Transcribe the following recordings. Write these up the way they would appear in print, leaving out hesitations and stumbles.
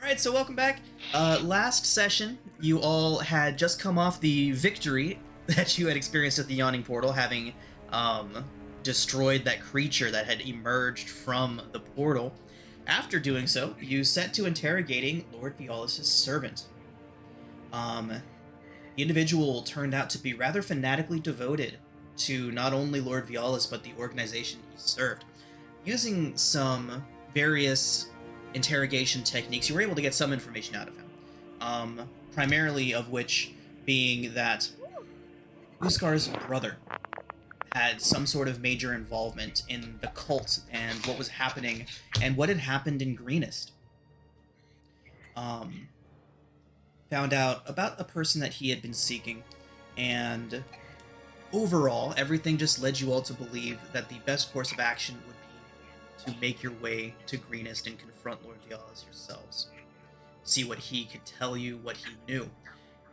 Alright, so welcome back. Last session, you all had just come off the victory that you had experienced at the Yawning Portal, having destroyed that creature that had emerged from the portal. After doing so, you set to interrogating Lord Viola's servant. The individual turned out to be rather fanatically devoted to not only Lord Viola's but the organization he served. Using some various interrogation techniques, you were able to get some information out of him. Primarily of which being that Uskar's brother had some sort of major involvement in the cult and what was happening and what had happened in Greenest. Found out about a person that he had been seeking, and overall, everything just led you all to believe that the best course of action would be to make your way to Greenest and confront Lord Viola's yourselves. See what he could tell you, what he knew.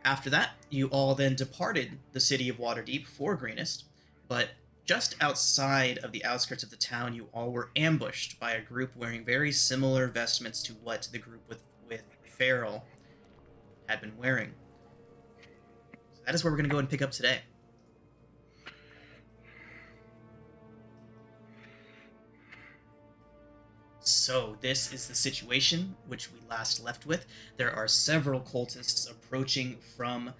After that, you all then departed the city of Waterdeep for Greenest, but just outside of the outskirts of the town, you all were ambushed by a group wearing very similar vestments to what the group with Farrell had been wearing. So that is where we're going to go and pick up today. So this is the situation which we last left with. There are several cultists approaching from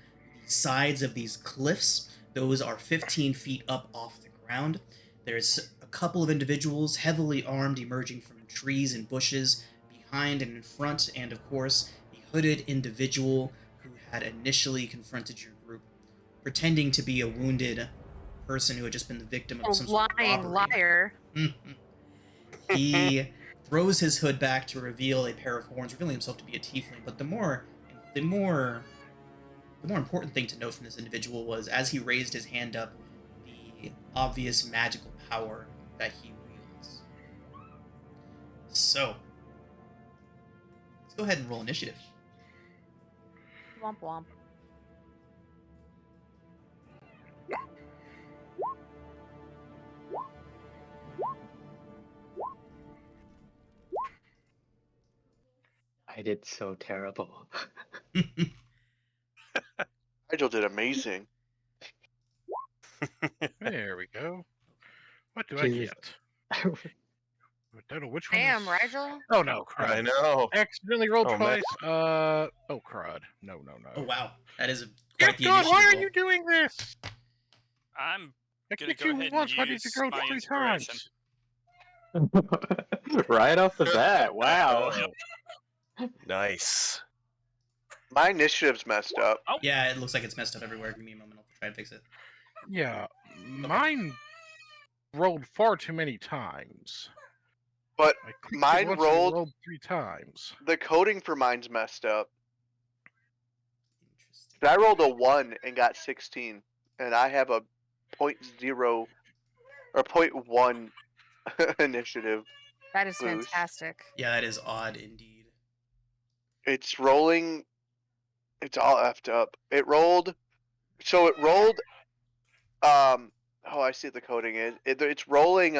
the sides of these cliffs. Those are 15 feet up off the ground. There's a couple of individuals heavily armed emerging from trees and bushes behind and in front, and of course the hooded individual who had initially confronted your group, pretending to be a wounded person who had just been the victim of some sort of robbery. Lying liar. He throws his hood back to reveal a pair of horns, revealing himself to be a tiefling. But the more important thing to note from this individual was, as he raised his hand up, the obvious magical power that he wields. So, let's go ahead and roll initiative. Womp womp. I did so terrible. Nigel did amazing. There we go. What do Jeez. I get? I don't know which one. Damn, Rigel. Oh no, crud. I know. Accidentally rolled Oh, man. twice. Oh crud. No. Oh wow, that is Good quite the God, initiative why are roll. you doing this? I'm I gonna clicked go you ahead once. and Why did use you go my 3 inspiration. times? Right off the bat, wow. Nice. My initiative's messed up. Yeah, it looks like it's messed up everywhere. Give me a moment, I'll try and fix it. Yeah, mine rolled far too many times. But I clicked it mine once and it rolled- rolled 3 times. The coding for mine's messed up. Interesting. I rolled a 1 and got 16, and I have a 0.0 or 0.1 initiative. That is Boost. fantastic. Yeah, that is odd indeed. It's rolling. It's all effed up. It rolled. So it rolled. Oh, I see what the coding is. It's rolling.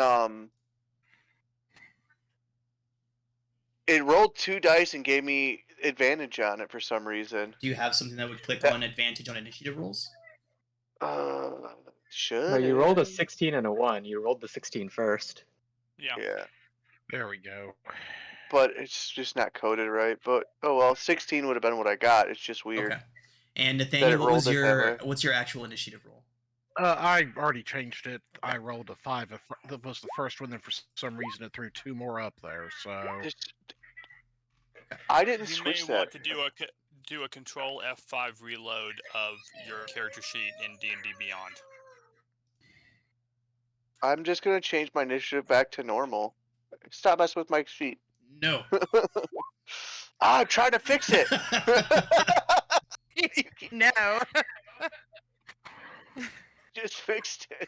It rolled 2 dice and gave me advantage on it for some reason. Do you have something that would click on advantage on initiative rolls? Should. No, you rolled a 16 and a 1. You rolled the 16 first. Yeah. Yeah, There we go. but it's just not coded right. But oh well, 16 would have been what I got. It's just weird. Okay. And Nathaniel, it rolled it that way. what's your actual initiative roll? I already changed it. I rolled a 5. That was the first one, then for some reason it threw 2 more up there. So Just, I didn't You switch may that. want to do a Control F5 reload of your character sheet in D&D Beyond. I'm just gonna change my initiative back to normal. Stop messing with my sheet. No. I'm trying to fix it. No. Just fixed it.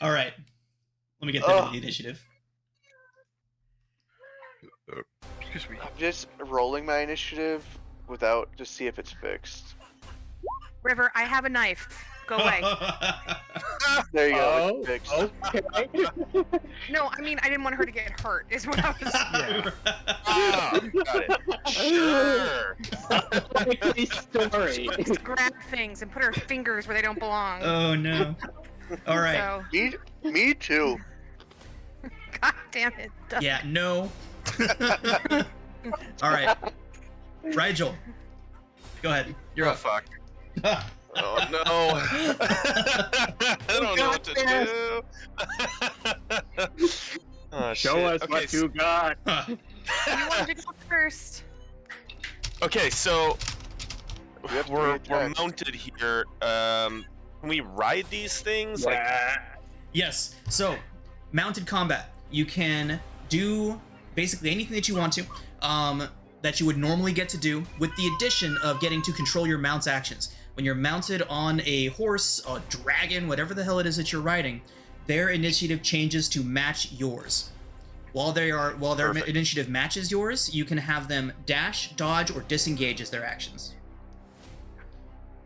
All right. Let me get the initiative. excuse me. I'm just rolling my initiative without to see if it's fixed. River, I have a knife. Go away. There you go. Oh, Fixed. okay. No, I mean I didn't want her to get hurt. Is what I was. Yeah. Ah, got it. Sure. Likely story. She likes to grab things and put her fingers where they don't belong. Oh no. All right. So, Me too. God damn it. Yeah, no. All right. Rigel. Go ahead. You're Oh up. fuck. Oh no. I don't know what to do. Oh, Show shit. us Okay, what you got. You wanted to go first. Okay, so We have to we're reattach. mounted here. Can we ride these things? Like, Yes. So, mounted combat. You can do basically anything that you want to, that you would normally get to do, with the addition of getting to control your mount's actions. When you're mounted on a horse, a dragon, whatever the hell it is that you're riding, their initiative changes to match yours. While their Perfect. initiative matches yours, you can have them dash, dodge, or disengage as their actions.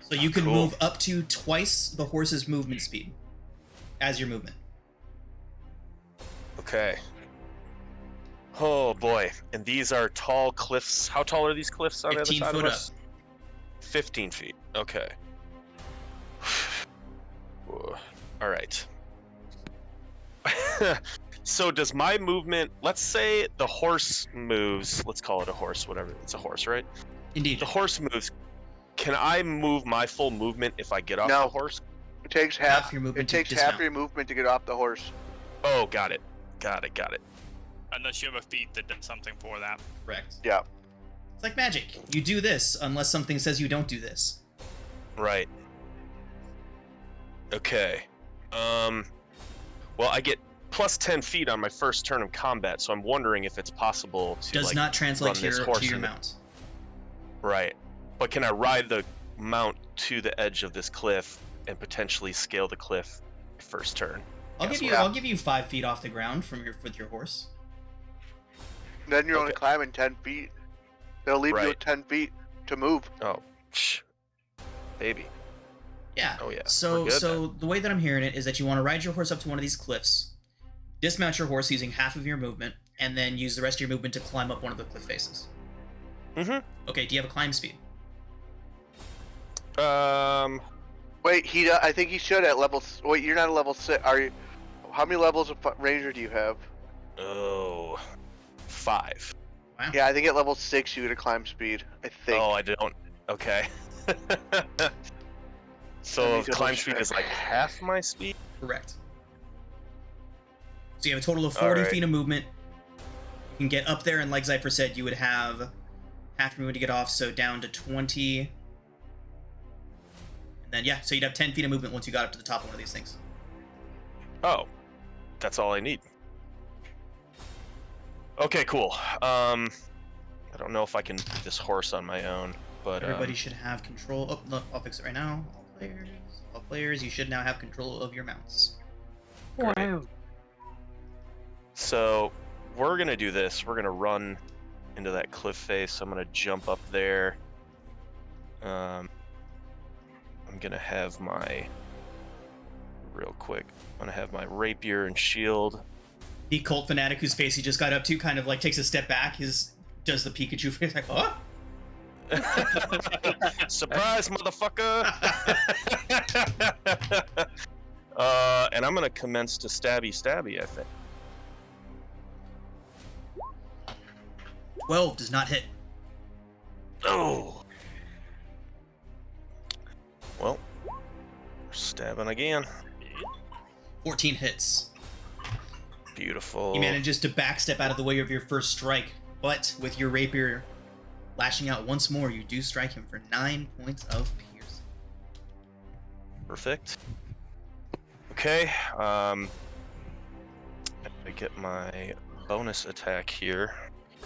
So you can Cool. move up to twice the horse's movement speed as your movement. okay. Oh boy. And these are tall cliffs. How tall are these cliffs on the other 15 side foot of up. us? 15 feet. Okay. All right. So does my movement, let's say the horse moves, let's call it a horse, whatever. It's a horse, right? Indeed. The horse moves. Can I move my full movement if I get off No. the horse? It takes Half half. your movement It to takes half dismount. your movement to get off the horse. Oh, got it. Got it. Got it. Unless you have a feat that does something for that. Correct. Yeah. It's like magic. You do this unless something says you don't do this. Right. Okay. Well, I get plus 10 feet on my first turn of combat, so I'm wondering if it's possible to Does like, not translate run to this your, horse to your in the- mount. Right. But can I ride the mount to the edge of this cliff and potentially scale the cliff first turn? I'll Guess give you what? I'll give you 5 feet off the ground from with your horse. Then you're only Okay. climbing 10 feet. They'll leave you Right. with 10 feet to move. Oh, baby. Yeah. Oh, yeah. So We're good so the way that I'm hearing it is that you want to ride your horse up to one of these cliffs, dismount your horse using half of your movement, and then use the rest of your movement to climb up one of the cliff faces. Mm-hmm. Okay, do you have a climb speed? Wait, I think he should at level. Wait, you're not a level 6. Are you? How many levels of ranger do you have? Oh, 5. Wow. Yeah, I think at level 6 you get a climb speed. I think. Oh, I don't. Okay. Let So me if double climb speed check. is like half my speed? Correct. So you have a total of 40 Alright. feet of movement. You can get up there, and like Zypher said, you would have half your movement to get off, so down to 20. And then, yeah, so you'd have 10 feet of movement once you got up to the top of one of these things. Oh, that's all I need. Okay, cool. I don't know if I can do this horse on my own, but Everybody should have control. Oh, no, I'll fix it right now. All players, you should now have control of your mounts. Wow. So we're gonna do this. We're gonna run into that cliff face. I'm gonna jump up there. I'm gonna have my real quick. I'm gonna have my rapier and shield. The cult fanatic whose face he just got up to kind of like takes a step back. Does the Pikachu face like, oh? Surprise, motherfucker! And I'm gonna commence to stabby, I think. 12 does not hit. Oh. Well, stabbing again. 14 hits. Beautiful. He manages to backstep out of the way of your first strike, but with your rapier lashing out once more, you do strike him for 9 points of piercing. Perfect. Okay. I get my bonus attack here.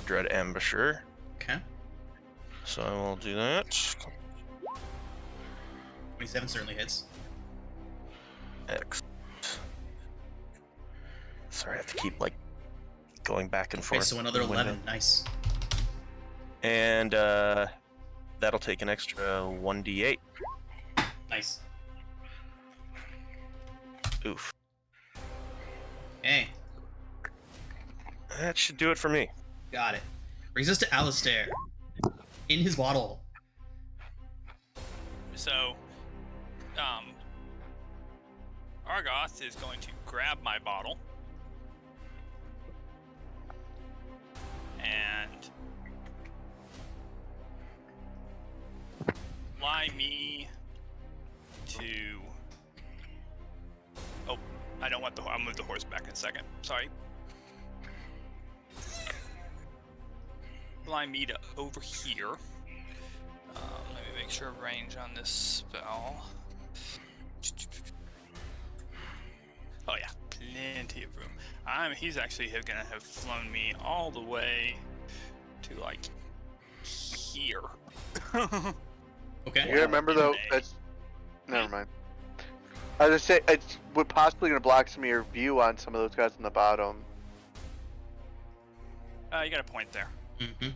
Dread Ambusher. Okay. So I will do that. 27 certainly hits. X. Sorry, I have to keep like going back and Okay, forth. so another in the window. 11. Nice. And that'll take an extra 1d8. Nice. Oof. Hey, That should do it for me. got it. Brings us to Alistair. In his bottle. So, Argoth is going to grab my bottle and fly me to. Oh, I don't want the. I'll move the horse back in a second. Sorry. Fly me to over here. Let me make sure range on this spell. Oh yeah, plenty of room. He's actually gonna have flown me all the way to like here. Okay. You remember though, that's never mind. I was just say it's we're possibly gonna block some of your view on some of those guys on the bottom. You got a point there. Mm-hmm.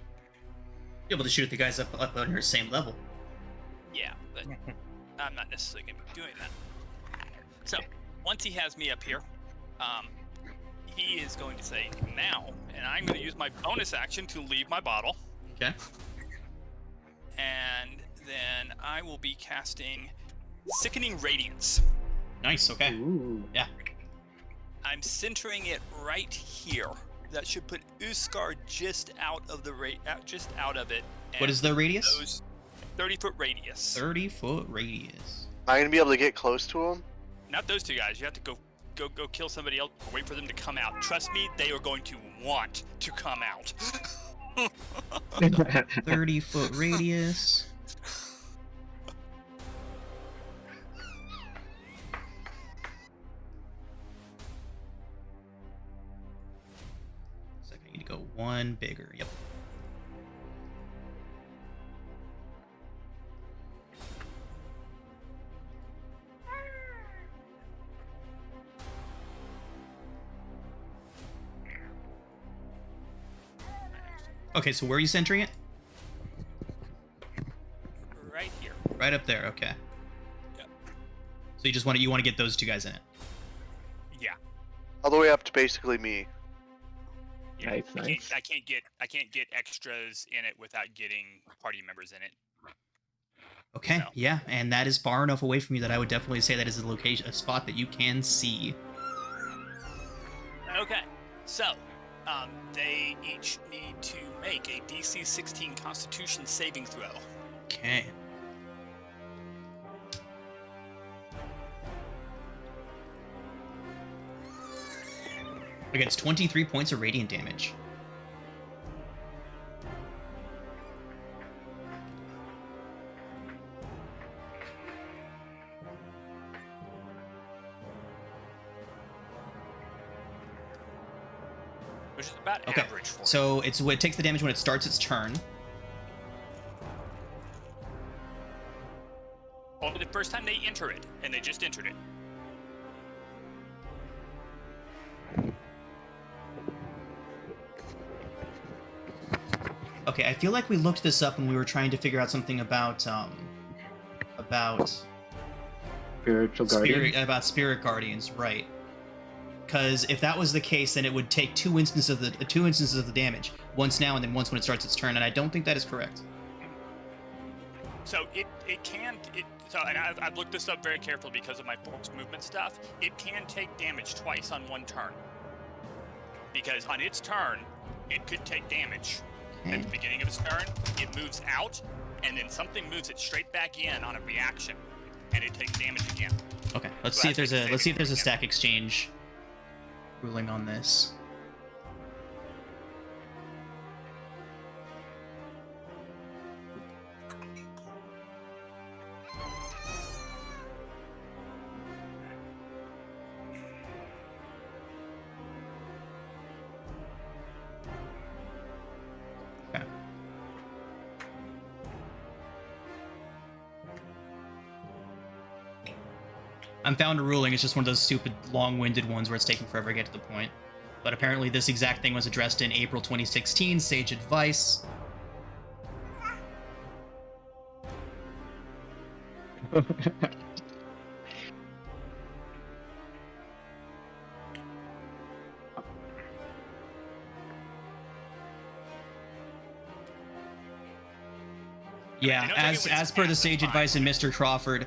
Be able to shoot at the guys up on your same level. Yeah, but I'm not necessarily gonna be doing that. So once he has me up here, he is going to say now, and I'm going to use my bonus action to leave my bottle. Okay. And then I will be casting Sickening Radiance. Nice. Okay. Ooh. Yeah. I'm centering it right here. That should put Uskar just out of the just out of it. What is the radius? Those 30-foot radius. 30-foot radius. Am I gonna be able to get close to him? Not those two guys. You have to go kill somebody else or wait for them to come out. Trust me, they are going to want to come out. 30-foot radius. Second, I need to go one bigger. Yep. Okay, so where are you centering it? Right here. Right up there. Okay. Yep. So you just want to get those two guys in it. Yeah. All the way up to basically me. Yeah. Nice, nice. I can't get extras in it without getting party members in it. Okay. No. Yeah, and that is far enough away from you that I would definitely say that is a spot that you can see. Okay. So, they each need to make a DC 16 Constitution saving throw. Okay. Against 23 points of radiant damage. Which is about Okay. average for it. So it takes the damage when it starts its turn. Only the first time they enter it, and they just entered it. Okay, I feel like we looked this up when we were trying to figure out something about Spiritual guardian. spirit guardians, right? Because if that was the case, then it would take two instances of the damage, once now and then once when it starts its turn, and I don't think that is correct. So and I've looked this up very carefully because of my force movement stuff. It can take damage twice on one turn. Because on its turn, it could take damage. At the beginning of its turn, it moves out, and then something moves it straight back in on a reaction, and it takes damage again. Okay, let's So see if that's there's like a saving stack exchange ruling on this. Okay. I'm found a ruling. It's just one of those stupid, long-winded ones where it's taking forever to get to the point. But apparently this exact thing was addressed in April 2016, Sage Advice. Yeah, They don't take it when as it's per the cast, sage that's advice in fine. Mr. Crawford,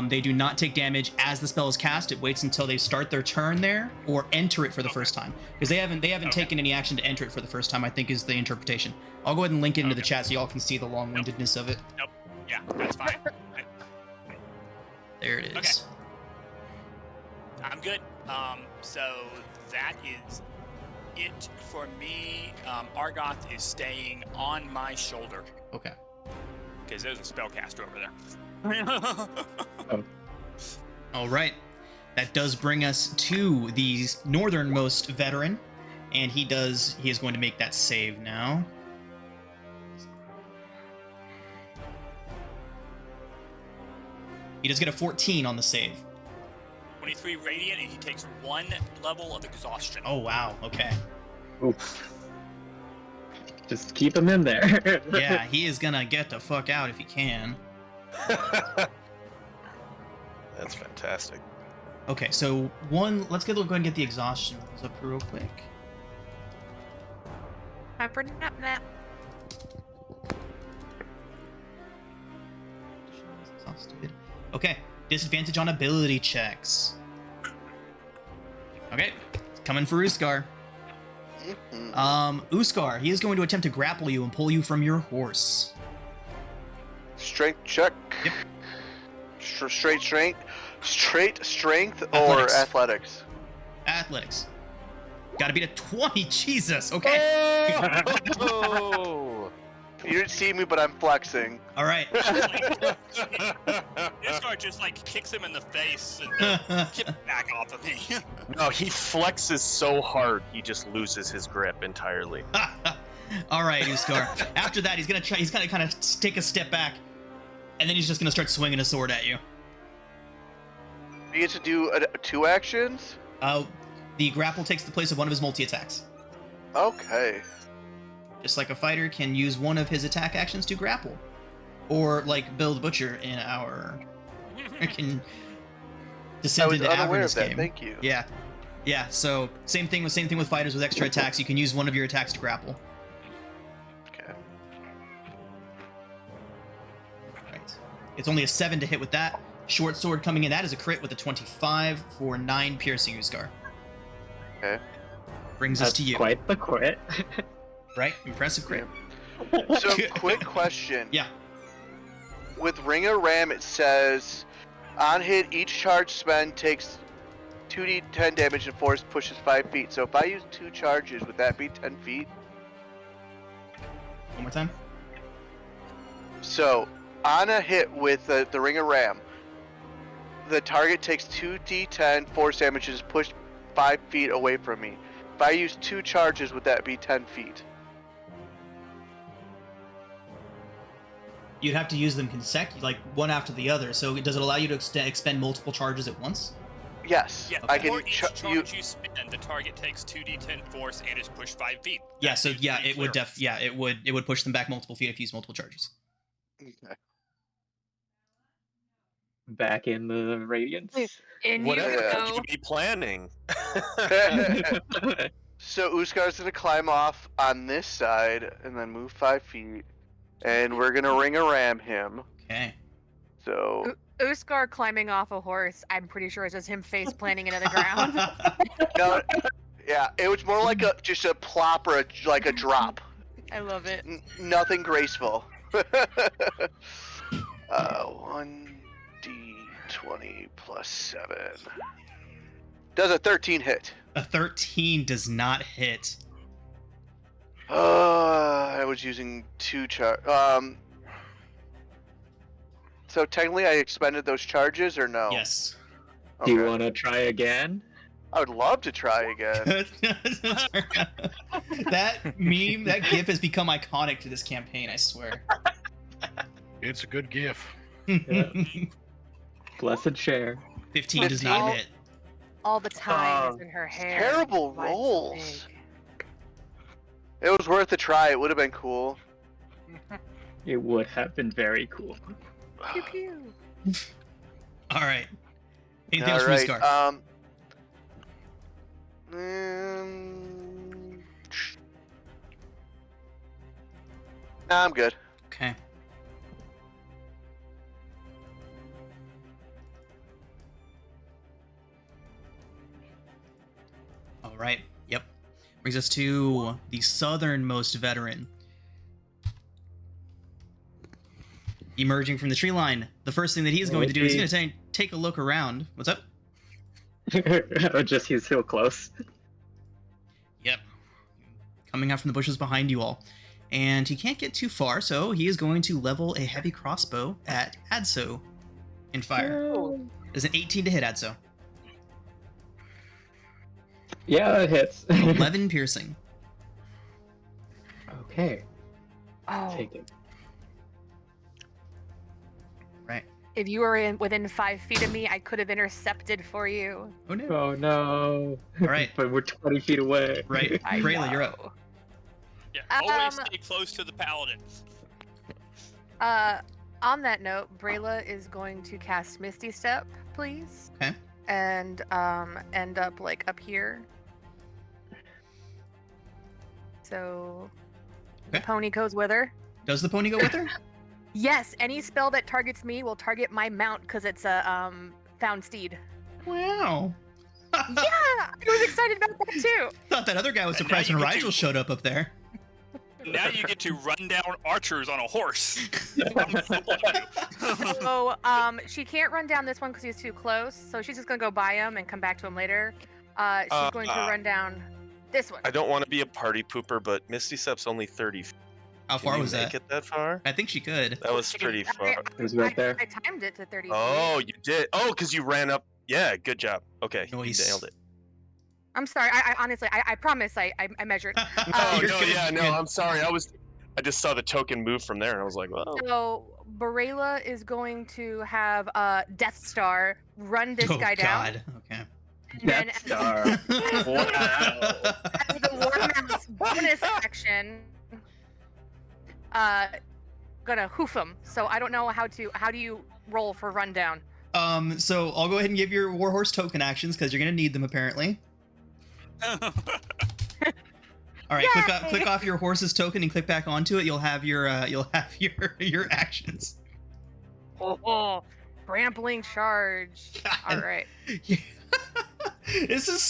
they do not take damage as the spell is cast. It waits until they start their turn there or enter it for the first time, because they haven't taken any action to enter it for the first time, I think is the interpretation. I'll go ahead and link it into the chat so y'all can see the long-windedness of it. Nope. Yeah, that's fine. There it is. Okay. I'm good. So that is it for me. Argoth is staying on my shoulder Okay. because there's a spellcaster over there. All right. That does bring us to the Northernmost Veteran, and he is going to make that save now. He does get a 14 on the save. 23 radiant, and he takes 1 level of exhaustion. Oh, wow. Okay. Oof. Just keep him in there. Yeah, he is gonna get the fuck out if he can. That's fantastic. Okay, so let's go ahead and get the exhaustion levels up real quick. Time for nap. Exhausted. Okay, disadvantage on ability checks. Okay, coming for Uskar. Uskar, he is going to attempt to grapple you and pull you from your horse. Strength check. Yep. Straight strength or Athletics. athletics? Athletics. Gotta beat a 20, Jesus, okay. Oh! You didn't see me, but I'm flexing. All right. This guy just like kicks him in the face and get back off of me. No, he flexes so hard he just loses his grip entirely. All right, Uskar. After that, he's gonna kind of take a step back, and then he's just gonna start swinging a sword at you. You get to do 2 actions? The grapple takes the place of one of his multi-attacks. Okay. Just like a fighter can use one of his attack actions to grapple. Or like Bill the Butcher in our freaking I Descend was into unaware of Avernus that, game. thank you. Yeah. Yeah, so same thing with fighters with extra attacks. You can use one of your attacks to grapple. Okay. Right. It's only a 7 to hit with that. Short sword coming in. That is a crit with a 25 for 9 piercing, Uskar. Okay. Brings us That's to you. quite the crit. Right? Impressive crit. So, quick question. Yeah. With Ring of Ram, it says, on hit, each charge spend takes 2d10 damage and force pushes 5 feet. So if I use 2 charges, would that be 10 feet? One more time. So, on a hit with the Ring of Ram, the target takes 2d10 force damage and is pushed 5 feet away from me. If I use 2 charges, would that be 10 feet? You'd have to use them like one after the other. So does it allow you to expend multiple charges at once? Yes. Yeah, I for can each charge you spend, the target takes 2d10 force and is pushed 5 feet. Yeah. That So seems yeah, pretty it would clear. it would push them back multiple feet if you use multiple charges. Okay. Back in the radiance. In Whatever you Yeah. you go. be planning. So Uskar's gonna climb off on this side and then move 5 feet, and we're gonna Ring of Ram him. Okay. So Uskar climbing off a horse, I'm pretty sure it's just him face planting into the ground. no, yeah, it was more like just a plop or like a drop. I love it. Nothing graceful. 1d20 plus 7 does a 13 hit. A 13 does not hit. I was using 2 so technically I expended those charges or no? Yes. Do you Okay. want to try again? I would love to try again. That meme, that GIF has become iconic to this campaign, I swear. It's a good gif. Blessed share. 15 does not hit. All the time is in her hair. Terrible Why it's so rolls. big. It was worth a try. It would have been cool. It would have been very cool. Pew pew. All right. Anything else from Alright, Uskar? I'm good. Okay. All right. Yep. Brings us to the Southernmost Veteran. Emerging from the tree line, the first thing that he's going to do is he's going to take a look around. What's up? Just he's so close. Yep. Coming out from the bushes behind you all. And he can't get too far, so he is going to level a heavy crossbow at Adso and fire. There's an 18 to hit Adso. Yeah, it hits. 11 piercing. Okay. Oh, Take it. Right. if you were within 5 feet of me, I could have intercepted for you. Oh no. Oh no. All right. But we're 20 feet away. Right. I Brayla, you're know. up. Yeah, always Um, stay close to the paladin. On that note, Brayla is going to cast Misty Step, please. Okay. And end up like up here. So the Okay. pony goes with her. Does the pony go with her? Yes, any spell that targets me will target my mount because it's a found steed. Wow. Yeah, I was excited about that too. Thought that other guy was And surprised now when you get Rigel to- showed up there. Now you get to run down archers on a horse. I'm gonna support you. So she can't run down this one because he's too close. So she's just gonna go by him and come back to him later. She's going to run down this one. I don't want to be a party pooper, but Misty Step's only 30 feet. How far Can you was make that? it that far? I think she could. That was pretty far. It was right there. I timed it to 30 Oh, feet. you did. Oh, because you ran up. Yeah, good job. Okay, Nice. you nailed it. I'm sorry. I honestly, I promise I measured. Oh You're no, good, yeah, you're no, good. I'm sorry. I just saw the token move from there, and I was like, well. So Barela is going to have Death Star run this Oh guy down. God. Okay. And then Death Star. Wow. as the War Mount's bonus action, gonna hoof him. So I don't know how do you roll for rundown? So I'll go ahead and give your Warhorse token actions because you're gonna need them apparently. All right, click Yay! off your horse's token and click back onto it. You'll have your your actions. Oh, trampling charge. All right. Yeah. This is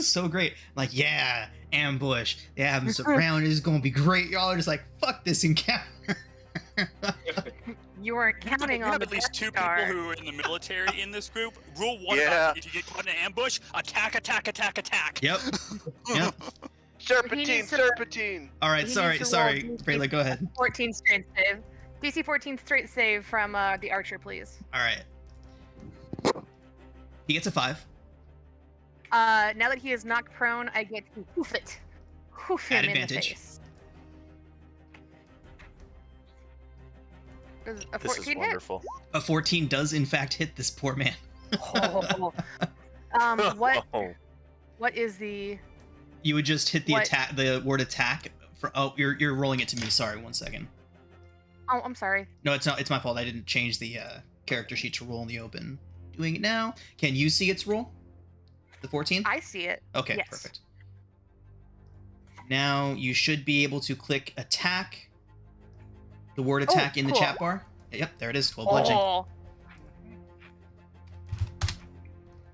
so great. Like, yeah, ambush. They have him surrounded. It's gonna be great. Y'all are just like, fuck this encounter. You weren't counting We on have the at least Death two Star. people who are in the military in this group. Rule one: Yeah. if you get caught in an ambush, attack, attack, attack, attack. Yep. Yep. Serpentine, needs to- serpentine. All right. He Sorry. needs to roll Sorry. DC Brayla, go ahead. 14 straight save. DC 14 straight save from the archer, please. All right. He gets a 5. Now that he is knocked prone, I get to hoof it. Hoof him At in the advantage. face. Does a This is 14 hit? wonderful. A 14 does in fact hit this poor man. Oh. What is the? You would just hit the What? attack, the word attack. For you're rolling it to me. Sorry, 1 second. Oh, I'm sorry. No, it's not. It's my fault. I didn't change the character sheet to roll in the open. Doing it now. Can you see its roll? The 14? I see it. Okay, yes. perfect. Now you should be able to click attack. The word attack in the cool. chat bar. Yep, there it is. 12 bludgeoning. Oh.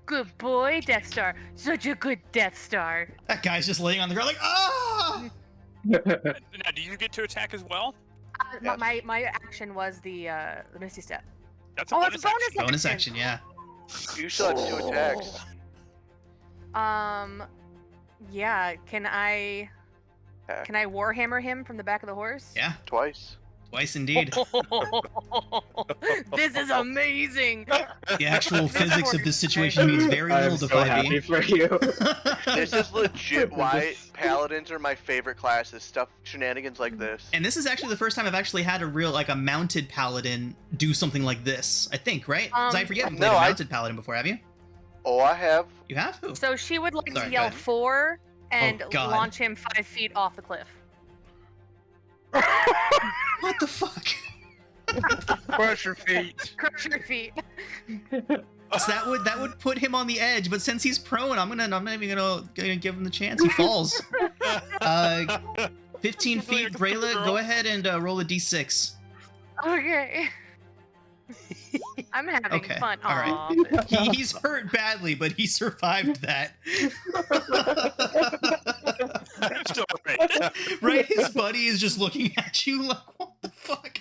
Good boy, Death Star. Such a good Death Star. That guy's just laying on the ground like, ah! Now, do you get to attack as well? Yes. My action was the Misty Step. That's a Oh, bonus it's a bonus action. Bonus action, yeah. You still have 2 attacks. Yeah. Can I Warhammer him from the back of the horse? Yeah, Twice. twice indeed. This is amazing. The actual physics of this situation means very little I'm to so happy 5e. for you. This is legit why paladins are my favorite classes. Stuff shenanigans like this. And this is actually the first time I've actually had a real, like, a mounted paladin do something like this. I think, right? 'Cause I forget you've played No, a I- mounted paladin before, have you? Oh, I have. You have? Who? So she would like Sorry, to go yell ahead. 4 and God. launch him 5 feet off the cliff. What the fuck? Crush your feet. Crush your feet. So that would put him on the edge, but since he's prone, I'm not even gonna give him the chance. He falls. 15 feet, Brayla, go ahead and roll a d6. Okay. I'm having Okay, fun. all right. Aw. He's hurt badly, but he survived that. Still right. Right? His buddy is just looking at you like, what the fuck?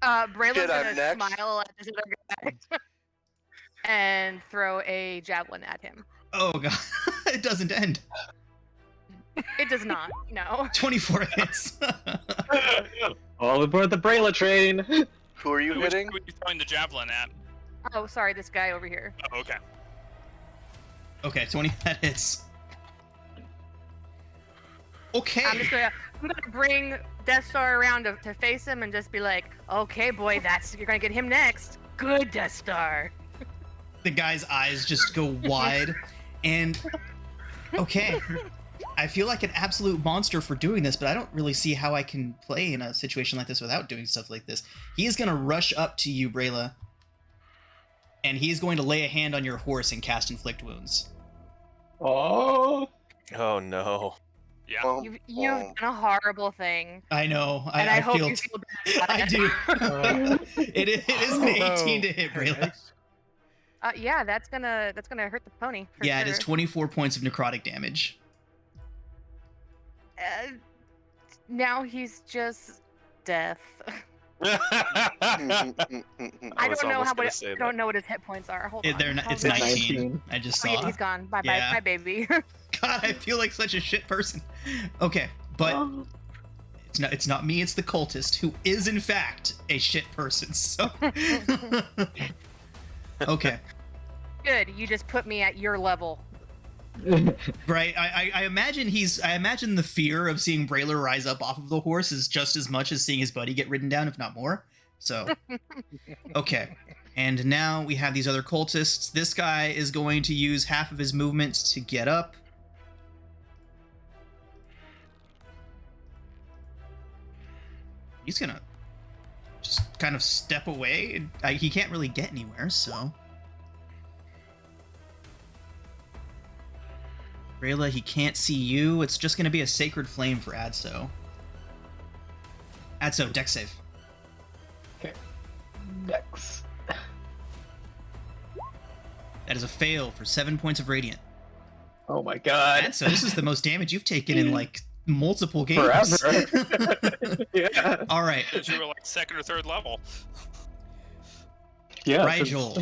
Brayla's Shit, I'm gonna next. smile at this other guy and throw a javelin at him. Oh god, it doesn't end. It does not. No. 24 hits. All aboard the Brayla train. Who are you hitting? Who are you throwing the javelin at? Oh, sorry, this guy over here. Oh, okay. Okay, 20 that hits. Okay. I'm gonna bring Death Star around to face him and just be like, okay, boy, you're gonna get him next. Good, Death Star. The guy's eyes just go wide, and okay. I feel like an absolute monster for doing this, but I don't really see how I can play in a situation like this without doing stuff like this. He is going to rush up to you, Brayla, and he is going to lay a hand on your horse and cast Inflict Wounds. Oh. Oh no. Yeah. Well, You've done a horrible thing, I know. and I hope feel you feel bad about I it. do. It is an 18 to hit, Brayla. Yeah, that's gonna hurt the pony. For Yeah, sure. it is 24 points of necrotic damage. Now he's just death. I I was don't know almost gonna say I that. don't know what his hit points are. Hold on. It's How 19. many- I just Oh, saw. yeah, he's gone. Bye Yeah. bye, baby. God, I feel like such a shit person. Okay, but it's not me, it's the cultist who is in fact a shit person. So okay. Good. You just put me at your level. Right. I imagine the fear of seeing Brayler rise up off of the horse is just as much as seeing his buddy get ridden down, if not more. So okay. And now we have these other cultists. This guy is going to use half of his movement to get up. He's gonna just kind of step away. He can't really get anywhere, so. Brayla, he can't see you. It's just gonna be a Sacred Flame for Adso. Adso, dex save. Okay. Dex. That is a fail for 7 points of Radiant. Oh my god. Adso, this is the most damage you've taken in like multiple games. Forever. Yeah. All right, Because you were like second or third level. Yeah. Rigel,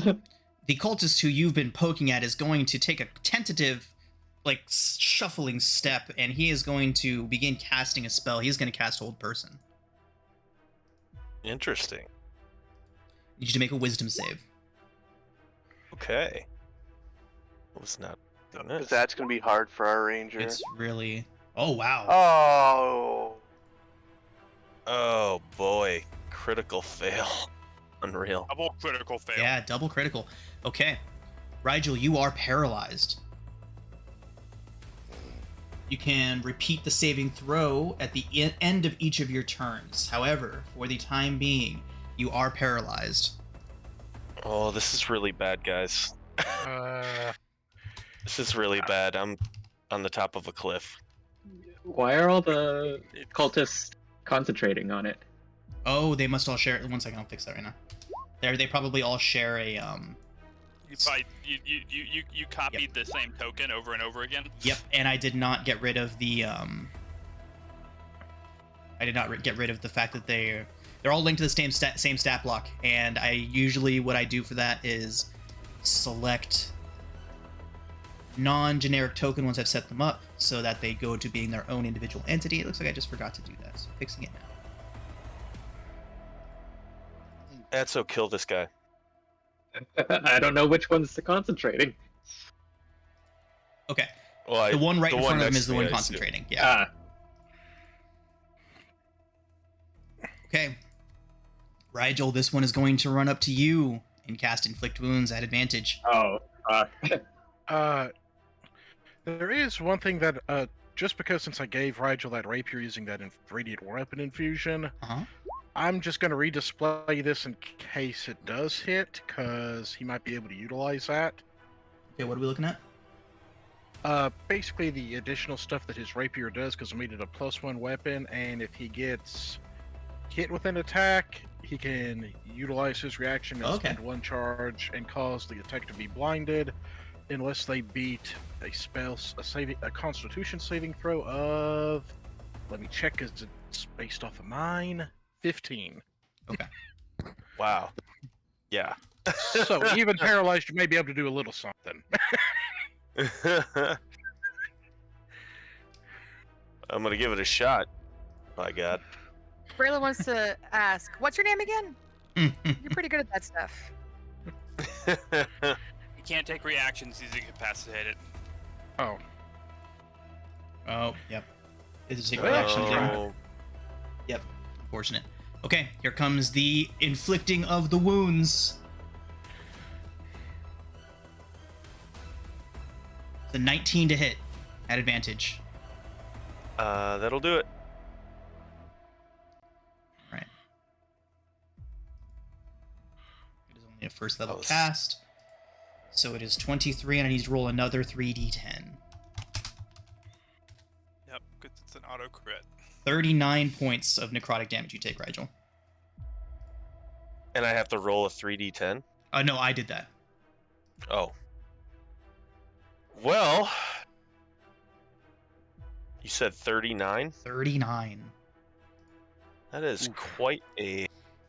the cultist who you've been poking at is going to take a tentative, like, shuffling step, and he is going to begin casting a spell. He's going to cast Hold Person. Interesting. Need you to make a Wisdom save. Okay. Was not doing Because it. that's gonna be hard for our ranger. It's really... Oh, wow. Oh. Oh boy. Critical fail. Unreal. Double critical fail. Yeah, double critical. Okay. Rigel, you are paralyzed. You can repeat the saving throw at the end of each of your turns. However, for the time being, you are paralyzed. Oh, this is really bad, guys. This is really bad. I'm on the top of a cliff. Why are all the cultists concentrating on it? Oh, they must all share... One second, I'll fix that right now. They probably all share a... You copied the same token over and over again. Yep, and I did not get rid of the... I did not get rid of the fact that they're all linked to the same stat block, and I usually, what I do for that is select non-generic token once I've set them up, so that they go to being their own individual entity. It looks like I just forgot to do that, so fixing it now. Adso, kill this guy. I don't know which one's concentrating. Okay, Well, the one right in front of him next is the to one me, I see. concentrating. Yeah. Okay. Rigel, this one is going to run up to you and cast Inflict Wounds at advantage. Oh. There is one thing that, just because since I gave Rigel that rapier using that radiant weapon infusion, Uh-huh. I'm just going to redisplay this in case it does hit, because he might be able to utilize that. Okay, what are we looking at? Basically the additional stuff that his rapier does, because I made it a +1 weapon, and if he gets hit with an attack, he can utilize his reaction and spend 1 charge and cause the attack to be blinded, unless they beat a Constitution saving throw of. Let me check, because it's based off of mine. 15. Okay. Wow. Yeah. So even paralyzed, you may be able to do a little something. I'm gonna give it a shot. My God. Braylon wants to ask, what's your name again? You're pretty good at that stuff. He can't take reactions. He's incapacitated. Oh. Oh, yep. It is a So reaction there. Oh, Yep. Unfortunate. Okay, here comes the inflicting of the wounds. The 19 to hit at advantage. that'll do it. Right. It is only a first level Oh, cast. So it is 23, and I need to roll another 3d10. Yep, good. It's an auto crit. 39 points of necrotic damage you take, Rigel. And I have to roll a 3d10. No, I did that. Oh. Well, you said 39? 39. That is quite a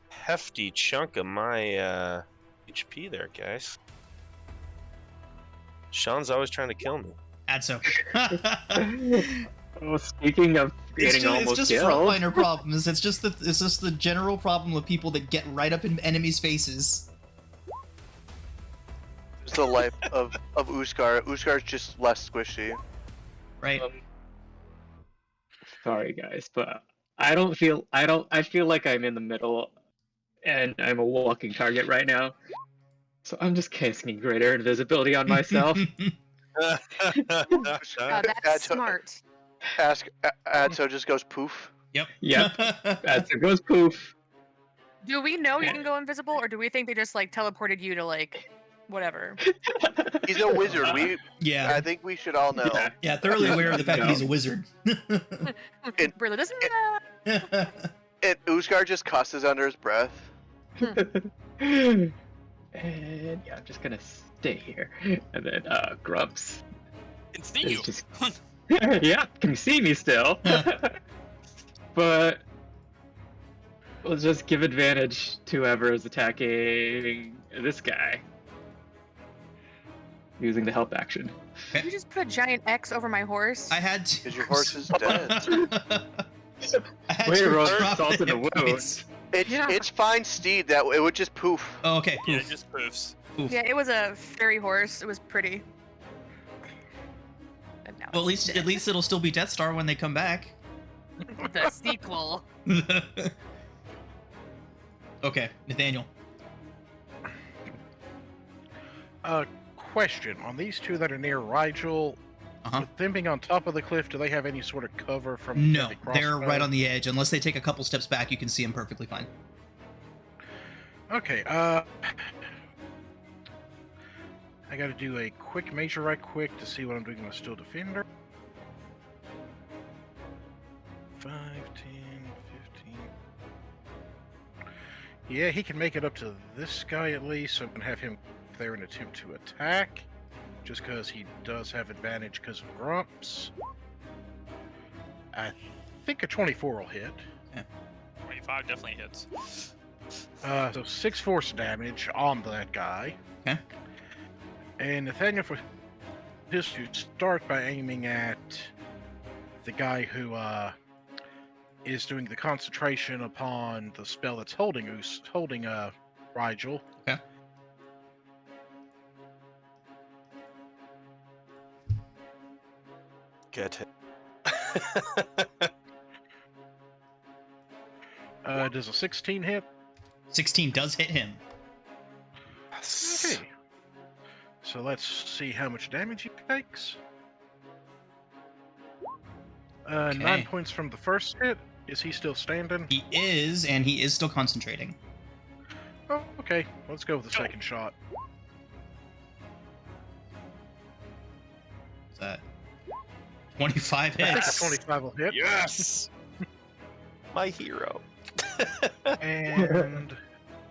hefty chunk of my HP there, guys. Sean's always trying to kill me. Adso. Well, speaking of getting almost it's just killed, frontliner problems. It's just the general problem of people that get right up in enemies' faces. It's the life of Uskar. Uskar's just less squishy. Right. sorry guys, but I feel like I'm in the middle, and I'm a walking target right now. So I'm just casting greater invisibility on myself. Oh, that's smart. Adso just goes poof. Yep. Yep. As it goes poof. Do we know you can go invisible, or do we think they just like teleported you to like whatever? He's a wizard. Yeah. I think we should all know. Yeah, thoroughly aware of the fact that he's a wizard. Brilla doesn't know. And Uskar just cusses under his breath. And yeah, I'm just gonna stay here. And then Grumps Can see is you. just yeah, can you see me still? But we'll just give advantage to whoever is attacking this guy. Using the help action. Did you just put a giant X over my horse? I had to. Because your horse is dead. I had Way to to roll drop salt the in the hit wound. points. It's fine steed that it would just poof. Oh, okay. Yeah, it Poof. just poofs. Poof. Yeah, it was a fairy horse. It was pretty. And now Well, it's at least it'll still be Death Star when they come back. the sequel. Okay, Nathaniel. Question. On these two that are near Rigel, with them being on top of the cliff, do they have any sort of cover from the No, heavy they're crossbow? right on the edge. Unless they take a couple steps back, you can see them perfectly fine. Okay, I gotta do a quick measure right quick to see what I'm doing with Steel Defender. 5, 10, 15. Yeah, he can make it up to this guy at least, so I'm gonna have him there and attempt to attack. Just because he does have advantage because of Grumps. I think a 24 will hit. 25 definitely hits. So 6 force damage on that guy. Okay. And Nathaniel, for his to start by aiming at the guy who is doing the concentration upon the spell that's holding Rigel. Okay. Get it. Does a 16 hit? 16 does hit him. Okay. So let's see how much damage he takes. 9 points from the first hit. Is he still standing? He is, and he is still concentrating. Oh, okay. Let's go with the second shot. Is that 25 I think a hits. 25 will hit. Yes! My hero. And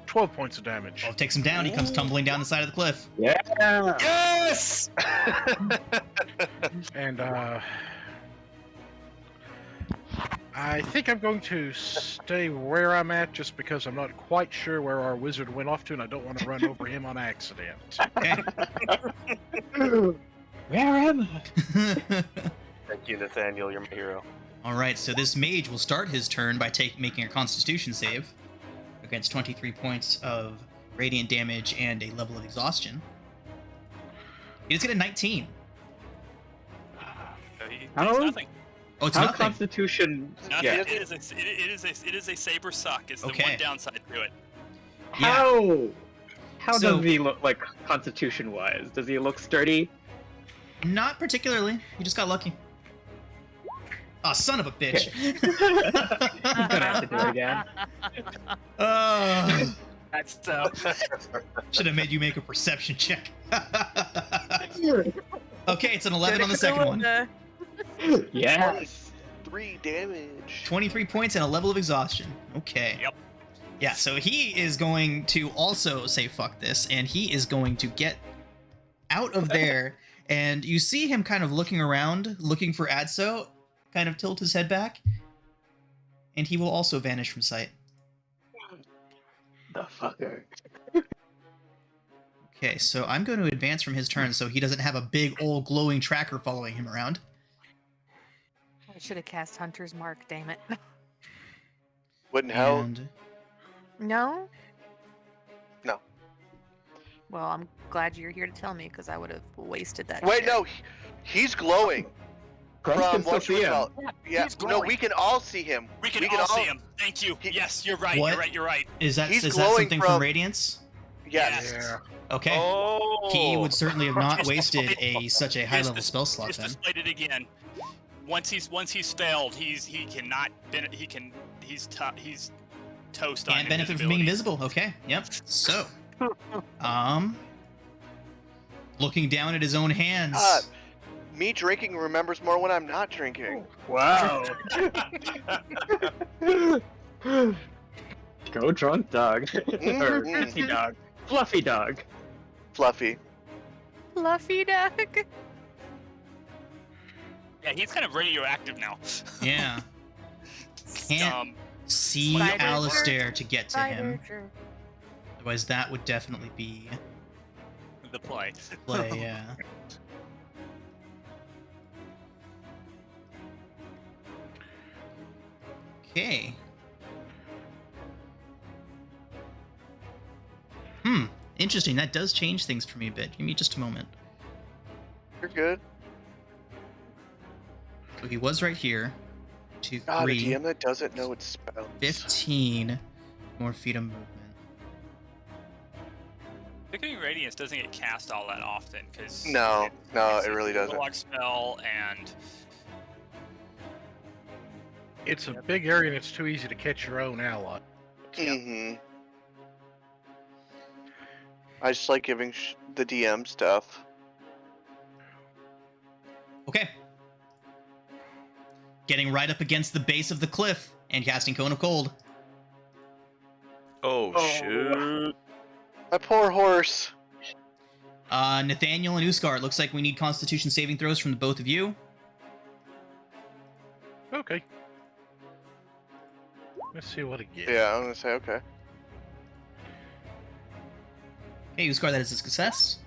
12 points of damage. Well, takes him down. He comes tumbling down the side of the cliff. Yeah. Yes! And I think I'm going to stay where I'm at just because I'm not quite sure where our wizard went off to, and I don't want to run over him on accident. Okay. Where am I? Thank you, Nathaniel. You're my hero. All right, so this mage will start his turn by making a Constitution save against 23 points of radiant damage and a level of exhaustion. He does get a 19. It's How? nothing. Oh, it's How nothing. Constitution? Nothing. Yeah. It is a saber suck. Is the Okay. one downside to it. How? How So- does he look like Constitution-wise? Does he look sturdy? Not particularly. He just got lucky. Oh, son of a bitch. I'm gonna have to do it again. That's Should have made you make a perception check. Okay, it's an 11 on the second one. Yes. 3 damage. 23 points and a level of exhaustion. Okay. Yep. Yeah, so he is going to also say fuck this, and he is going to get out of there, and you see him kind of looking around, looking for Adso, kind of tilt his head back, and he will also vanish from sight. The fucker. Okay, so I'm going to advance from his turn so he doesn't have a big old glowing tracker following him around. I should have cast Hunter's Mark, damn it. Wouldn't help. And No? No. Well, I'm glad you're here to tell me because I would have wasted that. Wait, shit. no, he's glowing. Grunts can From still what see you him. call. Yeah, He's no, glowing. we can all see him. we can all see him. Thank you. He- Yes, you're right. What? You're right. You're right. is that He's is that glowing something from from- Radiance? Yes. Yeah. Okay. Oh! He would certainly have not Just wasted displayed- such a high Just level dis- spell slot Just then. displayed it again. Once he's failed, he cannot. He's toast on Can't benefit from being invisibility. invisible. Okay. Yep. So, looking down at his own hands. Me drinking remembers more when I'm not drinking. Wow. Go drunk dog. Or fancy dog. Fluffy dog. Fluffy. Fluffy duck. Yeah, he's kind of radioactive now. Yeah. Can't see Spider Alistair to get to Spider him. jerk. Otherwise, that would definitely be The play. play. Yeah. Okay. Interesting. That does change things for me a bit. Give me just a moment. You're good. So he was right here. 2, God, a 3, DM that doesn't know its spells. 15 more feet of movement. Picking Radiance doesn't get cast all that often because No, no, it's it a really doesn't. Warlock spell and It's a big area and it's too easy to catch your own ally. Mm-hmm. I just like giving the DM stuff. Okay. Getting right up against the base of the cliff and casting Cone of Cold. Oh, shoot. My poor horse. Nathaniel and Uskar, it looks like we need Constitution saving throws from the both of you. Okay. Let's see what it gets. Yeah, I'm gonna say okay. Okay, Uskar, that is a success.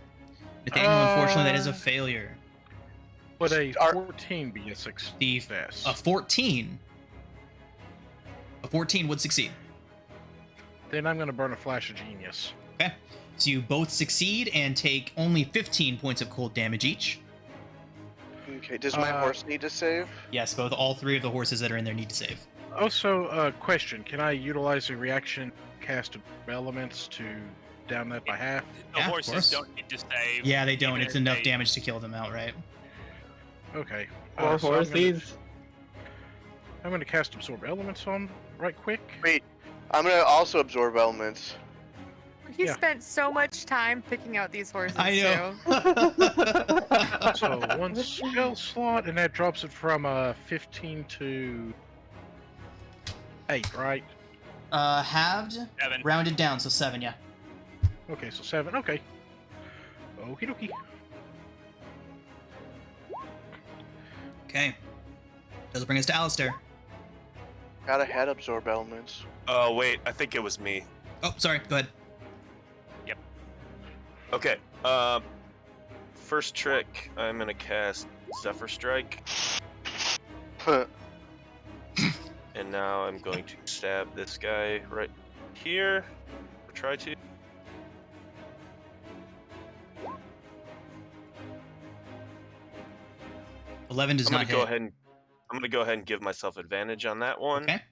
Nathaniel, unfortunately, that is a failure. Would a Are- 14 be a The success? a 14. A 14 would succeed. Then I'm going to burn a flash of genius. Okay. So you both succeed and take only 15 points of cold damage each. Okay, does my horse need to save? Yes, all 3 of the horses that are in there need to save. Also, question: can I utilize a reaction cast of elements to down that by half? the Yeah, of horses course. don't need to save. Yeah, they don't. even It's if enough they- damage to kill them outright. Okay. Or so horses. I'm going to cast absorb elements on right quick. Wait, I'm gonna also absorb elements. He spent so much time picking out these horses. I know. So 1 spell slot, and that drops it from 15 to 8, right? Halved, 7. rounded down, so 7, yeah. Okay, so 7. Okay. Okie dokie. Okay. Does bring us to Alistair. Gotta head absorb elements. Oh, wait, I think it was me. Oh, sorry. Go ahead. Okay, first trick, I'm gonna cast Zephyr Strike. And now I'm going to stab this guy right here. Or try to. $11 does not hit. I'm gonna go ahead and give myself advantage on that one. Okay.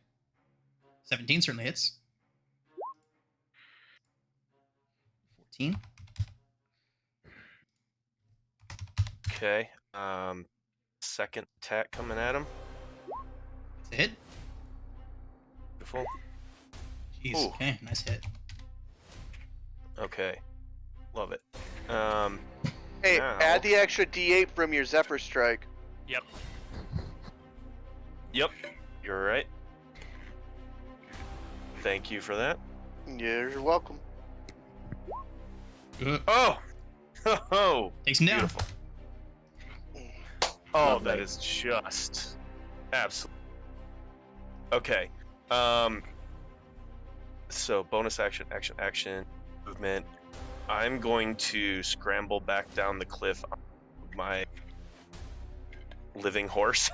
17 certainly hits. 14. Okay. Second attack coming at him. It's a hit. Beautiful. Jeez. Ooh. Okay, nice hit. Okay. Love it. Hey, now- add the extra D8 from your Zephyr Strike. Yep. Yep. You're right. Thank you for that. You're welcome. Oh! Oh! Takes him down. Beautiful. Oh, that is just absolutely. Okay. So bonus action, movement. I'm going to scramble back down the cliff on my living horse.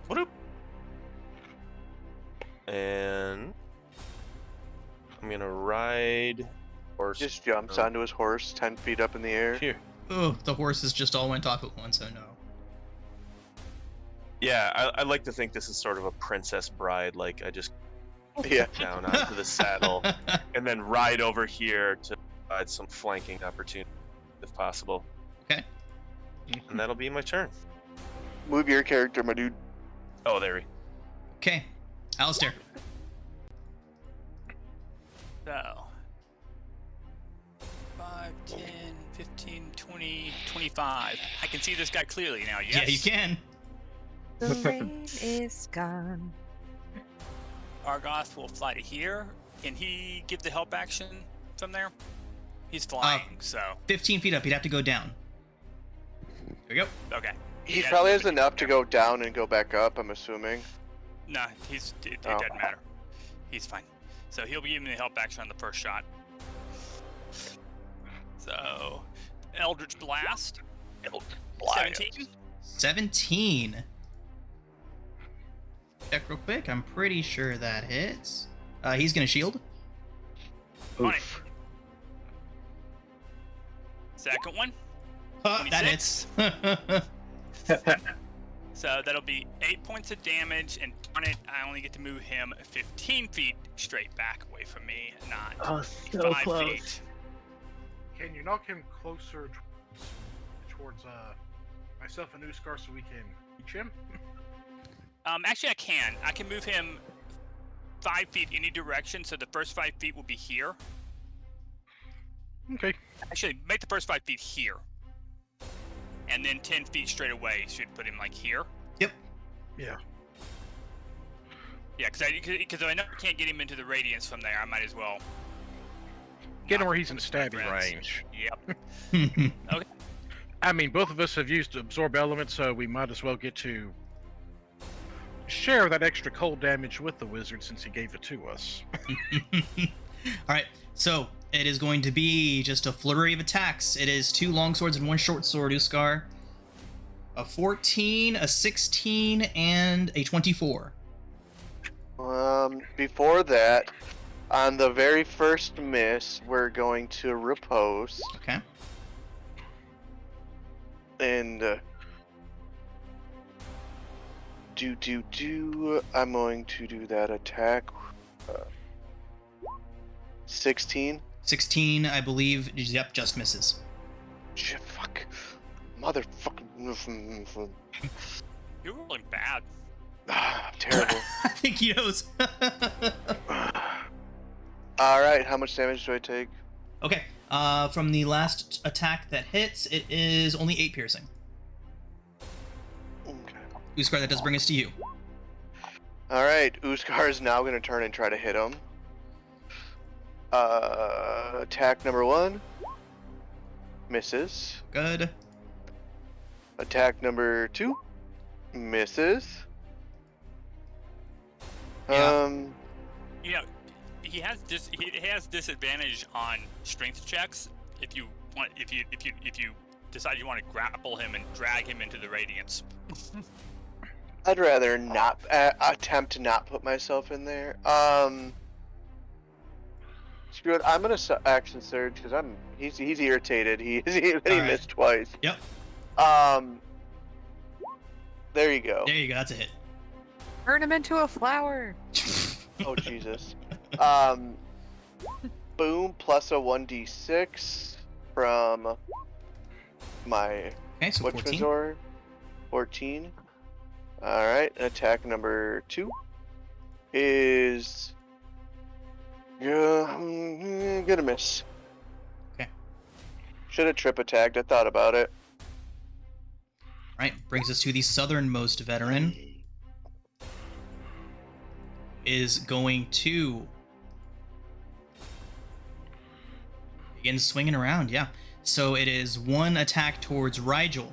Whoop. And I'm gonna ride horse. Just jumps onto his horse 10 feet up in the air. Here. Oh, the horses just all went off at once, so no. Yeah, I like to think this is sort of a Princess Bride. Like, I just Yeah. down onto the saddle and then ride over here to provide some flanking opportunity if possible. Okay. And that'll be my turn. Move your character, my dude. Oh, there we Okay. Alistair. So 5, 10, 15, 20, 25. I can see this guy clearly now, yes? Yeah, you can. The rain is gone. Argoth will fly to here. Can he give the help action from there? He's flying, so 15 feet up, he'd have to go down. There we go. okay. He Yeah, probably but has enough to go down and go back up, I'm assuming. No, it Oh. doesn't matter. He's fine. So he'll be giving the help action on the first shot. So Eldritch Blast. 17. 17. Check real quick. I'm pretty sure that hits. He's gonna shield. Oof. Second one. That hits. So that'll be 8 points of damage, and darn it, I only get to move him 15 feet straight back away from me, not 5 feet. Can you knock him closer towards myself and Uskar so we can reach him? Actually, I can. I can move him 5 feet any direction, so the first 5 feet will be here. Okay. Actually, make the first 5 feet here. And then 10 feet straight away should put him like here. Yep. Yeah. Yeah, because I know I can't get him into the radiance from there. I might as well Get him knock where he's in with my stabbing friends. range. Yep. I mean, both of us have used absorb element, so we might as well get to share that extra cold damage with the wizard since he gave it to us. Alright, so it is going to be just a flurry of attacks. It is 2 long swords and 1 short sword, Uskar. A 14, a 16, and a 24. Before that, on the very first miss, we're going to repose. Okay. And I'm going to do that attack. 16. 16, I believe. Yep, just misses. Shit, fuck. Motherfucking. You're rolling bad. I'm terrible. I think he knows. All right, how much damage do I take? Okay. From the last attack that hits, it is only 8 piercing. Okay. Uskar, that does bring us to you. All right, Uskar is now going to turn and try to hit him. Attack number 1. Misses. Good. Attack number 2. Misses. Yeah. You know, he has disadvantage on strength checks if you decide you want to grapple him and drag him into the radiance. I'd rather not attempt to not put myself in there. Screw it. I'm gonna action surge because he's irritated. He missed twice. Yep. There you go. There you go. That's a hit. Turn him into a flower. Oh Jesus. Boom, plus a 1d6 from my Okay, so 14. Witchmazor. 14. Alright, attack number 2 is gonna miss. Okay. Should have trip attacked, I thought about it. Right, brings us to the Southernmost Veteran. Is going to begin swinging around, yeah. So it is 1 attack towards Rigel.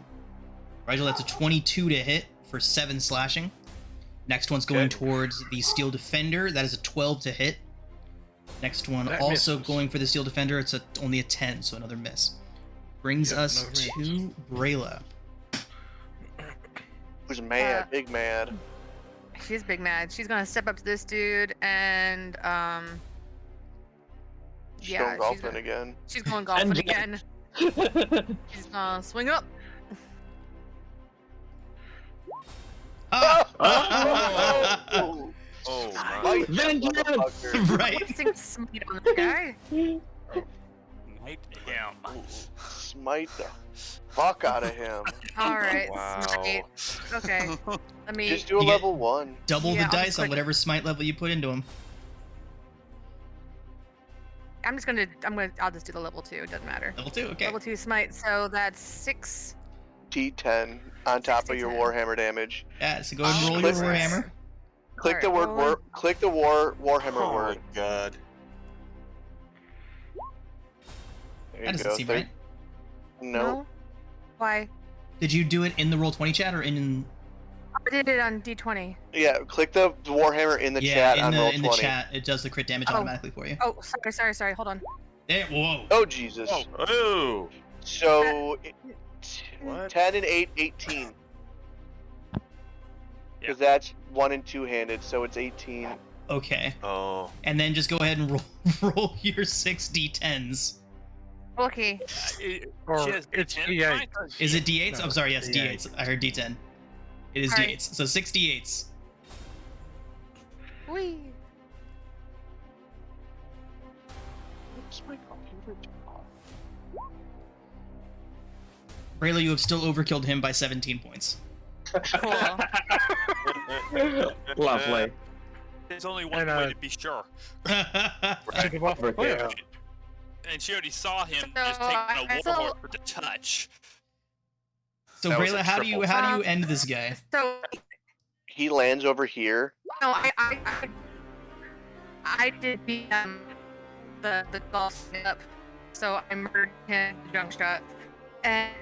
Rigel, that's a 22 to hit for 7 slashing. Next one's going towards the Steel Defender. That is a 12 to hit. Next one That also misses. going for the Steel Defender. It's only a 10, so another miss. Brings us to Brayla. Who's mad, big mad. She's big mad. She's gonna step up to this dude and She's going golfing again. She's going golfing again. She's gonna swing up. Oh, Oh, Smite that Vengeance! motherfucker. Right. Wasting smite on the guy. Might him. Smite the fuck out of him. All right, Wow. smite. Okay, let me. Just do a You get- level 1. Double Yeah, the I'll dice just on click- whatever smite level you put into him. I'll just do the level 2. It doesn't matter. Level 2, okay. Level 2 smite. So that's 6. D10 on top of your 6d10. Warhammer damage. Yeah, so go ahead and roll Click- your Warhammer. Click the Alright, word roll click the Warhammer oh my word. god. There That you doesn't go. seem right. No. Why? Did you do it in the Roll20 chat or in... I did it on D20. Yeah, click the Warhammer in the chat on Roll20. in the chat, it does the crit damage Oh. automatically for you. Oh, sorry. Hold on. There, whoa. Oh Jesus. Oh. So What? 10 and 8, 18. Because that's 1 and 2 handed, so it's 18. Okay. Oh. And then just go ahead and roll your 6 d10s. Okay. Or She has it's D10 D8. smite, or Is it d8s? No, I'm sorry, yes, D8. d8s. I heard d10. It is Alright. d8s. So 6 d8s. Whee. What's my computer doing? Brayla, you have still overkilled him by 17 points. Cool. Lovely. There's only one And, way to be sure. Take him off the cliff. And she already saw him So, just taking I a still- warhorse for the touch. So That was a Brayla, how do you triple. end this guy? So He lands over here. no, I did the golf up. So I murdered him with a jump shot. And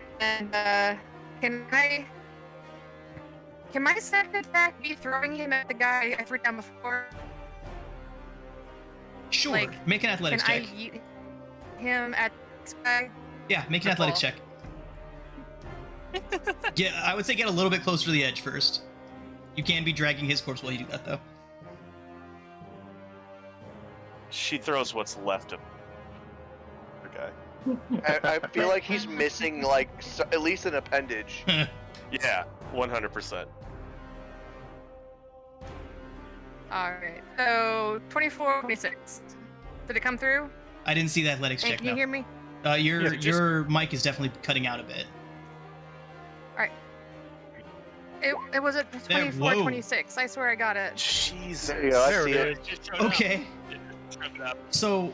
can my second attack be throwing him at the guy I threw down before? Sure. Like, Make an athletics Can I check. yeet him at this guy? Yeah, make an athletics check. Yeah, I would say get a little bit closer to the edge first. You can be dragging his corpse while you do that, though. She throws what's left of the guy. I feel like he's missing, like, at least an appendage. Yeah, 100%. Alright, so 24, 26. Did it come through? I didn't see the athletics Hey, check. can you No. hear me? Your Yeah, just- your mic is definitely cutting out a bit. It was a 24, whoa. 26. I swear I got it. Jesus. There you go, I There see it it. is. Just showed up. Okay. screw it up. So,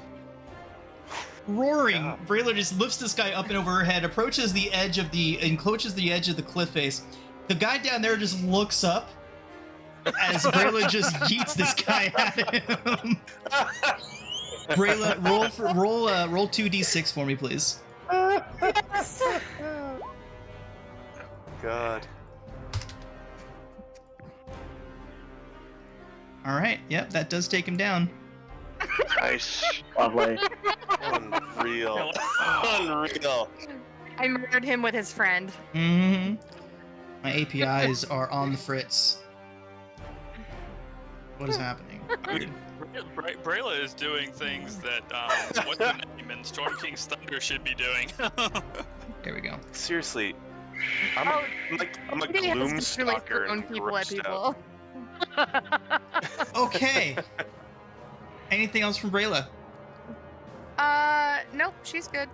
roaring, Brayla just lifts this guy up and over her head, approaches the edge of the cliff face. The guy down there just looks up as Brayla just yeets this guy at him. Brayla, roll 2d6 for me, please. God. All right, yep, that does take him down. Nice. Lovely. Unreal. Unreal. I murdered him with his friend. Mm-hmm. My APIs are on the fritz. What is happening? Brayla is doing things that what's the name in Storm King's Thunder should be doing. There we go. Seriously, I'm a He has gloom really stalker thrown and people at grossed out. people. Okay. Anything else from Brayla? Nope, she's good.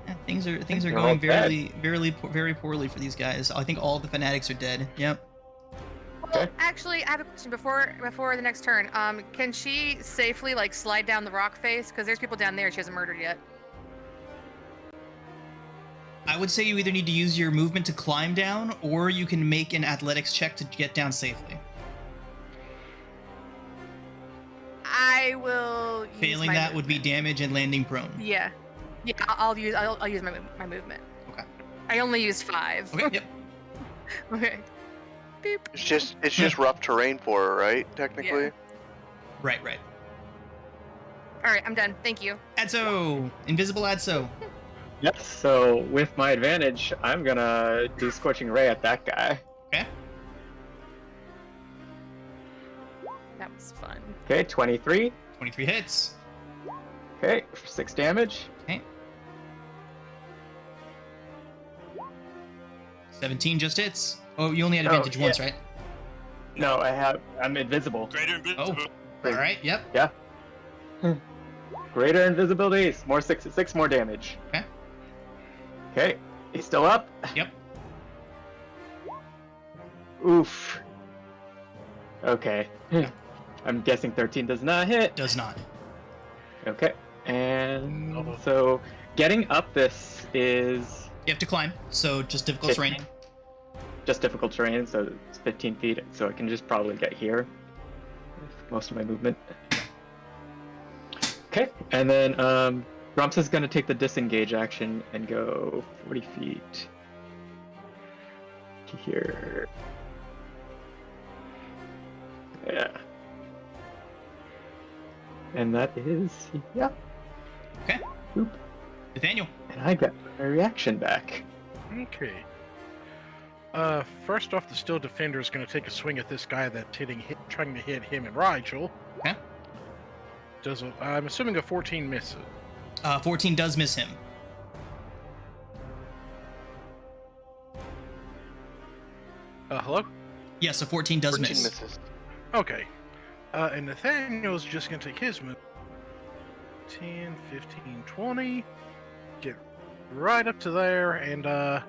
Yeah, things are They're going all dead. very poorly for these guys. I think all the fanatics are dead. Yep. Well, actually, I have a question before the next turn. Can she safely like slide down the rock face? Because there's people down there she hasn't murdered yet. I would say you either need to use your movement to climb down, or you can make an athletics check to get down safely. I will. Failing that would be damage and landing prone. Yeah. Yeah, I'll use my movement. Okay. I only used 5. Okay. Yep. Okay. Beep. It's just rough terrain for her, right? Technically. Yeah. Right. All right, I'm done. Thank you. Adso, invisible Adso. Yes, so with my advantage, I'm gonna do Scorching Ray at that guy. Okay. That was fun. Okay, 23. 23 hits. Okay, for 6 damage. Okay. 17 just hits. Oh, you only had advantage once, right? No, I'm invisible. Greater invisible. All right. Yep. Yeah. Greater invisibility, more 6 more damage. Okay. Okay, he's still up. Yep. Oof. Okay. I'm guessing 13 does not hit. Does not. Okay. And so getting up this is You have to climb, so just difficult terrain. just difficult terrain, so it's 15 feet, so I can just probably get here with most of my movement. Okay, and then Grumps is going to take the disengage action and go 40 feet to here. Yeah. And that is, yeah. Okay. Oop. Nathaniel. And I got my reaction back. Okay. First off, the Steel Defender is going to take a swing at this guy that's trying to hit him and Rigel. Okay. I'm assuming a 14 misses. 14 does miss him. Hello? Yes, a 14 does 14 miss. misses. Okay. And Nathaniel's just going to take his move. 10, 15, 20. Get right up to there, and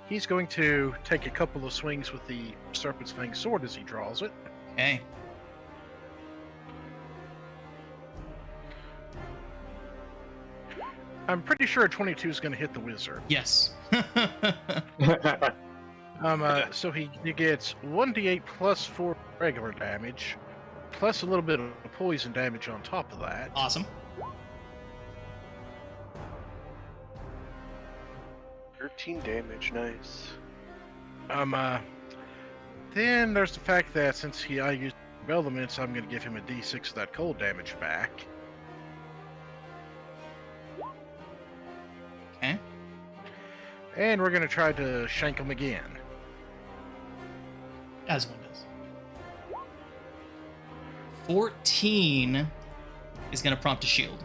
he's going to take a couple of swings with the Serpent's Fang sword as he draws it. Okay. I'm pretty sure a 22 is going to hit the wizard. Yes. So he gets 1d8 plus 4 regular damage, plus a little bit of poison damage on top of that. Awesome. 13 damage, nice. Then there's the fact that since I used elements, I'm going to give him a d6 of that cold damage back. Okay. And we're going to try to shank him again. As one does. 14 is going to prompt a shield.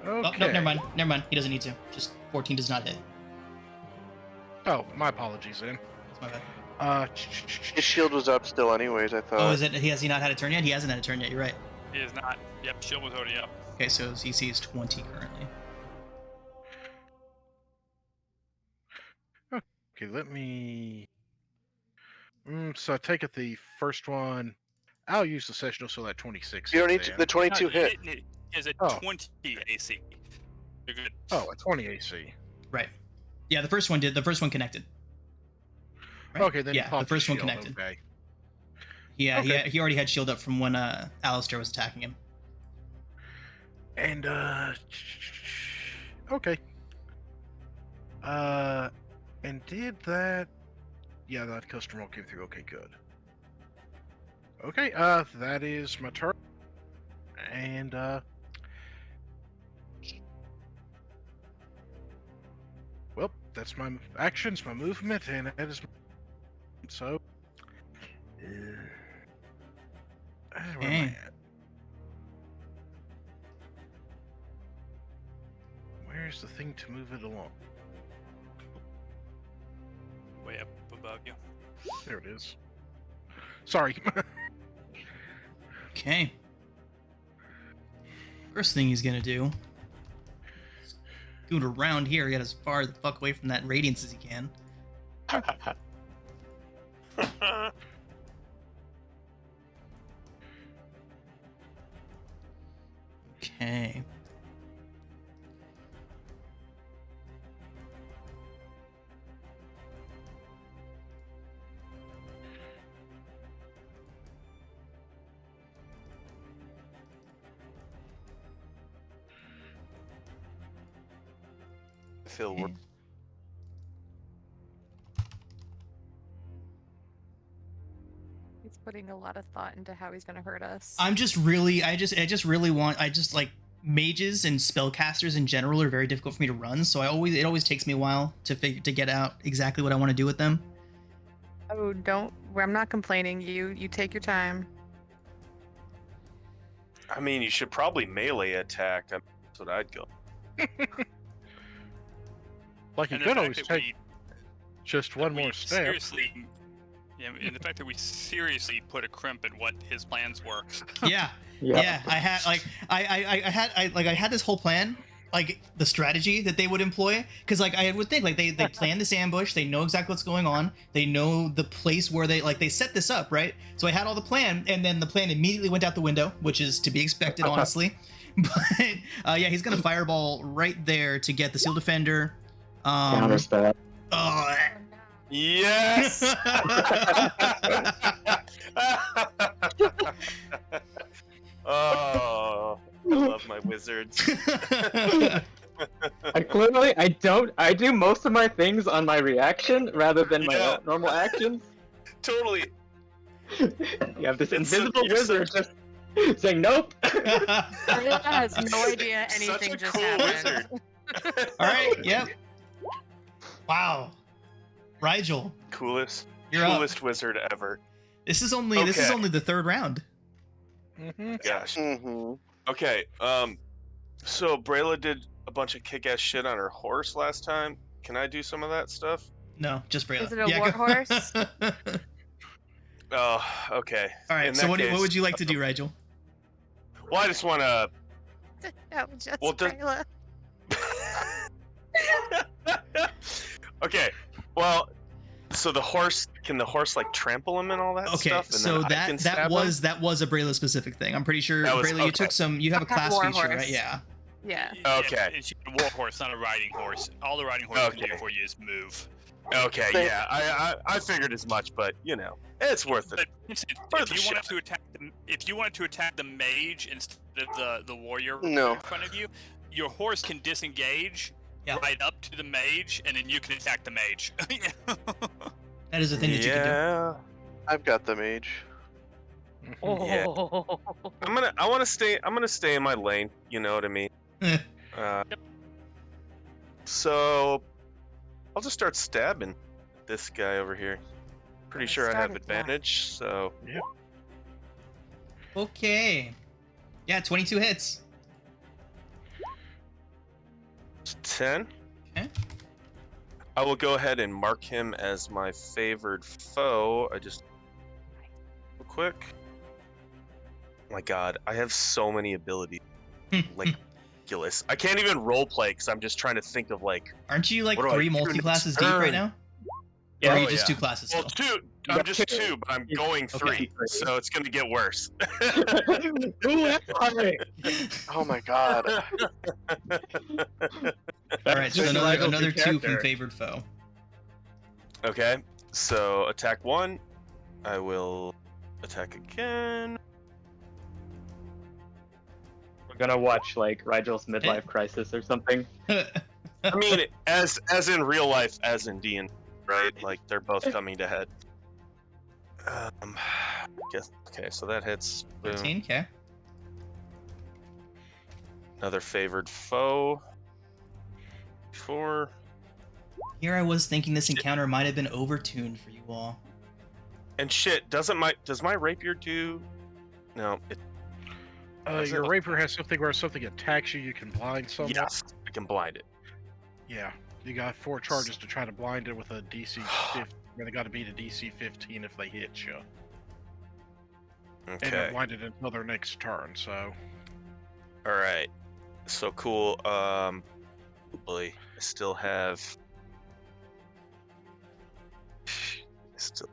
Okay. Oh, no, never mind. Never mind. He doesn't need to. Just 14 does not hit. Oh, my apologies then. That's my bad. His shield was up still anyways, I thought. Oh, is it? Has he not had a turn yet? He hasn't had a turn yet. You're right. He is not. Yep, shield was already up. Okay, so his EC is 20 currently. Okay, let me... so I take it the first one I'll use the sessional so that 26. You don't need hits to, then. the 22 hit. It is a Oh. 20 AC. You're good. Oh, a 20 AC. Right. Yeah, the first one did. The first one connected. Right? Okay, then yeah, he the popped first one shield, connected. Okay. Yeah, Okay. he already had shield up from when Alistair was attacking him. And okay. And did that? Yeah, that custom roll came through. Okay, good. Okay, that is my turn. And well, that's my actions, my movement, and that is so. Where am I at? Where's the thing to move it along? Way up above you. There it is. Sorry. Okay. First thing he's gonna do. Scoot around here, get as far the fuck away from that radiance as he can. Okay. I feel we're He's putting a lot of thought into how he's gonna hurt us. I'm just really, I just really want, like mages and spellcasters in general are very difficult for me to run. So it always takes me a while to get out exactly what I want to do with them. Oh, don't. I'm not complaining. You take your time. I mean, you should probably melee attack. That's what I'd go. Like you And the could fact always that take we- just that one we more step. Seriously, yeah, and the fact that we seriously put a crimp in what his plans were. Yeah. Yeah, I had I had this whole plan, like the strategy that they would employ, because like I would think like they plan this ambush, they know exactly what's going on, they know the place where they set this up, right? So I had all the plan, and then the plan immediately went out the window, which is to be expected, honestly. But yeah, he's gonna fireball right there to get the Seal Defender. Counterspell. Oh, Yes. Oh, I love my wizards. I do most of my things on my reaction rather than my Yeah. normal actions. Totally. You have this It's so- invisible you're wizard just saying nope. Arla has no idea Such anything a just cool happened. wizard. all right, yep. Wow, Rigel, Coolest you're up. wizard ever. This is only Okay. the third round. Mm-hmm. Gosh. Mm-hmm. Okay. So Brayla did a bunch of kick-ass shit on her horse last time. Can I do some of that stuff? No, just Brayla. Is it a Yeah, war go- horse? Oh, okay. All right. In So that what case- would you like to do, Rigel? Well, I just want to. That was just Well, Brayla. Okay. Well, so the horse, can the horse like trample him and all that Okay, stuff? And so then I can that stab him? was a Brayla specific thing. I'm pretty sure That was- Brayla, you took okay. you have a Okay. class War feature, horse. right? Yeah. Yeah. Okay. And she's a war horse, not a riding horse. All the riding horse can Okay. do for you is move. Okay, They- yeah, I figured as much, but you know, it's worth it. But if Worth a you wanted shot. to attack if you wanted to attack the mage instead of the warrior No. in front of you, your horse can disengage Yeah. right up to the mage, and then you can attack the mage. That is a thing that you can Yeah, I've got the mage. Yeah. I want to stay. I'm gonna stay in my lane. You know what I mean? do. So I'll just start stabbing this guy over here. Pretty Let's sure I start have with that. advantage. So Okay. Yeah, 22 hits. 10. Okay. I will go ahead and mark him as my favored foe. I just real quick. Oh my God, I have so many abilities. Like ridiculous. I can't even roleplay because I'm just trying to think of like. Aren't you like What do I 3 do multi next classes deep right turn? now? Or are Oh, you just yeah. 2 classes Well, still? 2. I'm just 2, but I'm going 3, Okay. so it's gonna get worse. Ooh, that's funny. Oh my god. Alright, so Just another 2 from character. favored foe. Okay, so attack 1. I will attack again. We're gonna watch like Rigel's midlife crisis or something. I mean, as in real life, as in D&D, right? Like they're both coming to head. Guess, okay, so that hits. Boom. 13, okay. Another favored foe. 4. Here I was thinking this encounter might have been overtuned for you all. And shit, does my rapier do? No, it. Your rapier has something where something attacks you, you can blind someone. Yes, I can blind it. Yeah, you got 4 charges to try to blind it with a DC 15. They got to beat a DC 15 if they hit you. And Okay. they're blinded until their next turn. So. All right. So cool. Boy, I still have. Still.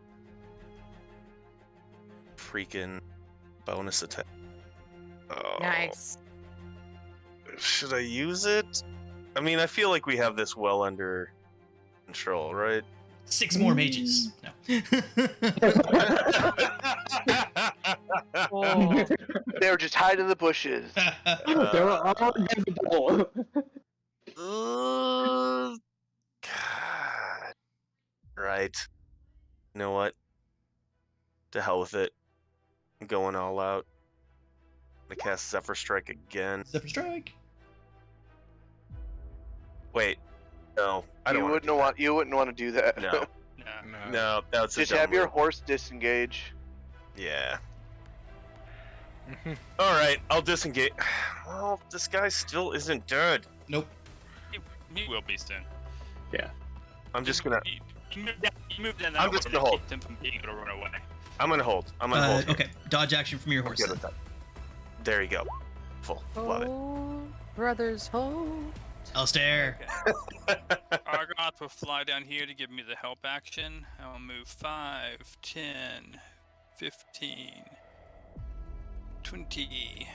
Freaking bonus attack. Oh. Nice. Should I use it? I mean, I feel like we have this well under control, right? 6 more mages. No. Oh. They were just hiding in the bushes. They were all invisible. God. Right. You know what? To hell with it. I'm going all out. I'm gonna cast Zephyr Strike again. Zephyr Strike. Wait. No, I don't You wanna wouldn't do want. You wouldn't want to do that. that. No. No. No, that's Just a dumb have your move. horse disengage. Yeah. Alright, I'll disengage. Well, this guy still isn't dead. Nope. He will be soon. I'm just gonna. You moved in that I'm just order gonna to hold. keep them from being able to run away. I'm gonna hold. I'm gonna hold. here. Okay, dodge action from your I'm horse. good Then. with that. There you go. Full. Love it. Hold, brothers, hold. Alistair. Argonaut will fly down here to give me the help action. I will move 5, 10, 15, 20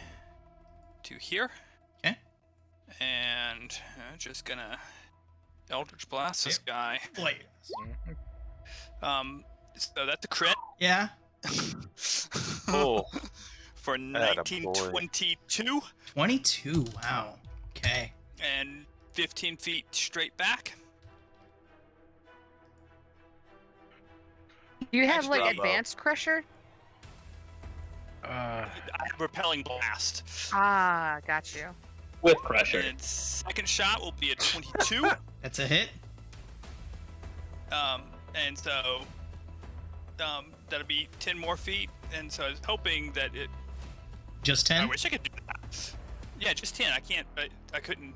to here. Okay. And I'm just gonna Eldritch Blast this guy. Boy. So that's a crit. Yeah. Oh. For Attaboy. 1922 22. Wow. Okay. and 15 feet straight back. Do you have Actually, like Bravo. advanced crusher? I have repelling blast. Ah, got you. With Crusher. And second shot will be a 22. That's a hit. And so that'll be 10 more feet. And so I was hoping that it. Just I 10. wish I could do that. Yeah, just 10. I can't. I couldn't.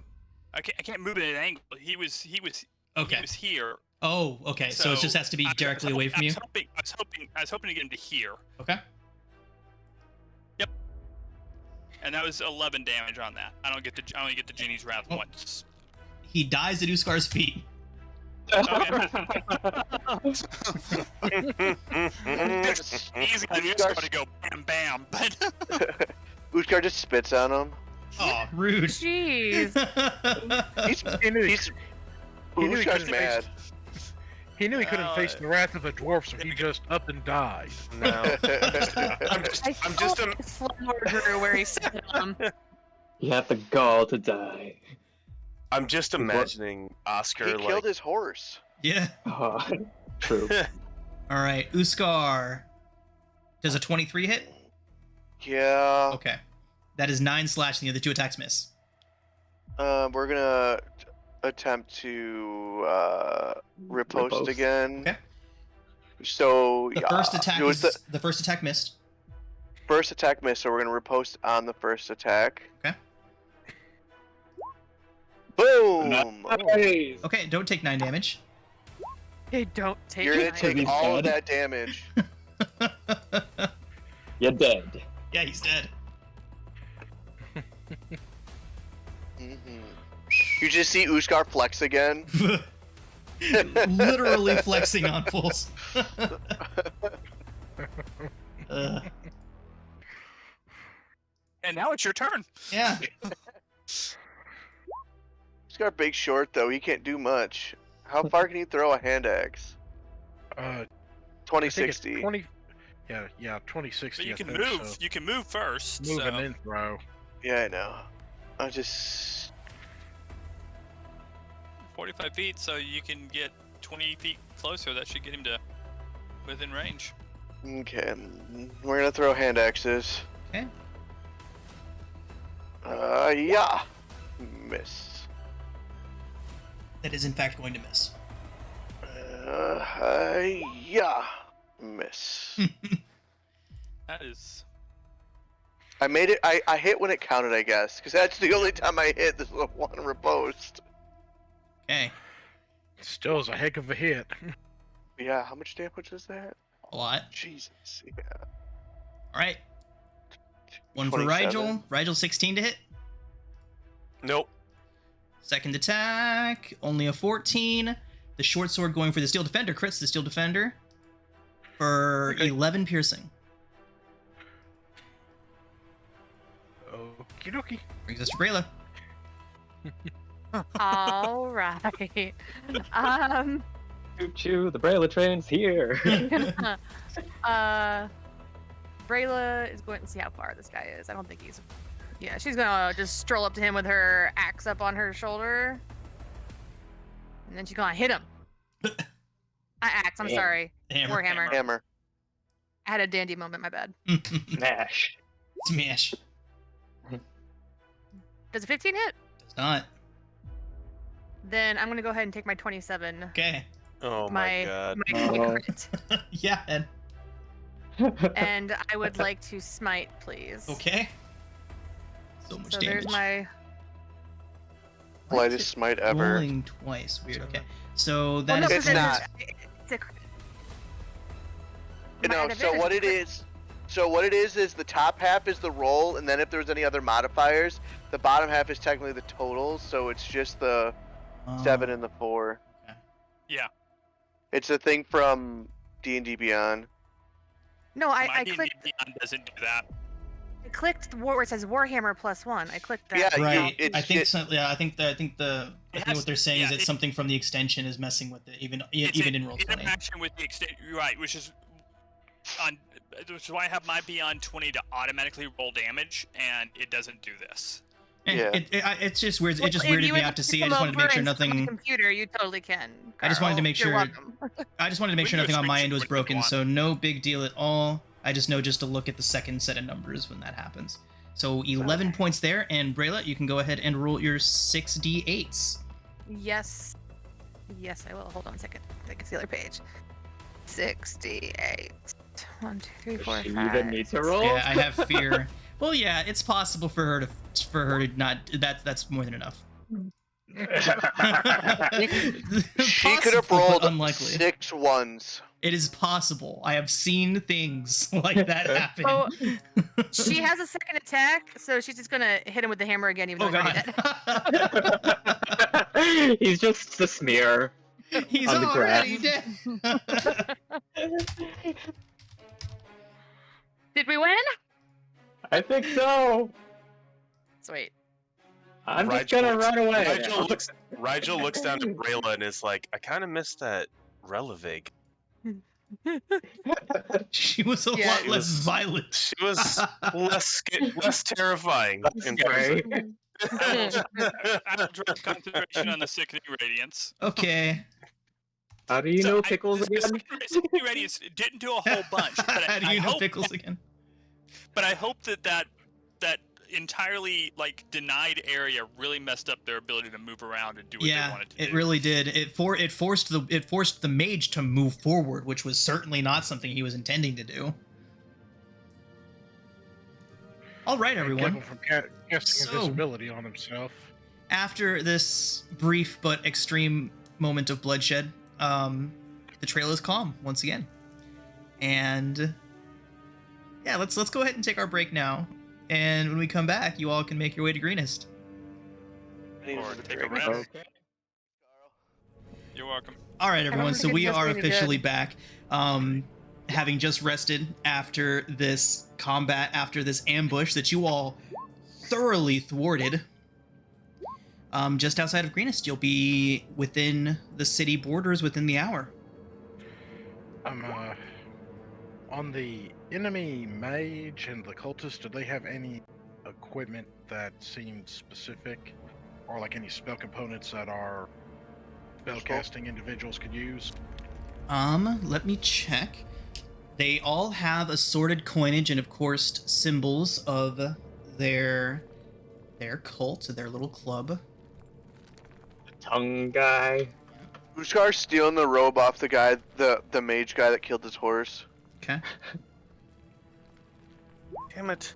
I can't move it at an angle. He was Okay. He was here. Oh, okay. So it just has to be directly away from you. I was hoping to get him to here. Okay. And that was 11 damage on that. I only get the Genie's Wrath once. He dies at Uskar's feet. Easy on you to go bam bam, but Utkar just spits on him. Oh, rude. Jeez. He's He knew he Utkar's couldn't mad. He knew he couldn't face the wrath of a dwarf, so he just up and died. No. I'm just a. Slumber where he said You have the gall to die. I'm just imagining Oscar He like. killed his horse. Yeah. Oh, true. All right, Uskar. Does a 23 hit? Yeah. Okay. That is 9 slashing. The other 2 attacks miss. We're gonna attempt to riposte Riposte. again. Okay. So The first attack it was is the first attack missed. first attack missed, so we're gonna riposte on the first attack. Okay. Boom! Nice. Okay, don't take 9 damage. Hey, don't take You're gonna it. take He's all of dead. that damage. You're dead. Yeah, he's dead. You just see Uskar flex again. Literally flexing on fools. And now it's your turn. Yeah. He's got big short though. He can't do much. How far can he throw a hand axe? 2060. 20. Yeah, 2060. But you I can think, move. So. You can move first. Move so. and then throw. Yeah, I know. I just 45 feet, so you can get 20 feet closer. That should get him to within range. okay. We're gonna throw hand axes. Okay. Yeah. Miss. That is in fact going to miss. Yeah. Miss. That is. I made it. I hit when it counted, I guess, because that's the only time I hit this one riposte. Okay. Still is a heck of a hit. Yeah. How much damage is that? A lot. Jesus. Yeah. All right. One for 27. Rigel. Rigel 16 to hit. Nope. Second attack, only a 14. The short sword going for the Steel Defender crits the Steel Defender for 11 piercing. Okie dokie. Brings us to Brayla. All right. Choo-choo, the Brayla train's here. Brayla is going to see how far this guy is. I don't think he's. Yeah, she's gonna just stroll up to him with her axe up on her shoulder, and then she's gonna hit him. Axe. I'm sorry. Hammer. Warhammer. Hammer. I had a dandy moment. My bad. Smash. Smash. Does a 15 hit? Does not. Then I'm gonna go ahead and take my 27. Okay. Oh my god. My crit. Yeah. And I would like to smite, please. Okay. So much So damage. there's my. Lightest smite ever. Rolling twice. Weird. Okay. So Oh, that no, is It's because not. It's a crit. No, My so advantage what is it crit. is, the top half is the roll, and then if there's any other modifiers, the bottom half is technically the total. So it's just the 7 and the 4. Yeah. It's a thing from D&D Beyond. No, My I D&D clicked. Beyond doesn't do that. I clicked the where it says Warhammer +1. I clicked that. Yeah, Right. it's I think just- so, yeah. I think what they're saying is that something from the extension is messing with it, even in Roll20. Interaction with the extent, right? Which is why I have my Beyond 20 to automatically roll damage, and it doesn't do this. Yeah. It's just weird. Well, It just if weirded you me would out to like see. I come just wanted to make over sure and see my nothing. computer, you totally can. I just wanted to Carl. make You're sure. welcome. I just wanted to make We sure can do a nothing on my screen end was share if you broken. want. So no big deal at all. I just know just to look at the second set of numbers when that happens. So 11 Okay. points there, and Brayla, you can go ahead and roll your 6d8s. Yes. Yes, I will. Hold on a second. I can see the other page. 68. 1, 2, 3, 4, Does she 5. even need to roll? Yeah, I have fear. Well, yeah, it's possible for her to not. That's more than enough. She could have Possible, but rolled unlikely. 6 ones. It is possible. I have seen things like that happen. Oh, she has a second attack, so she's just gonna hit him with the hammer again, even though Oh he's already god. dead. He's just a smear. He's On the already grass. dead. Did we win? I think so. Sweet. I'm just Rigel gonna run away. Rigel looks down to Brayla and is like, I kind of missed that Relevig. She was a Yeah. lot less violent. She was less terrifying in person. I will drop concentration on the sickening radiance. Okay. How do you So know I- Pickles the again? Sickening radiance didn't do a whole bunch, but How do I you know hope, Pickles again? But I hope that entirely denied area really messed up their ability to move around and do what they Yeah, wanted to do. it really did. It forced the mage to move forward, which was certainly not something he was intending to do. All right, everyone. Kept him from casting So- invisibility on himself. After this brief but extreme moment of bloodshed, the trail is calm once again, and yeah, let's go ahead and take our break now. And when we come back, you all can make your way to Greenest. Or take a drink. rest. Okay. You're welcome. All right, everyone. So we are really officially good. back. Having just rested after this combat, after this ambush that you all thoroughly thwarted. Just outside of Greenest, you'll be within the city borders within the hour. On the enemy mage and the cultist, do they have any equipment that seemed specific, or like any spell components that our spellcasting individuals could use? Let me check. They all have assorted coinage and, of course, symbols of their cult, their little club. Tongue guy. Ushkar's stealing the robe off the guy, the mage guy that killed his horse. Okay. Damn it.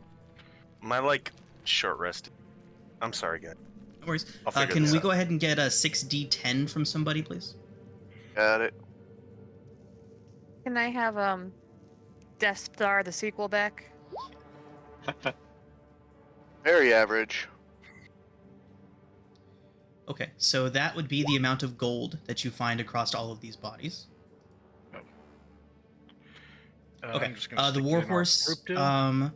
My, like, short rest. I'm sorry, guys. No worries. I'll figure Can this we out. go ahead and get a 6d10 from somebody, please? Got it. Can I have Death Star the sequel back? Very average. Okay, so that would be the amount of gold that you find across all of these bodies. Okay, I'm just gonna the stick it in our Warhorse group deal.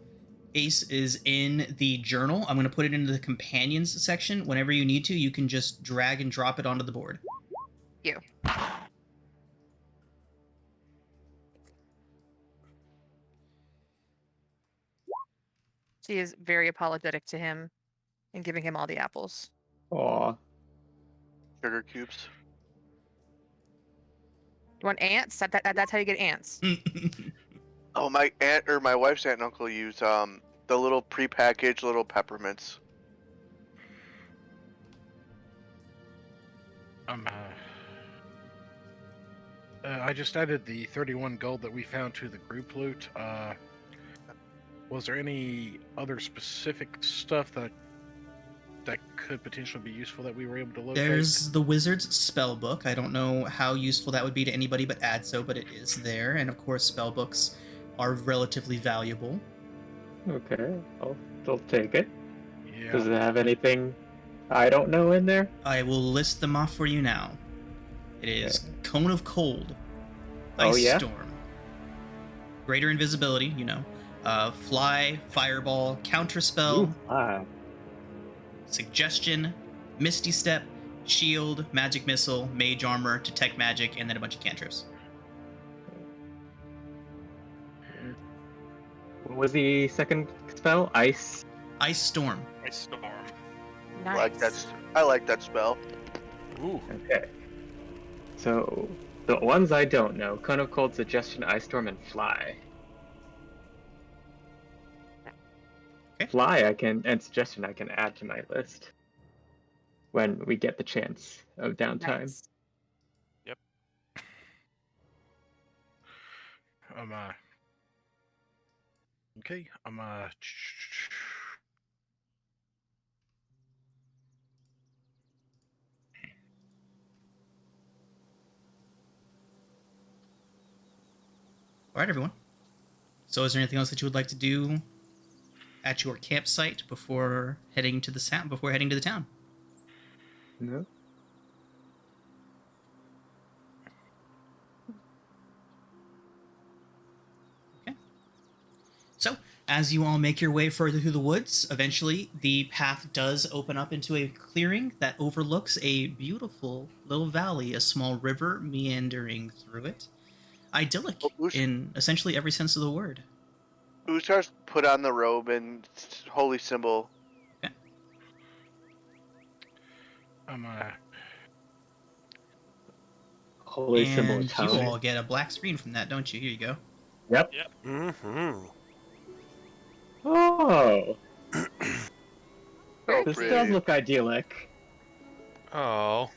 Ace is in the journal. I'm going to put it into the companions section. Whenever you need to, you can just drag and drop it onto the board. You. She is very apologetic to him and giving him all the apples. Aw. Sugar cubes. You want ants? That's how you get ants. Oh, my aunt or my wife's aunt and uncle use the little prepackaged little peppermints. I just added the 31 gold that we found to the group loot. Was there any other specific stuff that could potentially be useful that we were able to locate? There's the Wizard's spell book. I don't know how useful that would be to anybody but Adso, but it is there. And of course, spell books are relatively valuable. Okay, I'll take it. Yeah. Does it have anything I don't know in there? I will list them off for you now. It is Cone of Cold, Ice Oh, yeah? Storm, Greater Invisibility, you know, Fly, Fireball, Counterspell, Ooh, ah. Suggestion, Misty Step, Shield, Magic Missile, Mage Armor, Detect Magic, and then a bunch of cantrips. What was the second spell? Ice. Ice Storm. Ice storm. Nice. I like that spell. Ooh. Okay. So, the ones I don't know, Cone of Cold, Suggestion, Ice Storm, and Fly. Okay. Fly and Suggestion I can add to my list when we get the chance of downtime. Nice. Okay, All right, everyone. So, is there anything else that you would like to do at your campsite before heading to the town? No? Okay. So, as you all make your way further through the woods, eventually the path does open up into a clearing that overlooks a beautiful little valley, a small river meandering through it. Idyllic in essentially every sense of the word. Ushar's put on the robe and holy symbol. Okay. Holy symbol And of you town. all get a black screen from that, don't you? Here you go. Yep. Yep. Mm-hmm. Oh, So this pretty. does look idyllic. Oh.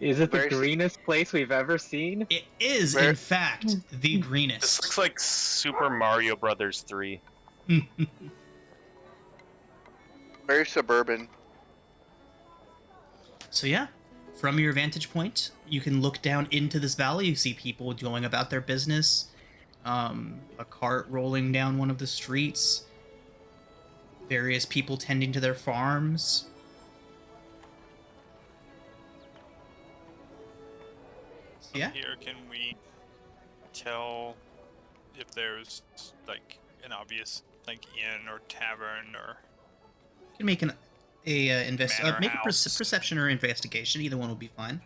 Is it the Very- greenest place we've ever seen? It is, Where- in fact, the This greenest. looks like Super Mario Brothers 3. Very suburban. So yeah, from your vantage point, you can look down into this valley. You see people going about their business. A cart rolling down one of the streets. Various people tending to their farms. Yeah. Here, can we tell if there's like an obvious like inn or tavern or You can make manor make a house? perception or investigation. Either one will be fine.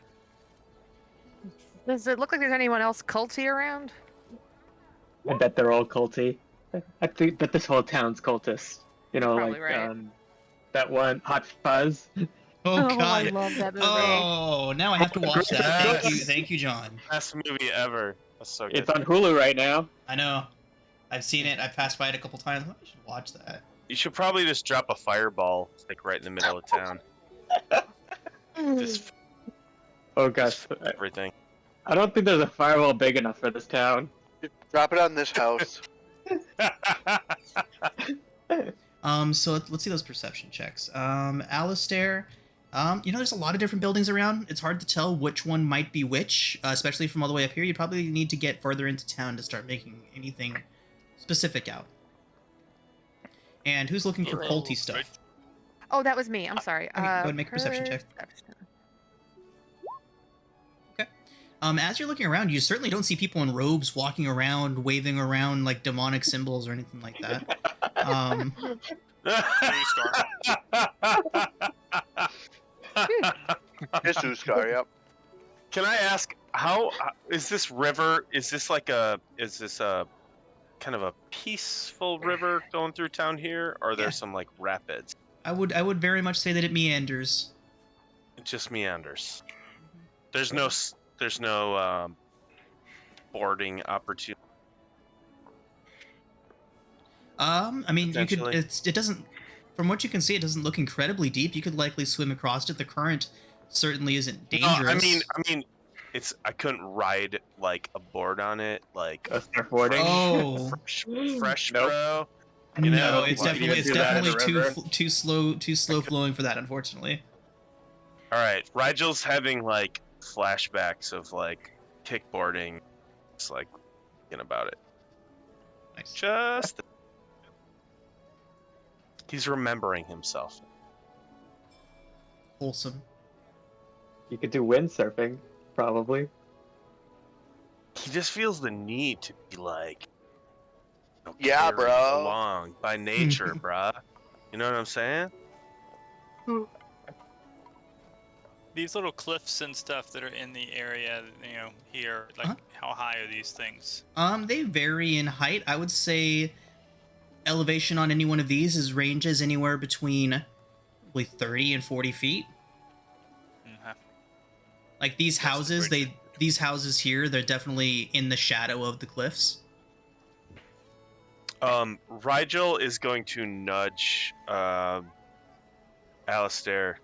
Does it look like there's anyone else culty around? I bet they're all culty. I think that this whole town's cultist. You know, Probably like right. that one Hot Fuzz. Oh I God! love that movie. Oh, now I have to watch that. Yes. Thank you, John. Best movie ever. That's so good. It's on Hulu right now. I know. I've seen it. I've passed by it a couple times. I should watch that. You should probably just drop a fireball like right in the middle of town. Just Oh gosh, everything. I don't think there's a firewall big enough for this town. Drop it on this house. So let's see those perception checks. Alistair, there's a lot of different buildings around. It's hard to tell which one might be which, especially from all the way up here. You probably need to get further into town to start making anything specific out. And who's looking for culty stuff? Oh, that was me. I'm sorry. go ahead and make a perception check. Okay. As you're looking around, you certainly don't see people in robes walking around, waving around like demonic symbols or anything like that. It's Uskar, yep. Can I ask how is this river? Is this a kind of a peaceful river going through town here, or are there some like rapids? I would very much say that it meanders. It just meanders. There's no boarding opportunity. I mean, you could. It doesn't. From what you can see, it doesn't look incredibly deep. You could likely swim across it. The current certainly isn't dangerous. No, I mean, I couldn't ride like a board on it, like surfboarding. Oh, fresh, Nope. bro. No, it's like, definitely do that in too slow flowing for that, unfortunately. All right, Rigel's having like flashbacks of like kickboarding. It's like thinking about it. Nice. Just he's remembering himself. Wholesome. You could do windsurfing, probably. He just feels the need to be like, Yeah, carried bro. along by nature, bruh. You know what I'm saying? These little cliffs and stuff that are in the area, here, like how high are these things? They vary in height. I would say elevation on any one of these ranges anywhere between probably 30 and 40 feet. Mhm. Like these houses, pretty these houses here, they're definitely in the shadow of the cliffs. Rigel is going to nudge Alistair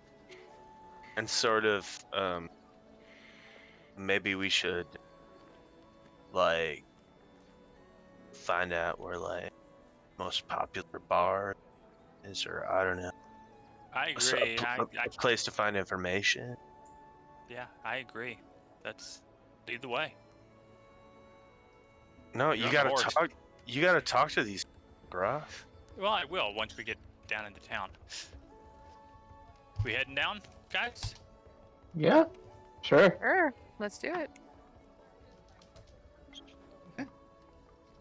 and sort of maybe we should like find out where like most popular bar is, or I don't know. I agree. A place to find information. Yeah, I agree. That's lead the way. No, You're you on gotta board. talk. You gotta talk to these, bruh. Well, I will once we get down into town. We heading down, guys? Yeah, sure. Sure. Let's do it.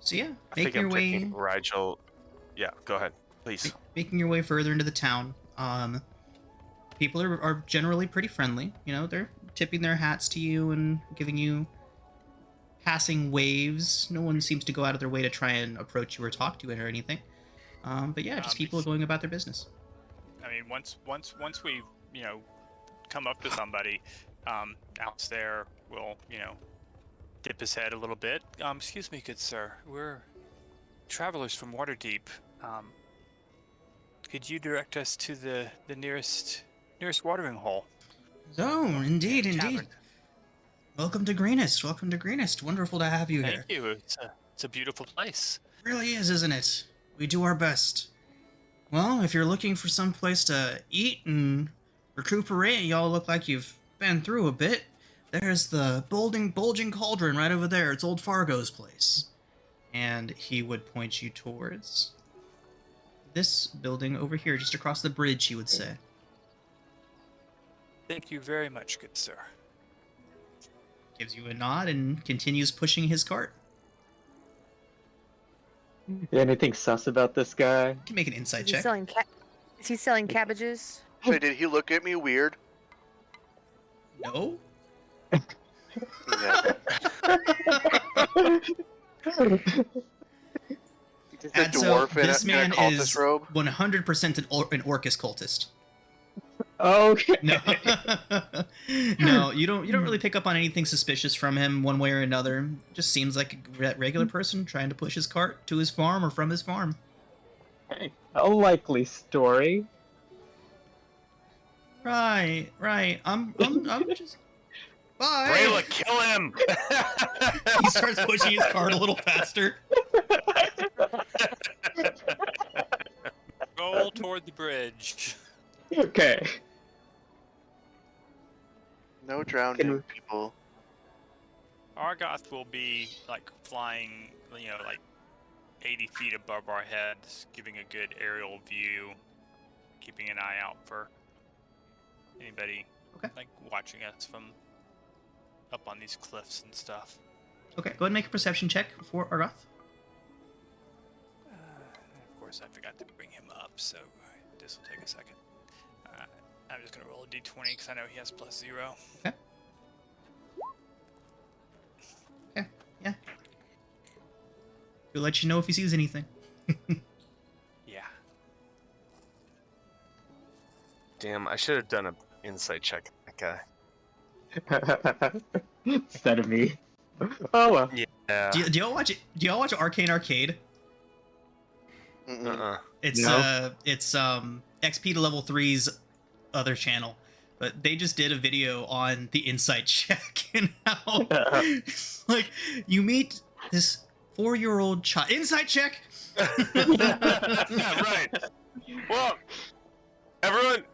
So yeah, I think making your I'm way. taking Rigel. Yeah, go ahead, please. Making your way further into the town. People are generally pretty friendly. They're tipping their hats to you and giving you passing waves. No one seems to go out of their way to try and approach you or talk to you or anything. But yeah, just people going about their business. I mean, once we come up to somebody, out there will dip his head a little bit. Excuse me, good sir. We're travelers from Waterdeep. Could you direct us to the nearest watering hole? Oh, indeed. Tavern. Welcome to Greenest. Wonderful to have you here. Thank you. It's a beautiful place. It really is, isn't it? We do our best. Well, if you're looking for some place to eat and recuperate, y'all look like you've been through a bit. There's the bulging cauldron right over there. It's old Fargo's place. And he would point you towards this building over here, just across the bridge, he would say. Thank you very much, good sir. gives you a nod and continues pushing his cart. Anything sus about this guy? You can make an insight Is he check. selling Is he selling cabbages? Wait, did he look at me weird? No? Yeah. Just a And so dwarf in this a man cultist is robe? 100% an Orcus cultist. Okay. No, no, you don't really pick up on anything suspicious from him one way or another. Just seems like a regular person trying to push his cart to his farm or from his farm. Hey, a likely story. Right. I'm just. Bye. Brayla, kill him! He starts pushing his cart a little faster. Roll toward the bridge. Okay. No drowning people. Argoth will be like flying, like 80 feet above our heads, giving a good aerial view, keeping an eye out for anybody like watching us from up on these cliffs and stuff. Okay, go ahead and make a perception check for Argoth. Of course, I forgot to bring him up, so this will take a second. I'm just gonna roll a d20 because I know he has +0. Okay. Okay, yeah. He'll let you know if he sees anything. Yeah. Damn, I should have done an insight check on that guy. Instead of me. Oh well. Yeah. Do y'all watch it? Do y'all watch Arcane Arcade? Mm-mm. It's No. it's XP to level 3's other channel, but they just did a video on the insight check and how like you meet this 4-year-old child. Insight check. Right. Well, everyone,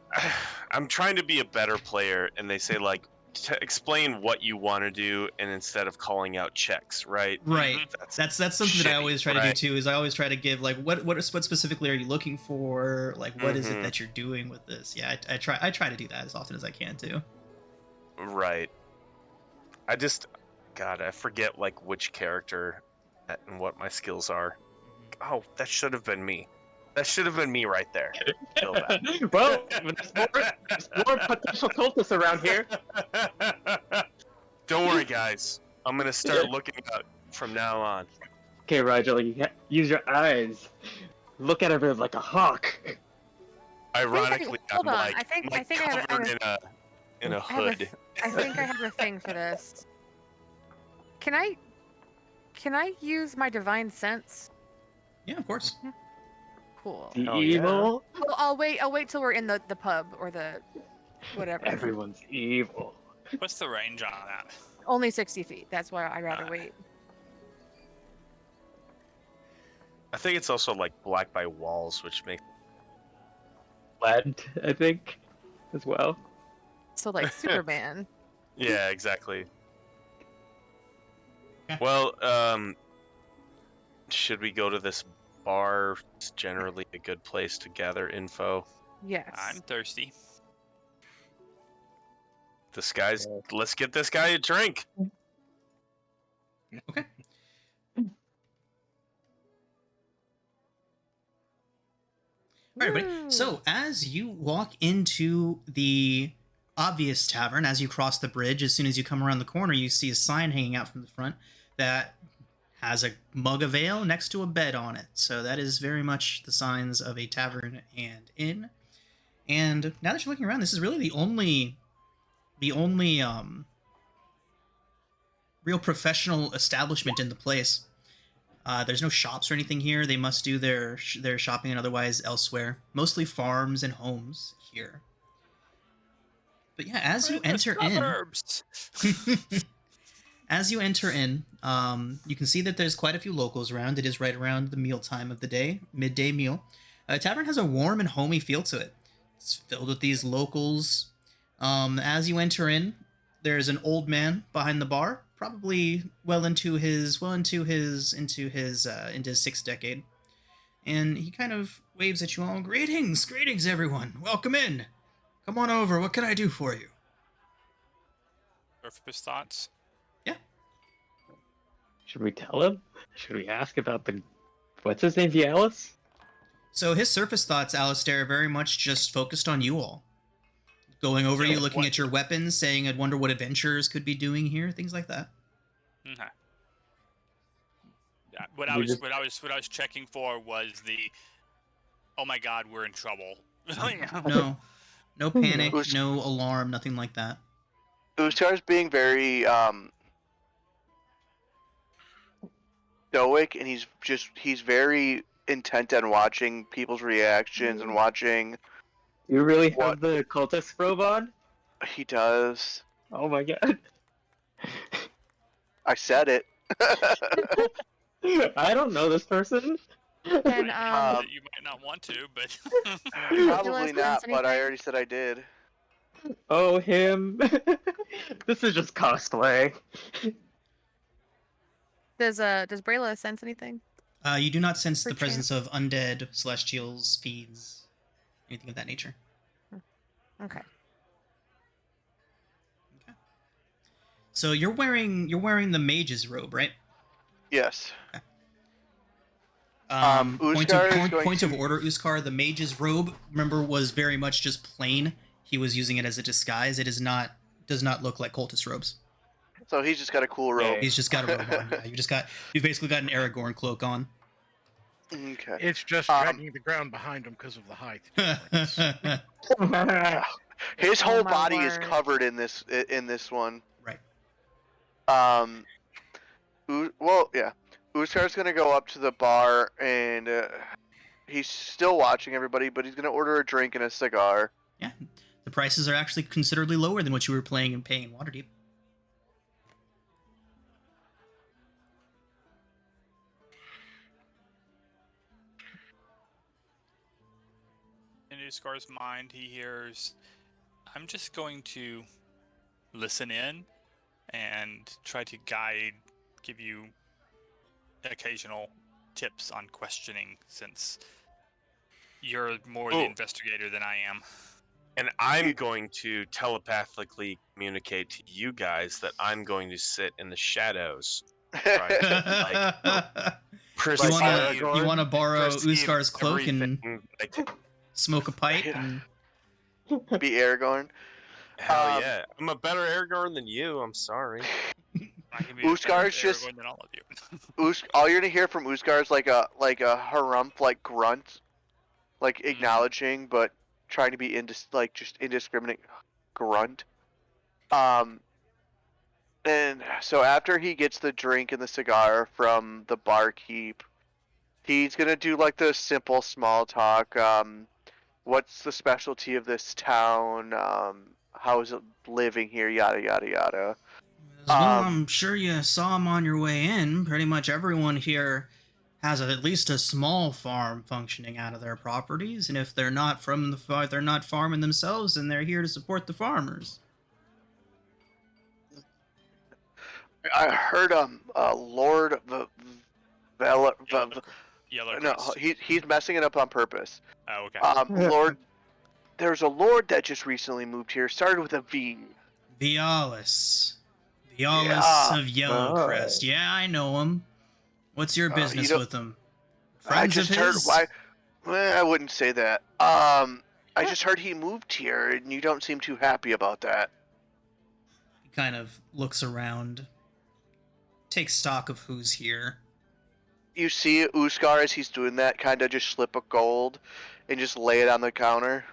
I'm trying to be a better player, and they say like to explain what you want to do, and instead of calling out checks, right? Right. That's something that I shitty, always try to right? do too. Is I always try to give like what specifically are you looking for? Like what is it that you're doing with this? Yeah, I try to do that as often as I can too. Right. God, I forget like which character and what my skills are. Oh, that should have been me. That should have been me right there. Kill that. Well, there's more potential cultists around here. Don't worry, guys. I'm gonna start looking out from now on. Okay, Rigel, use your eyes. Look at everyone like a hawk. Ironically, hold I'm on. like, I think I covered have in a I have a hood. I think I have a thing for this. Can I use my divine sense? Yeah, of course. Cool. The Oh, yeah. evil. Well, I'll wait till we're in the pub or the whatever. Everyone's evil. What's the range on that? Only 60 feet. That's why I'd rather wait. I think it's also like black by walls, which makes Lead, I think, as well. So like Superman. yeah, exactly. Okay. Well, should we go to this bar? It's generally a good place to gather info. I'm thirsty. Let's get this guy a drink. Okay. All right, everybody. So as you walk into the obvious tavern, as you cross the bridge, as soon as you come around the corner, you see a sign hanging out from the front that has a mug of ale next to a bed on it. So that is very much the signs of a tavern and inn. And now that you're looking around, this is really the only real professional establishment in the place. There's no shops or anything here. They must do their shopping and otherwise elsewhere. Mostly farms and homes here. But yeah, as you enter in, you can see that there's quite a few locals around. It is right around the mealtime of the day, midday meal. Tavern has a warm and homey feel to it. It's filled with these locals. As you enter in, there's an old man behind the bar, probably well into his sixth decade, and he kind of waves at you all. Greetings, everyone. Welcome in. Come on over. What can I do for you? Surface thoughts. Should we tell him? Should we ask about the what's his name, Vialis? So his surface thoughts, Alistair, are very much just focused on you all. Going over you, looking at your weapons, saying, "I'd wonder what adventurers could be doing here," things like that. Okay. Yeah, what I was checking for was the, oh my God, we're in trouble. No panic, no alarm, nothing like that. Uskar's being very stoic, and he's very intent on watching people's reactions and watching. You really have the cultist robe on? He does. Oh my god. I said it. I don't know this person. And you might not want to, but probably not. But I already said I did. Oh, him. This is just cosplay. Does Brayla sense anything? You do not sense the presence of undead, celestials, fiends, anything of that nature. Okay. So you're wearing the mage's robe, right? Yes. Okay. Point of order, Uskar. The mage's robe, remember, was very much just plain. He was using it as a disguise. It does not look like cultist robes. So he's just got a cool robe. He's just got a robe on. Yeah, you've basically got an Aragorn cloak on. Okay. It's just dragging the ground behind him because of the height. His whole body is covered in this one. Right. Well, yeah. Uskar's gonna go up to the bar, and he's still watching everybody, but he's gonna order a drink and a cigar. Yeah, the prices are actually considerably lower than what you were paying in Waterdeep. in Uskar's mind, he hears, I'm just going to listen in and try to give you occasional tips on questioning, since you're more the investigator than I am. And I'm going to telepathically communicate to you guys that I'm going to sit in the shadows. Right? You want to borrow Uskar's cloak and smoke a pipe and be Aragorn? Hell yeah. I'm a better Aragorn than you, I'm sorry. Uskar's just than all of you. All you're gonna hear from Uskar is like a harumph, like grunt, like acknowledging, but trying to be just indiscriminate grunt. And so after he gets the drink and the cigar from the barkeep, he's gonna do like the simple small talk. What's the specialty of this town? How is it living here? Yada yada yada. Well, I'm sure you saw him on your way in. Pretty much everyone here has at least a small farm functioning out of their properties, and if they're not they're not farming themselves, then they're here to support the farmers. I heard Lord he's messing it up on purpose. Oh, okay. Lord, there's a lord that just recently moved here. Started with a V. Vialis of Yellowcrest. Yeah, I know him. What's your business with him? Friends I just of his? heard. I wouldn't say that. I just heard he moved here, and you don't seem too happy about that. He kind of looks around, takes stock of who's here. You see Uskar as he's doing that, kind of just slip a gold and just lay it on the counter.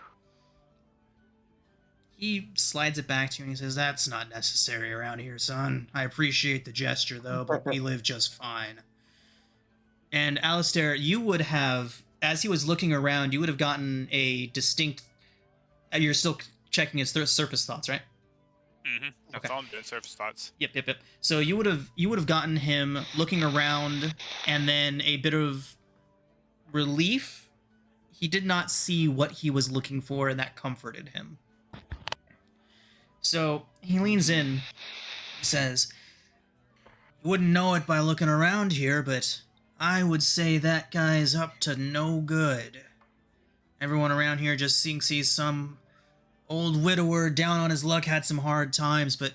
He slides it back to you and he says, "That's not necessary around here, son. I appreciate the gesture, though, but we live just fine." And Alistair, you would have, as he was looking around, you would have gotten a distinct... You're still checking his surface thoughts, right? Mm-hmm. That's all I'm doing, surface thoughts. Yep. So you would have gotten him looking around, and then a bit of relief. He did not see what he was looking for, and that comforted him. So he leans in, says, "You wouldn't know it by looking around here, but I would say that guy's up to no good. Everyone around here just sees some old widower down on his luck, had some hard times, but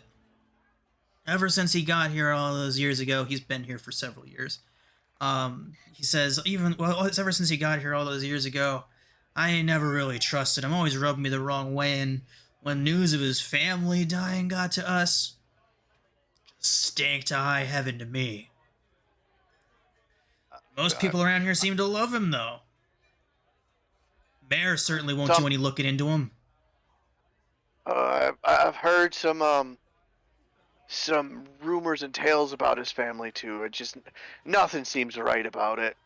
Ever since he got here all those years ago, he's been here for several years. He says, it's ever since he got here all those years ago, I ain't never really trusted him. Always rubbed me the wrong way, and when news of his family dying got to us, stank to high heaven to me. Most people around here seem to love him, though. Mayor certainly won't do any looking into him. I've heard some rumors and tales about his family too. It just nothing seems right about it.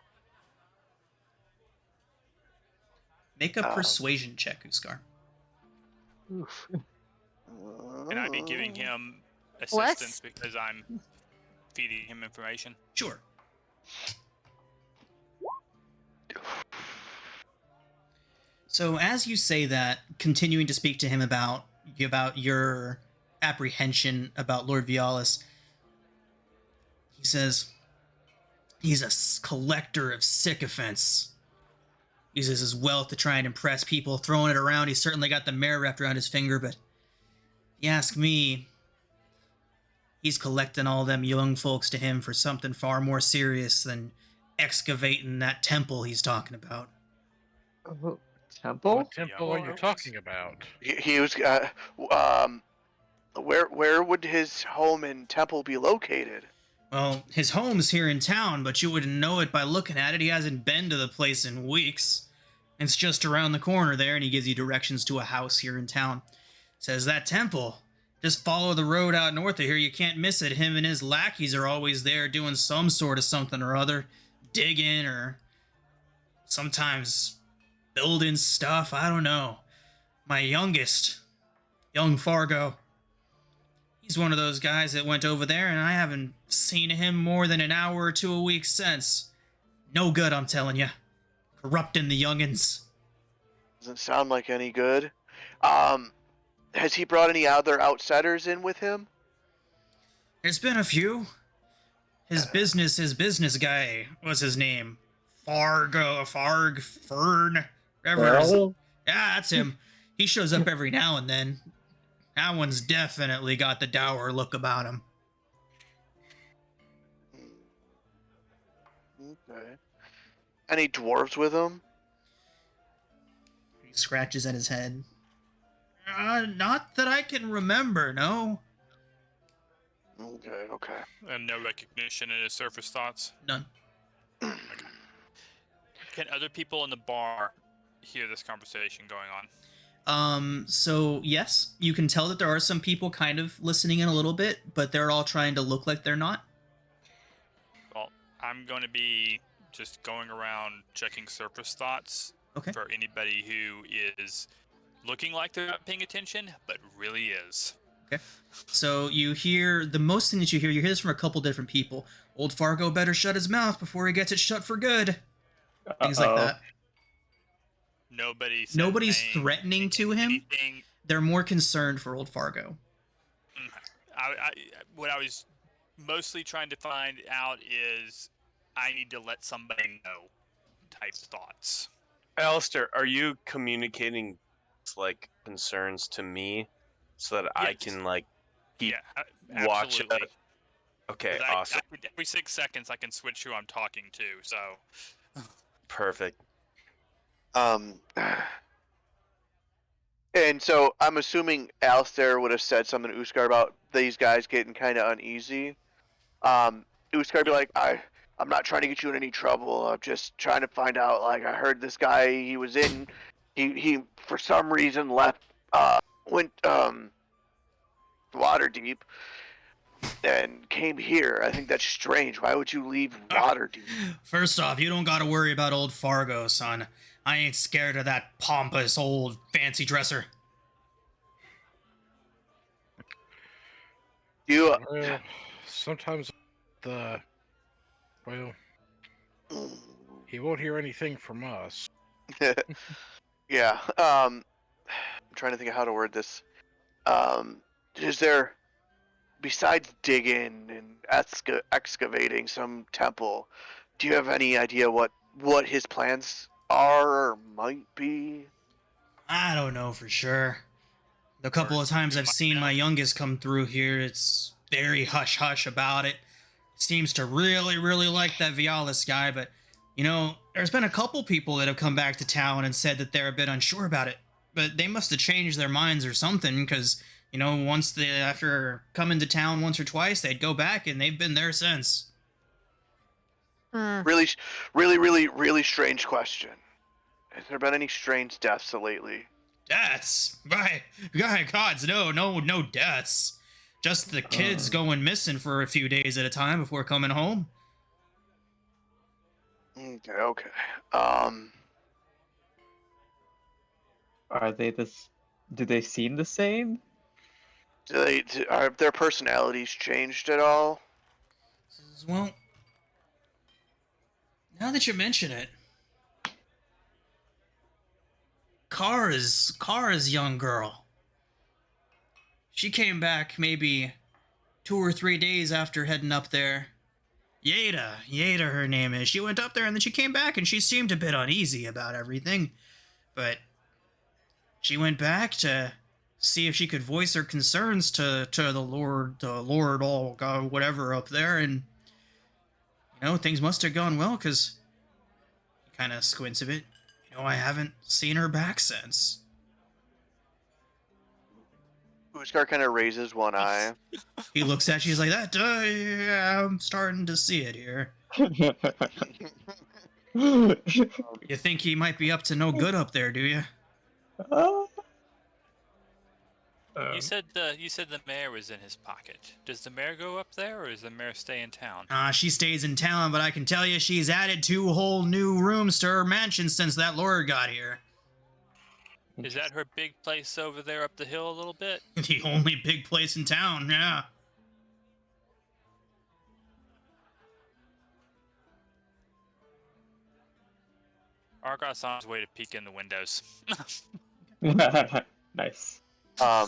Make a persuasion check, Uskar. Oof. Can I be giving him assistance because I'm feeding him information? Sure. So as you say that, continuing to speak to him about your apprehension about Lord Vialis, he says, he's a collector of sycophants. Uses his wealth to try and impress people, throwing it around. He's certainly got the mayor wrapped around his finger, but if you ask me, he's collecting all them young folks to him for something far more serious than excavating that temple he's talking about. Oh, temple? What temple are you talking about? He was where would his home and temple be located? Well, his home's here in town, but you wouldn't know it by looking at it. He hasn't been to the place in weeks. It's just around the corner there, and he gives you directions to a house here in town. Says, that temple, just follow the road out north of here. You can't miss it. Him and his lackeys are always there doing some sort of something or other. Digging or sometimes building stuff. I don't know. My youngest, young Fargo, he's one of those guys that went over there, and I haven't seen him more than an hour or two a week since. No good, I'm telling you. Corrupting the youngins. Doesn't sound like any good. Has he brought any other outsiders in with him? There's been a few. His business guy, what's his name? Fern, whatever. Yeah, that's him. He shows up every now and then. That one's definitely got the dour look about him. Okay. Any dwarves with him? He scratches at his head. Not that I can remember, no. Okay. And no recognition in his surface thoughts? None. Okay. Can other people in the bar hear this conversation going on? So yes, you can tell that there are some people kind of listening in a little bit, but they're all trying to look like they're not. Well, I'm going to be just going around checking surface thoughts for anybody who is looking like they're not paying attention, but really is. Okay. So you hear, the most thing that you hear this from a couple different people. Old Fargo better shut his mouth before he gets it shut for good. Things like that. Nobody's threatening to him. Anything. They're more concerned for old Fargo. What I was mostly trying to find out is I need to let somebody know type thoughts. Alistair, are you communicating like concerns to me so that I can like keep watch it? Okay, awesome. Every 6 seconds I can switch who I'm talking to, so perfect. And so I'm assuming Alistair would have said something to Uskar about these guys getting kind of uneasy. Uskar be like, I'm not trying to get you in any trouble. I'm just trying to find out. Like, I heard this guy. He was in. He for some reason left. Went Waterdeep and came here. I think that's strange. Why would you leave Waterdeep? First off, you don't got to worry about old Fargo, son. I ain't scared of that pompous old fancy dresser. You. Sometimes he won't hear anything from us. Yeah. I'm trying to think of how to word this. Is there, besides digging and excavating some temple, do you have any idea what his plans are or might be? I don't know for sure. The couple of times I've seen my youngest come through here, it's very hush-hush about it. Seems to really, really like that Vialis guy, but, you know, there's been a couple people that have come back to town and said that they're a bit unsure about it. But they must have changed their minds or something, because, you know, after coming to town once or twice, they'd go back, and they've been there since. Really, really, really, really strange question. Has there been any strange deaths lately? Deaths? By gods, no deaths. Just the kids going missing for a few days at a time before coming home. Okay. Are they this? Do they seem the same? Are their personalities changed at all? Well, now that you mention it, Kara's young girl. She came back maybe 2 or 3 days after heading up there. Yeda her name is. She went up there and then she came back and she seemed a bit uneasy about everything. But she went back to see if she could voice her concerns to the Lord, all God, whatever up there, and you know, things must have gone well, because he kind of squints a bit. You know, I haven't seen her back since. Uskar kind of raises one eye. He looks at you, he's like, yeah, I'm starting to see it here. You think he might be up to no good up there, do you? You said the mayor was in his pocket. Does the mayor go up there, or does the mayor stay in town? She stays in town, but I can tell you she's added 2 whole new rooms to her mansion since that lord got here. Is that her big place over there up the hill a little bit? The only big place in town, yeah. Argoth's on his way to peek in the windows. Nice. I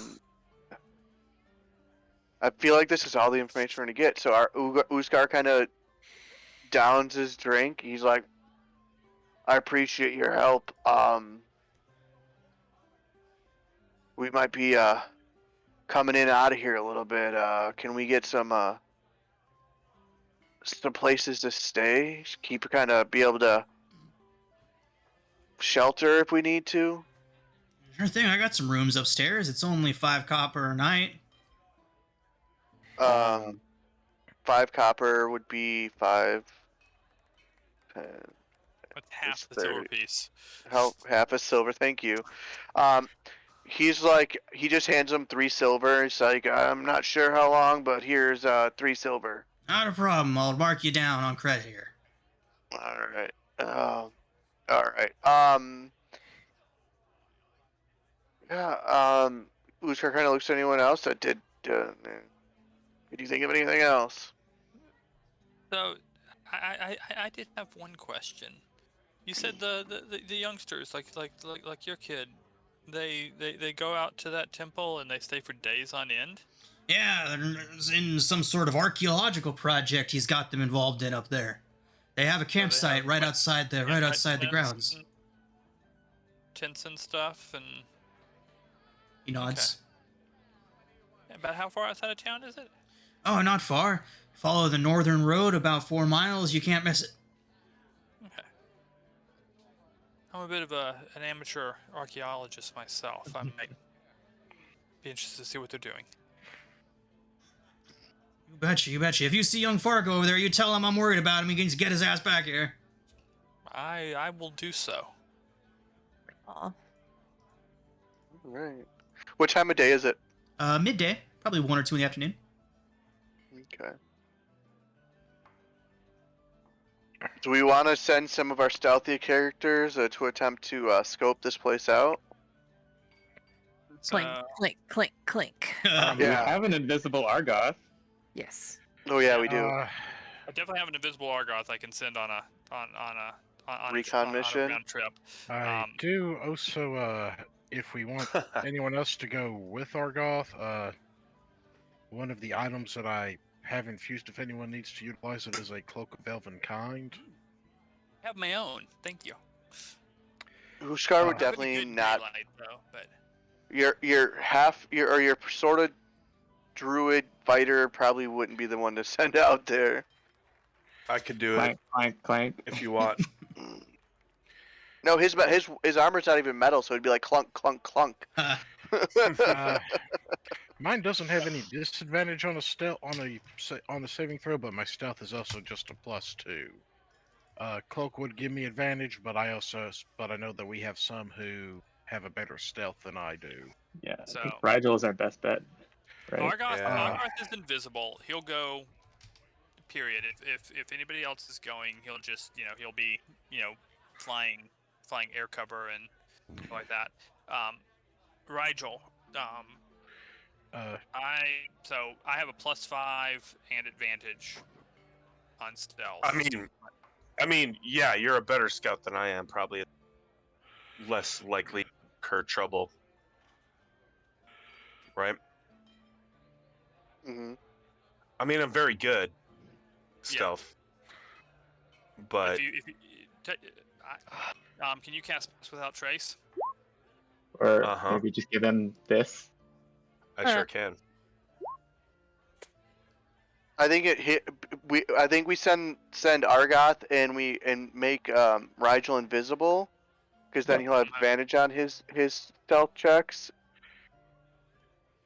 feel like this is all the information we're gonna get. So our Uskar kind of downs his drink. He's like, "I appreciate your help. We might be coming in and out of here a little bit. Can we get some places to stay? Be able to shelter if we need to." Sure thing, I got some rooms upstairs. It's only 5 copper a night. 5 copper would be 5. That's half the silver piece. Half a silver, thank you. He's like, he just hands him 3 silver. He's like, I'm not sure how long, but here's 3 silver. Not a problem. I'll mark you down on credit here. Alright. Alright. Yeah, Uskar kind of looks at anyone else that did you think of anything else? So, I did have one question. You said the youngsters, like your kid, they go out to that temple and they stay for days on end? Yeah, in some sort of archaeological project he's got them involved in up there. They have a campsite right outside the grounds. Tents and stuff, and he nods. Okay. About how far outside of town is it? Oh, not far. Follow the northern road about 4 miles. You can't miss it. Okay. I'm a bit of an amateur archaeologist myself. I might be interested to see what they're doing. You betcha. If you see young Fargo over there, you tell him I'm worried about him. He can get his ass back here. I will do so. Aw. Right. What time of day is it? Midday. Probably 1 or 2 in the afternoon. Okay. Do we want to send some of our stealthy characters to attempt to scope this place out? Clink, clink, clink, clink. Yeah. We have an invisible Argoth. Yes. Oh yeah, we do. I definitely have an invisible Argoth I can send on a recon mission. On a round trip. I do also, if we want anyone else to go with Argoth, one of the items that I have infused, if anyone needs to utilize it, is a Cloak of Elven Kind. I have my own. Thank you. Uskar would definitely not. Daylight, though, but... You're sort of druid fighter probably wouldn't be the one to send out there. I could do Clank, it clank, clank. if you want. No, his armor's not even metal, so it'd be like clunk, clunk, clunk. Mine doesn't have any disadvantage on a stealth on a saving throw, but my stealth is also just a +2. Cloak would give me advantage, but I know that we have some who have a better stealth than I do. Yeah, So- I think Rigel is our best bet. Right? Argoth, Yeah. Argoth is invisible. He'll go. Period. If anybody else is going, he'll just he'll be flying air cover and stuff like that. Rigel. I have a +5 and advantage on stealth. I mean, yeah, you're a better scout than I am. Probably less likely to incur trouble, right? Hmm. I mean, I'm very good stealth, but Can you cast Pass Without Trace? Or Uh-huh. maybe just give him this. I sure can. I think we send Argoth and make Rigel invisible, because then he'll have advantage on his stealth checks.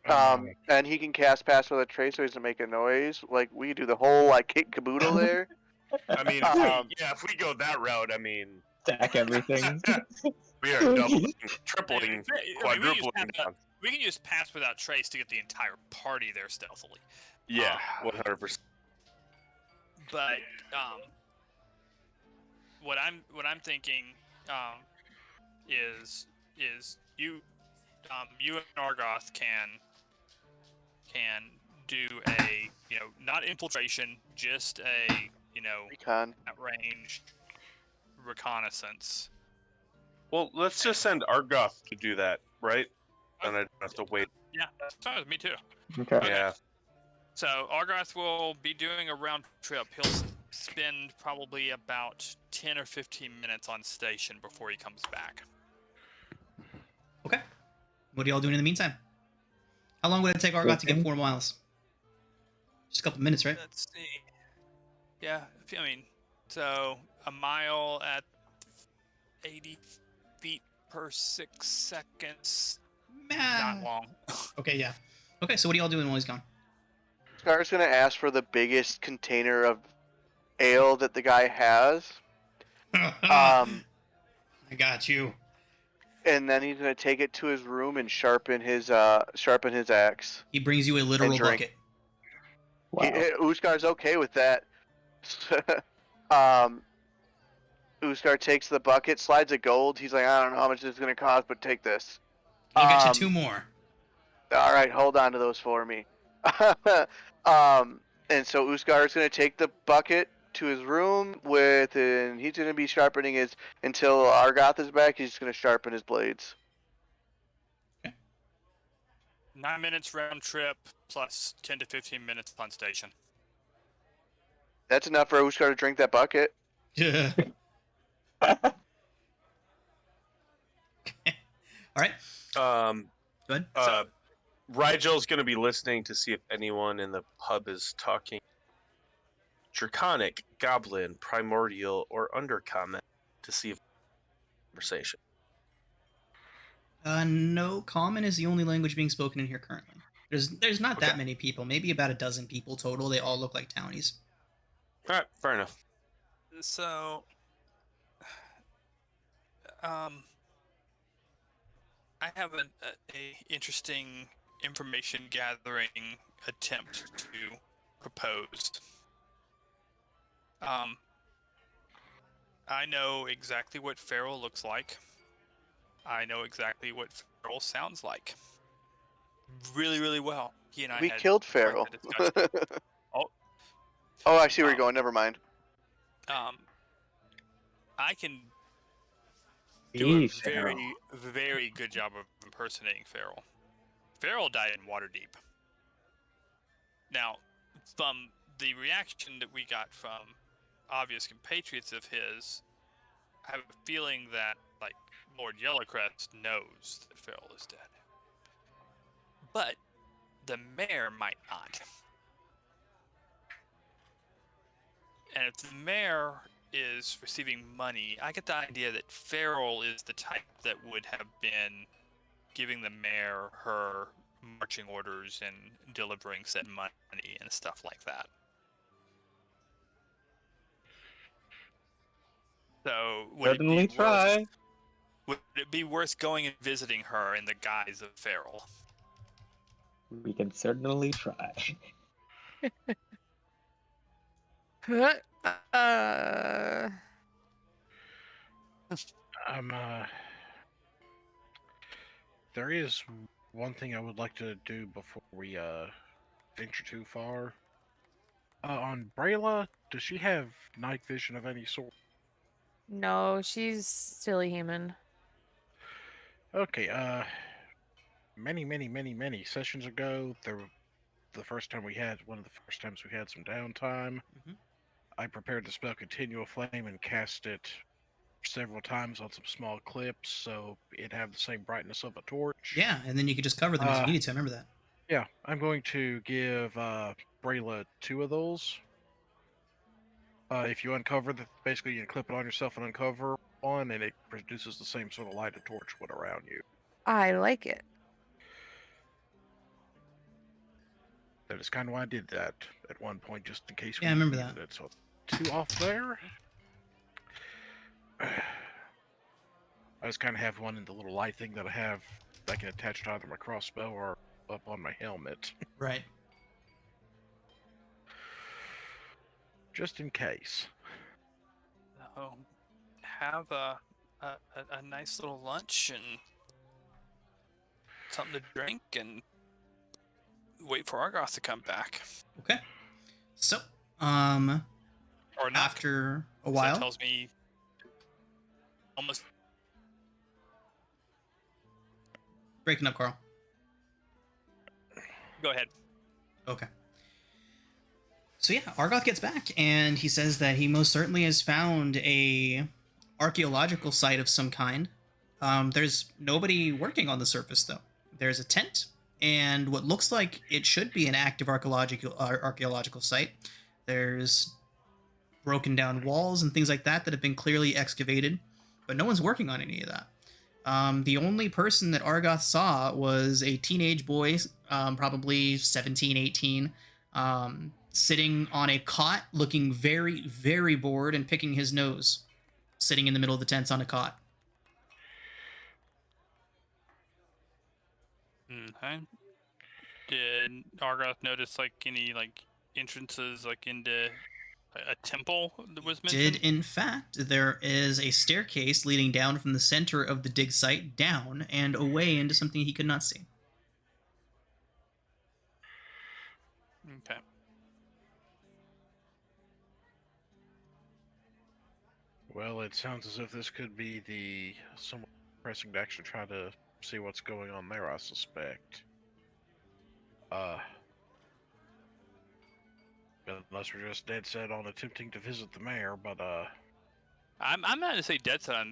And he can cast Pass Without Trace, so he doesn't make a noise. Like, we could do the whole kit caboodle there. I mean, if we go that route, I mean, Stack everything. we are doubling, tripling, quadrupling. We can use Pass Without Trace to get the entire party there stealthily. Yeah, 100%. But what I'm thinking is you and Argoth can do a not infiltration, just a Recon. at range reconnaissance. Well, let's just send Argoth to do that, right? And I don't have to wait. Yeah, that's fine with me too. Okay. Yeah. So Argoth will be doing a round trip. He'll spend probably about 10 or 15 minutes on station before he comes back. Okay. What are y'all doing in the meantime? How long would it take Argoth to get 4 miles? Just a couple minutes, right? Let's see. Yeah, so a mile at 80 feet per 6 seconds. Not long. Okay, yeah. Okay, so what are y'all doing while he's gone? Scar's gonna ask for the biggest container of ale that the guy has. I got you. And then he's gonna take it to his room and sharpen his axe. He brings you a literal drink. bucket. Wow. Uskar's okay with that. Uskar takes the bucket, slides a gold. He's like, I don't know how much this is gonna cost, but take this. I'll get you 2 more. All right, hold on to those for me. And so Uskar is gonna take the bucket to his room and he's gonna be sharpening his until Argoth is back. He's gonna sharpen his blades. 9 minutes round trip plus 10 to 15 minutes on station. That's enough for Uskar to drink that bucket. Yeah. All right. Go ahead. Rigel's going to be listening to see if anyone in the pub is talking Draconic, Goblin, Primordial, or Undercommon to see if conversation. No, Common is the only language being spoken in here currently. There's not that many people, maybe about a dozen people total. They all look like townies. All right, fair enough. So, I have a interesting information gathering attempt to propose. I know exactly what Feral looks like. I know exactly what Feral sounds like. Really, really well. He and I killed Feral. Oh, I see where you're going. Never mind. I can do a Feral. very, very good job of impersonating Feral. Feral died in Waterdeep. Now, from the reaction that we got from obvious compatriots of his, I have a feeling that, Lord Yellowcrest knows that Feral is dead. But the mayor might not. And if the mayor is receiving money, I get the idea that Farrell is the type that would have been giving the mayor her marching orders and delivering said money and stuff like that. So would it be worth going and visiting her in the guise of Farrell? We can certainly try. There is one thing I would like to do before we venture too far. On Brayla, does she have night vision of any sort? No, she's silly human. Okay, many sessions ago, one of the first times we had some downtime, I prepared the spell Continual Flame and cast it several times on some small clips, so it'd have the same brightness of a torch. Yeah, and then you could just cover them as you needed to. I remember that. Yeah, I'm going to give Brayla 2 of those. If you uncover basically you can clip it on yourself and uncover one, and it produces the same sort of light a torch would around you. I like it. That is kind of why I did that at one point, just in case. Yeah, I remember that. So 2 off there. I just kind of have one in the little light thing that I have that I can attach to either my crossbow or up on my helmet. Right. Just in case. Have a nice little lunch and something to drink and wait for Argoth to come back. Okay. So, Or not. after a So while, that tells me almost breaking up, Carl. go ahead. Okay. So yeah, Argoth gets back, and he says that he most certainly has found a archaeological site of some kind. There's nobody working on the surface, though. There's a tent, and what looks like it should be an active archaeological site. There's broken down walls and things like that that have been clearly excavated, but no one's working on any of that. The only person that Argoth saw was a teenage boy, probably 17, 18, sitting on a cot, looking very, very bored and picking his nose, sitting in the middle of the tents on a cot. Okay. Did Argoth notice any entrances into a temple that was mentioned? Did, in fact, there is a staircase leading down from the center of the dig site down and away into something he could not see. Okay. Well, it sounds as if this could be the somewhat pressing to actually try to see what's going on there, I suspect. Unless we're just dead set on attempting to visit the mayor, but I'm not gonna say dead set.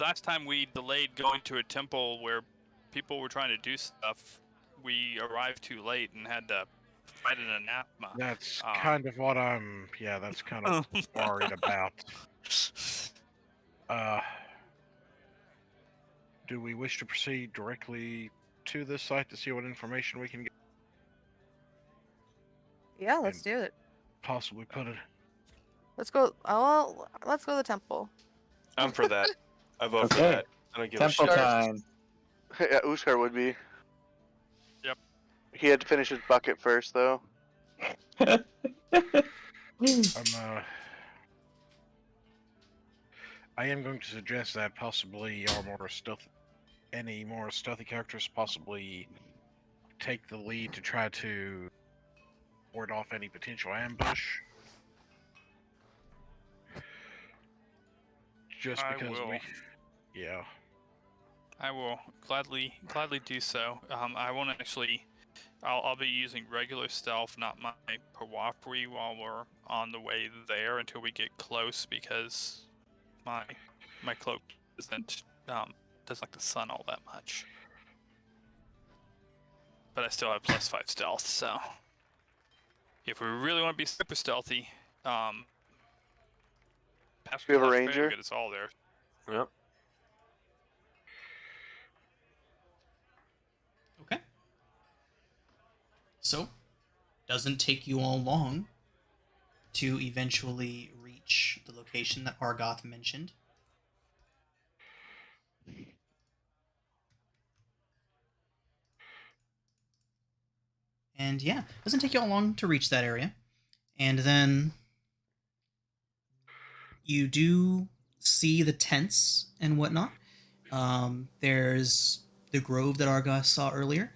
Last time we delayed going to a temple where people were trying to do stuff, we arrived too late and had to fight an anathema. that's kind of what that's kind of worried about. Do we wish to proceed directly to this site to see what information we can get? Yeah, let's do it. Possibly put it. Let's go. Oh, let's go to the temple. I'm for that. I vote for Okay. that. I don't give Temple a shit. time. Yeah, Uskar would be. Yep. He had to finish his bucket first, though. I am going to suggest that possibly any more stealthy characters possibly take the lead to try to ward off any potential ambush. Just because yeah. I will gladly do so. I won't actually. I'll be using regular stealth, not my Pawafri, while we're on the way there until we get close, because my cloak doesn't like the sun all that much. but I still have +5 stealth. So if we really want to be super stealthy, We have a ranger. Get us all there. Yep. Okay. So, doesn't take you all long to eventually reach the location that Argoth mentioned. And yeah, doesn't take you all long to reach that area. And then you do see the tents and whatnot. There's the grove that Argoth saw earlier,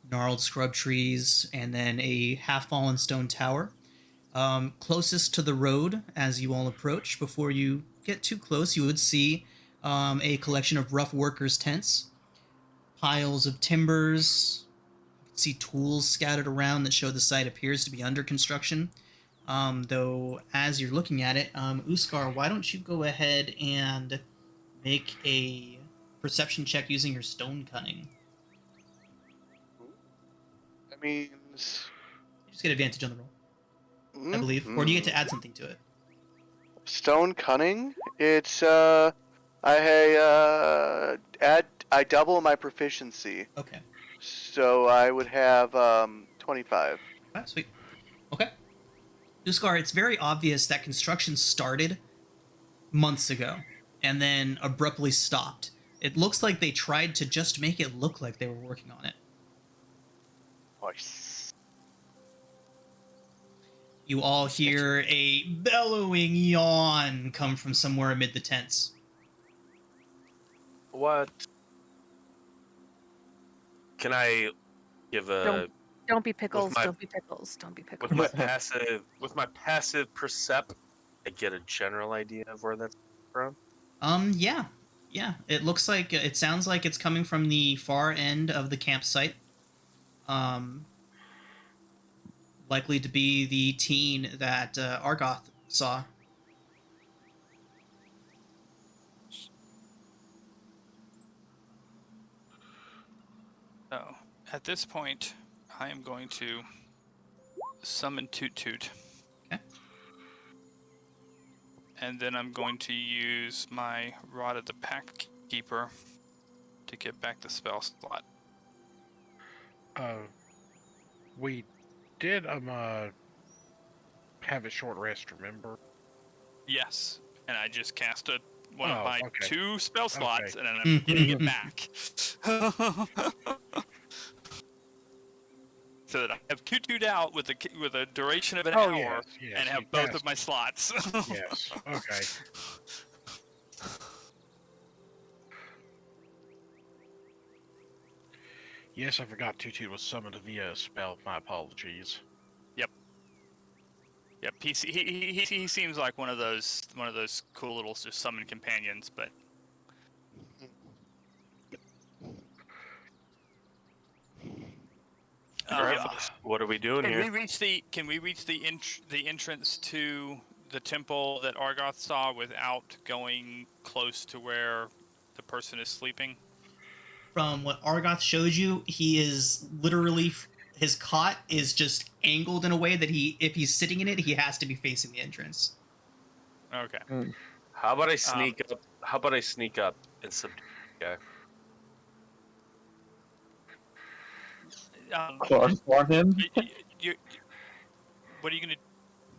gnarled scrub trees, and then a half-fallen stone tower. Closest to the road, as you all approach, before you get too close, you would see a collection of rough workers' tents, piles of timbers. You can see tools scattered around that show the site appears to be under construction. Though, as you're looking at it, Uskar, why don't you go ahead and make a perception check using your stone cunning? That means. You just get advantage on the roll, I believe. Or do you get to add something to it? Stone cunning. It's I double my proficiency. Okay. So I would have 25. Ah, sweet. Okay. Uskar, it's very obvious that construction started months ago and then abruptly stopped. It looks like they tried to just make it look like they were working on it. Nice. You all hear a bellowing yawn come from somewhere amid the tents. What? Can I give a Don't be pickles. my- Don't be pickles. Don't be pickles. with my passive percept? I get a general idea of where that's from. Yeah. It looks like it sounds like it's coming from the far end of the campsite. Likely to be the teen that Argoth saw. So at this point, I am going to summon Toot Toot. Okay. And then I'm going to use my Rod of the Pack Keeper to get back the spell slot. We did have a short rest, remember? Yes, and I just cast one of Oh, my okay. 2 spell slots, Okay. and then I'm getting it back. So that I have Toot out with a duration of an hour, yes, and have you both cast- of my slots. Yes. Okay. Yes, I forgot Tutu was summoned via spell. My apologies. Yep, he seems like one of those cool little just summon companions, but Alright, what are we doing can here? we reach the entrance to the temple that Argoth saw without going close to where the person is sleeping? From what Argoth shows you, he is literally, his cot is just angled in a way that if he's sitting in it, he has to be facing the entrance. Okay. How about I sneak up? How about I sneak up and subdue the guy? Chloroform him? What are you gonna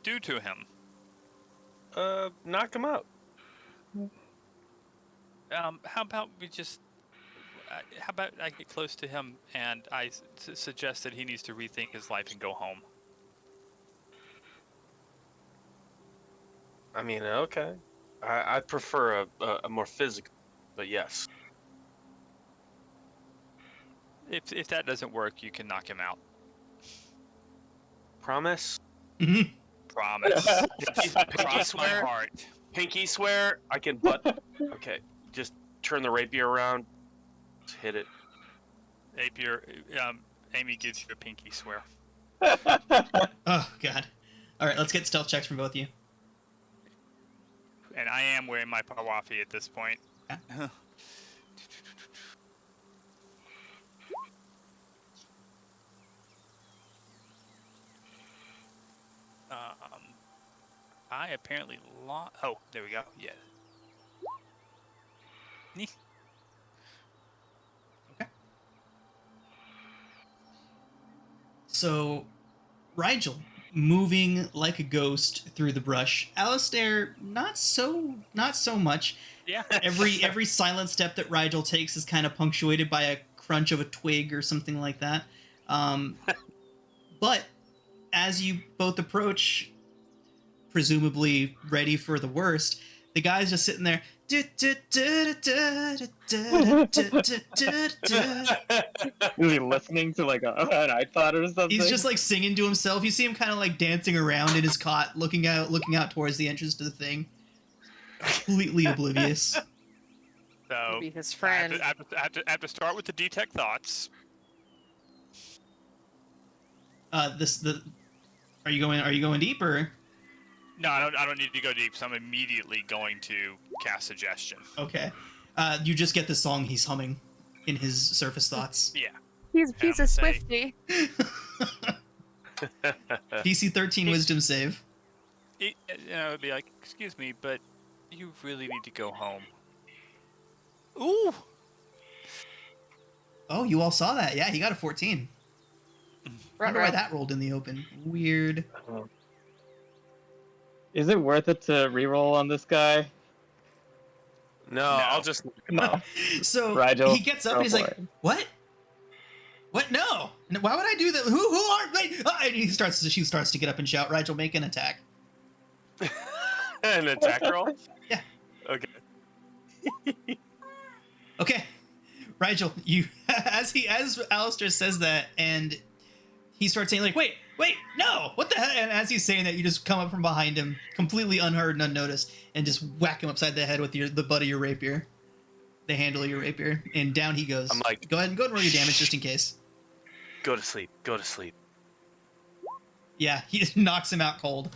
do to him? Knock him out. How about we just? How about I get close to him and I suggest that he needs to rethink his life and go home? I mean, okay. I prefer a more physical, but yes. If that doesn't work, you can knock him out. Promise? Promise. Cross my swear? heart. Pinky swear? I can butt. Okay, just turn the rapier around. Just hit it. Amy gives you a pinky swear. Oh, God. Alright, let's get stealth checks from both of you. And I am wearing my Pawafi at this point. Yeah. I apparently lost. Oh, there we go. Yeah. Nee. Okay. So, Rigel, moving like a ghost through the brush. Alistair, not so much. Yeah. Every silent step that Rigel takes is kind of punctuated by a crunch of a twig or something like that. But as you both approach, presumably ready for the worst, the guy's just sitting there. Is he listening to like an iPod or something? He's just like singing to himself. You see him kind of like dancing around in his cot, looking out towards the entrance to the thing, completely oblivious. So Be his friend. I have to start with the detect thoughts. Are you going deep or? No, I don't need to go deep. So I'm immediately going to cast suggestion. Okay. You just get the song he's humming in his surface thoughts. Yeah. He's a say- Swiftie. DC 13 Wisdom save. It'd be like, excuse me, but you really need to go home. Ooh. Oh, you all saw that? Yeah, he got a 14. Wonder why that rolled in the open. Weird. Is it worth it to reroll on this guy? No, I'll just. No. So Rigel, he gets up go and he's for like, it. "What? What? No! Why would I do that? Who are they?" And she starts to get up and shout. Rigel, make an attack. An attack roll? Yeah. Okay. Okay, Rigel, you as Alistair says that, and he starts saying like, "Wait, no! What the hell?" And as he's saying that, you just come up from behind him, completely unheard and unnoticed, and just whack him upside the head with the butt of your rapier, the handle of your rapier, and down he goes. I'm like, go ahead and roll your damage just in case. Go to sleep. Go to sleep. Yeah, he just knocks him out cold.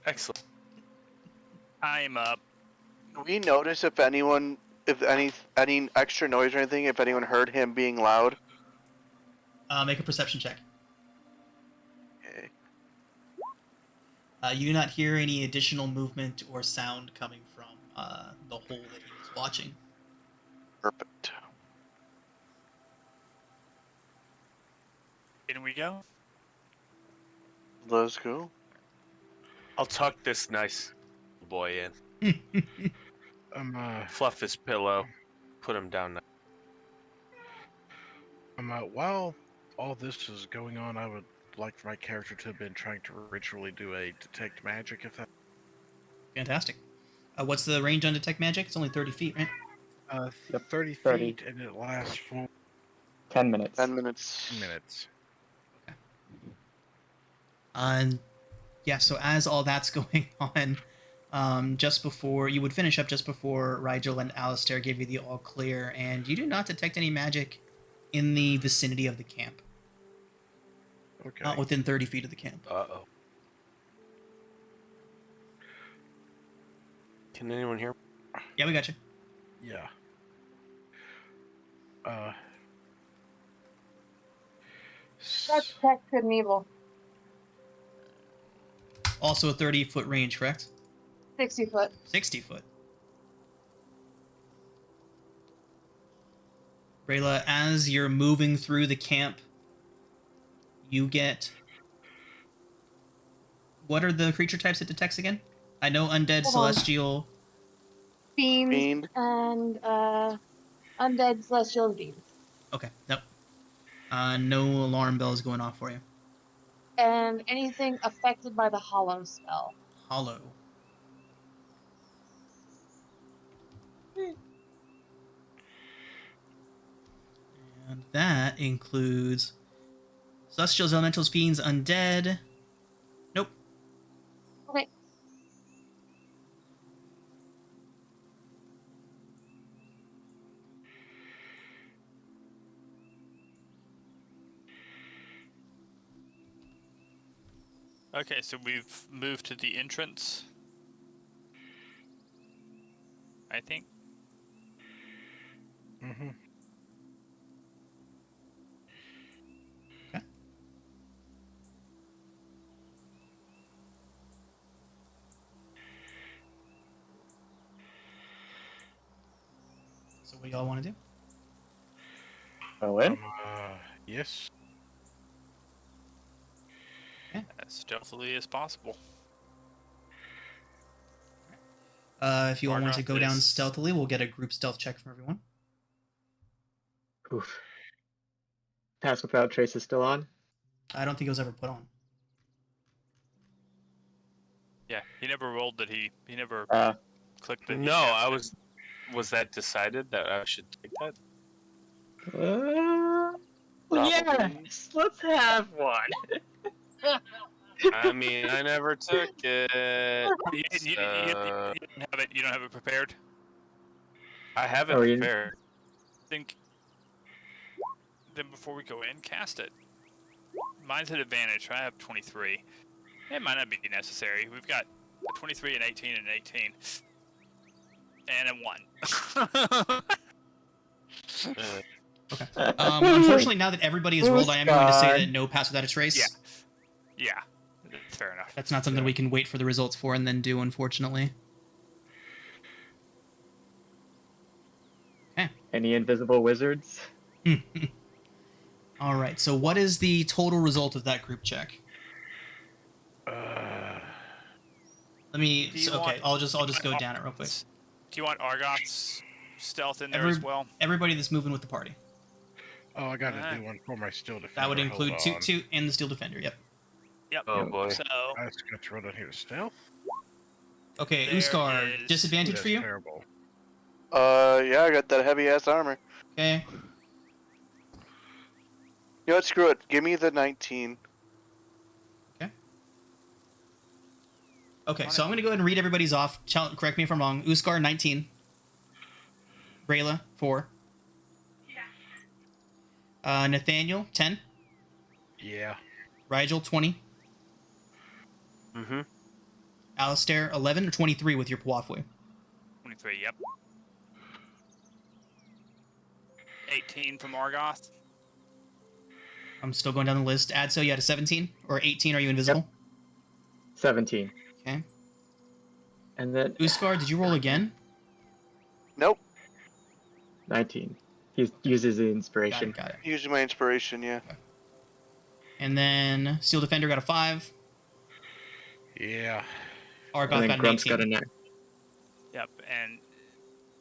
Excellent. I'm up. Do we notice if any extra noise or anything, if anyone heard him being loud? Make a perception check. Okay. You do not hear any additional movement or sound coming from the hole that he was watching. Perfect. In we go. Let's go. I'll tuck this nice boy in. Fluff his pillow. Put him down. While all this is going on, I would like for my character to have been trying to ritually do a detect magic, if that. Fantastic. What's the range on detect magic? It's only 30 feet, right? 30 30. feet, and it lasts for 10 minutes. 10 minutes. 10 minutes. And yeah, so as all that's going on, just before you would finish up, just before Rigel and Alistair give you the all clear, and you do not detect any magic in the vicinity of the camp. Okay. Not within 30 feet of the camp. Uh-oh. Can anyone hear? Yeah, we got you. Yeah. That's detect good and evil. Also a 30-foot range, correct? 60 foot. 60 foot. Rayla, as you're moving through the camp, you get... What are the creature types it detects again? I know undead, Hold on. celestial... Fiend and undead celestial and fiends. Okay, nope. No alarm bells going off for you. And anything affected by the hollow spell. Hollow. And that includes celestials, elementals, fiends, undead. Nope. Okay. Okay, so we've moved to the entrance. I think. Mm-hmm. So what do y'all want to do? Go in. Yes. As stealthily as possible. If you all want to Margot go down is- stealthily, we'll get a group stealth check from everyone. Oof. Pass without trace is still on. I don't think it was ever put on. Yeah, he never rolled that he never clicked that. he No, cast I it. was. Was that decided that I should take that? Probably. Yes, let's have one. I mean, I never took it. You don't have it. You don't have it prepared. I have it Oh, you- prepared. Think. Then before we go in, cast it. Mine's at advantage. I have 23. It might not be necessary. We've got a 23 and 18 and 18. And a 1. Okay. Unfortunately, now that everybody is rolled, I am going to say that no pass without a trace. Yeah. Yeah. Fair enough. That's not something we can wait for the results for and then do, unfortunately. Okay. Any invisible wizards? All right. So, what is the total result of that group check? Let me. Do you Okay. want- I'll just go down it real quick. Do you want Argoth's stealth in there as well? Everybody that's moving with the party. Oh, I gotta Alright. do one for my Steel Defender. That would include Hold on. Toot and the Steel Defender. Yep. Yep. Oh boy. So I just got to run down here to stealth. Okay, There Uskar, is- disadvantage That's for you. terrible. Yeah, I got that heavy ass armor. Okay. You know what? Screw it. Give me the 19. Okay, so I'm gonna go ahead and read everybody's off. Correct me if I'm wrong. Uskar 19. Brayla 4. Nathaniel 10. Yeah. Rigel 20. Mm-hmm. Alistair 11 or 23 with your Pawafui. 23. Yep. 18 from Argoth. I'm still going down the list. Adso, you had a 17 or 18. Are you invisible? 17. Okay. And then Uskar, did you roll again? Nope. 19. He uses the inspiration. Got it. Using my inspiration, yeah. And then Steel Defender got a 5. Yeah. Argoth And then got an Grump's 18. got a 9. Yep. And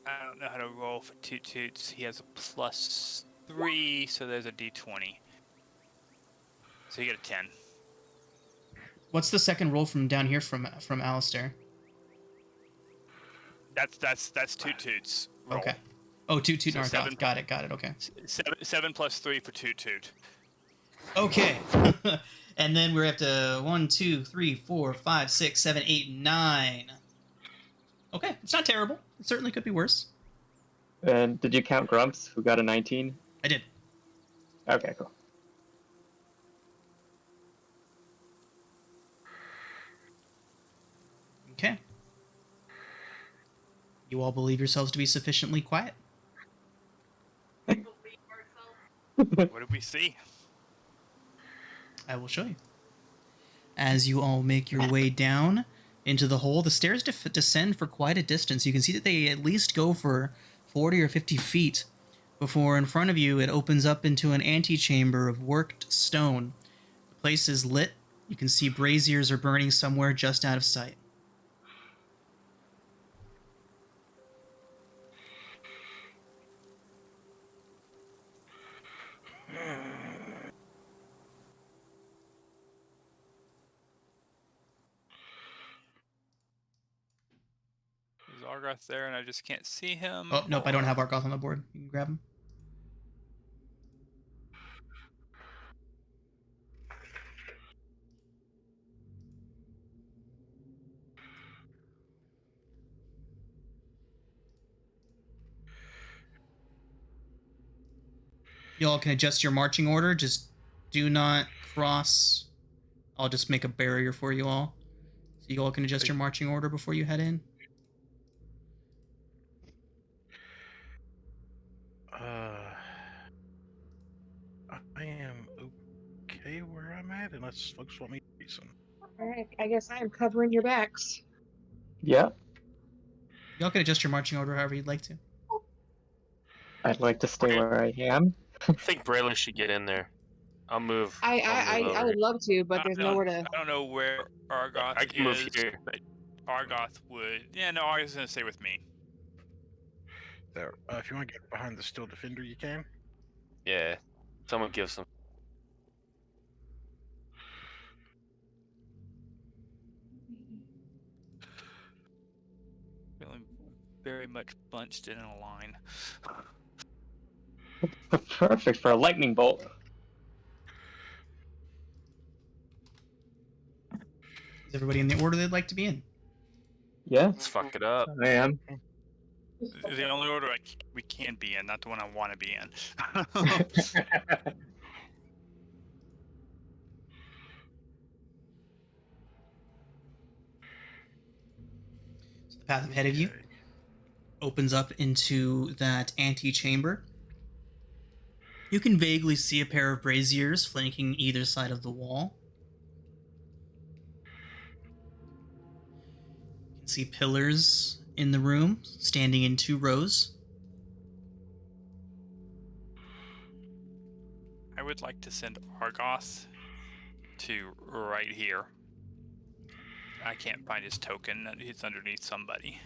I don't know how to roll for Toot Toots. He has a +3, so there's a D20. So you get a 10. What's the second roll from down here from Alistair? That's Toot Toots. Roll. Okay. Oh, Toot So Argoth. 7. Got it. Okay. 7 + 3 for Toot Toot. Okay. And then we're up to 1, 2, 3, 4, 5, 6, 7, 8, 9. Okay, it's not terrible. It certainly could be worse. And did you count Grumps, who got a 19? I did. Okay, cool. Okay. You all believe yourselves to be sufficiently quiet? What did we see? I will show you. As you all make your way down into the hole, the stairs descend for quite a distance. You can see that they at least go for 40 or 50 feet before in front of you it opens up into an antechamber of worked stone. The place is lit. You can see braziers are burning somewhere just out of sight. Is Argoth there and I just can't see him? Oh, nope, I don't or- have Argoth on the board. You can grab him. Y'all can adjust your marching order. Just do not cross. I'll just make a barrier for you all. So you all can adjust your marching order before you head in. I am okay where I'm at, unless folks want me to do some. Alright, I guess I am covering your backs. Yeah. Y'all can adjust your marching order however you'd like to. I'd like to stay where I am. I think Braylon should get in there. I'll move. I'll move I over. would love to, but there's nowhere to. I don't know where Argoth I can move is, here. but Argoth would. Yeah, no, Argoth's gonna stay with me. There. If you want to get behind the Steel Defender, you can. Yeah. Someone give some. Feeling very much bunched in a line. Perfect for a lightning bolt. Is everybody in the order they'd like to be in? Yeah, Let's fuck it up. I am. The only order we can be in, not the one I want to be in. So the path ahead of you opens up into that antechamber. You can vaguely see a pair of braziers flanking either side of the wall. You can see pillars in the room, standing in 2 rows. I would like to send Argoth to right here. I can't find his token. He's underneath somebody.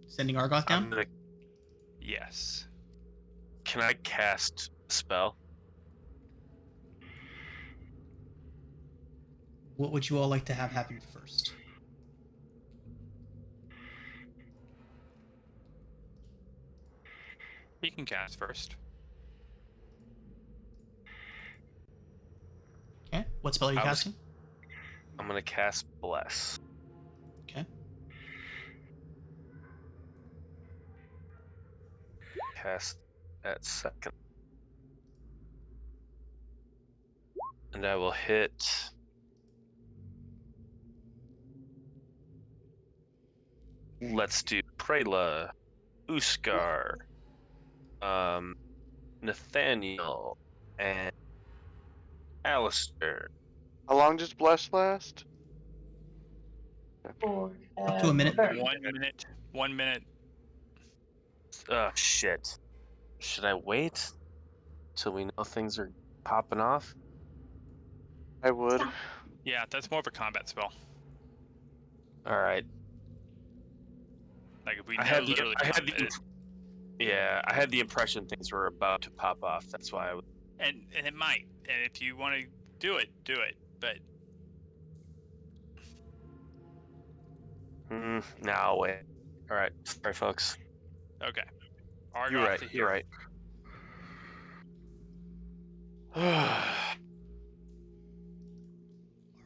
Sending Argoth down? Yes. Can I cast a spell? What would you all like to have happen first? He can cast first. Okay. What spell are you casting? I'm gonna cast Bless. Okay. Cast at second. And I will hit. Let's do Prela, Uskar, Nathaniel, and Alistair. How long does Bless last? Up to a minute. 1 minute. 1 minute. Oh, shit. Should I wait till we know things are popping off? I would. Yeah, that's more of a combat spell. Alright. Like if we I know had the, literally I had combat- the, yeah, I had the impression things were about to pop off. That's why I was. and it might. And if you want to do it, do it. But Nah, I'll wait. Alright, sorry, folks. okay. Argoth You're right, to here. you're right.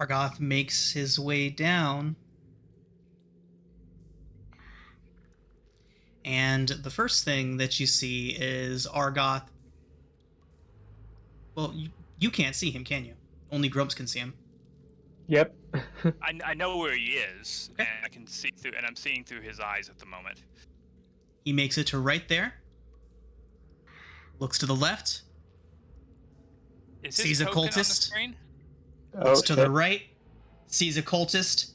Argoth makes his way down. And the first thing that you see is Argoth. Well, you can't see him, can you? Only Grumps can see him. Yep. I know where he is, Okay. and I can see through, and I'm seeing through his eyes at the moment. He makes it to right there. Looks to the left. Is his Sees a token on the cultist. screen? Looks to the shit. right. Sees a cultist.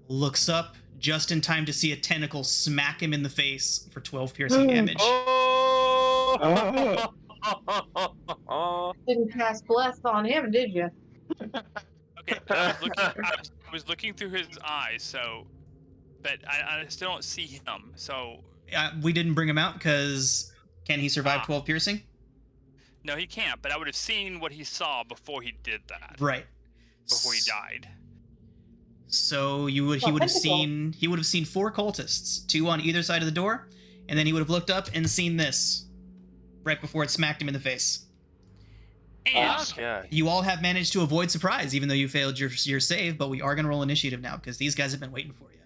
Looks up just in time to see a tentacle smack him in the face for 12 piercing damage. Oh! Didn't cast bless on him, did you? Okay, I was looking through his eyes, so, but I still don't see him. So We didn't bring him out because can he survive 12 piercing? no, he can't. But I would have seen what he saw before he did that. Right. Before he died. So he would have seen 4 cultists, 2 on either side of the door, and then he would have looked up and seen this right before it smacked him in the face. And Yeah. You all have managed to avoid surprise, even though you failed your save, but we are going to roll initiative now because these guys have been waiting for you.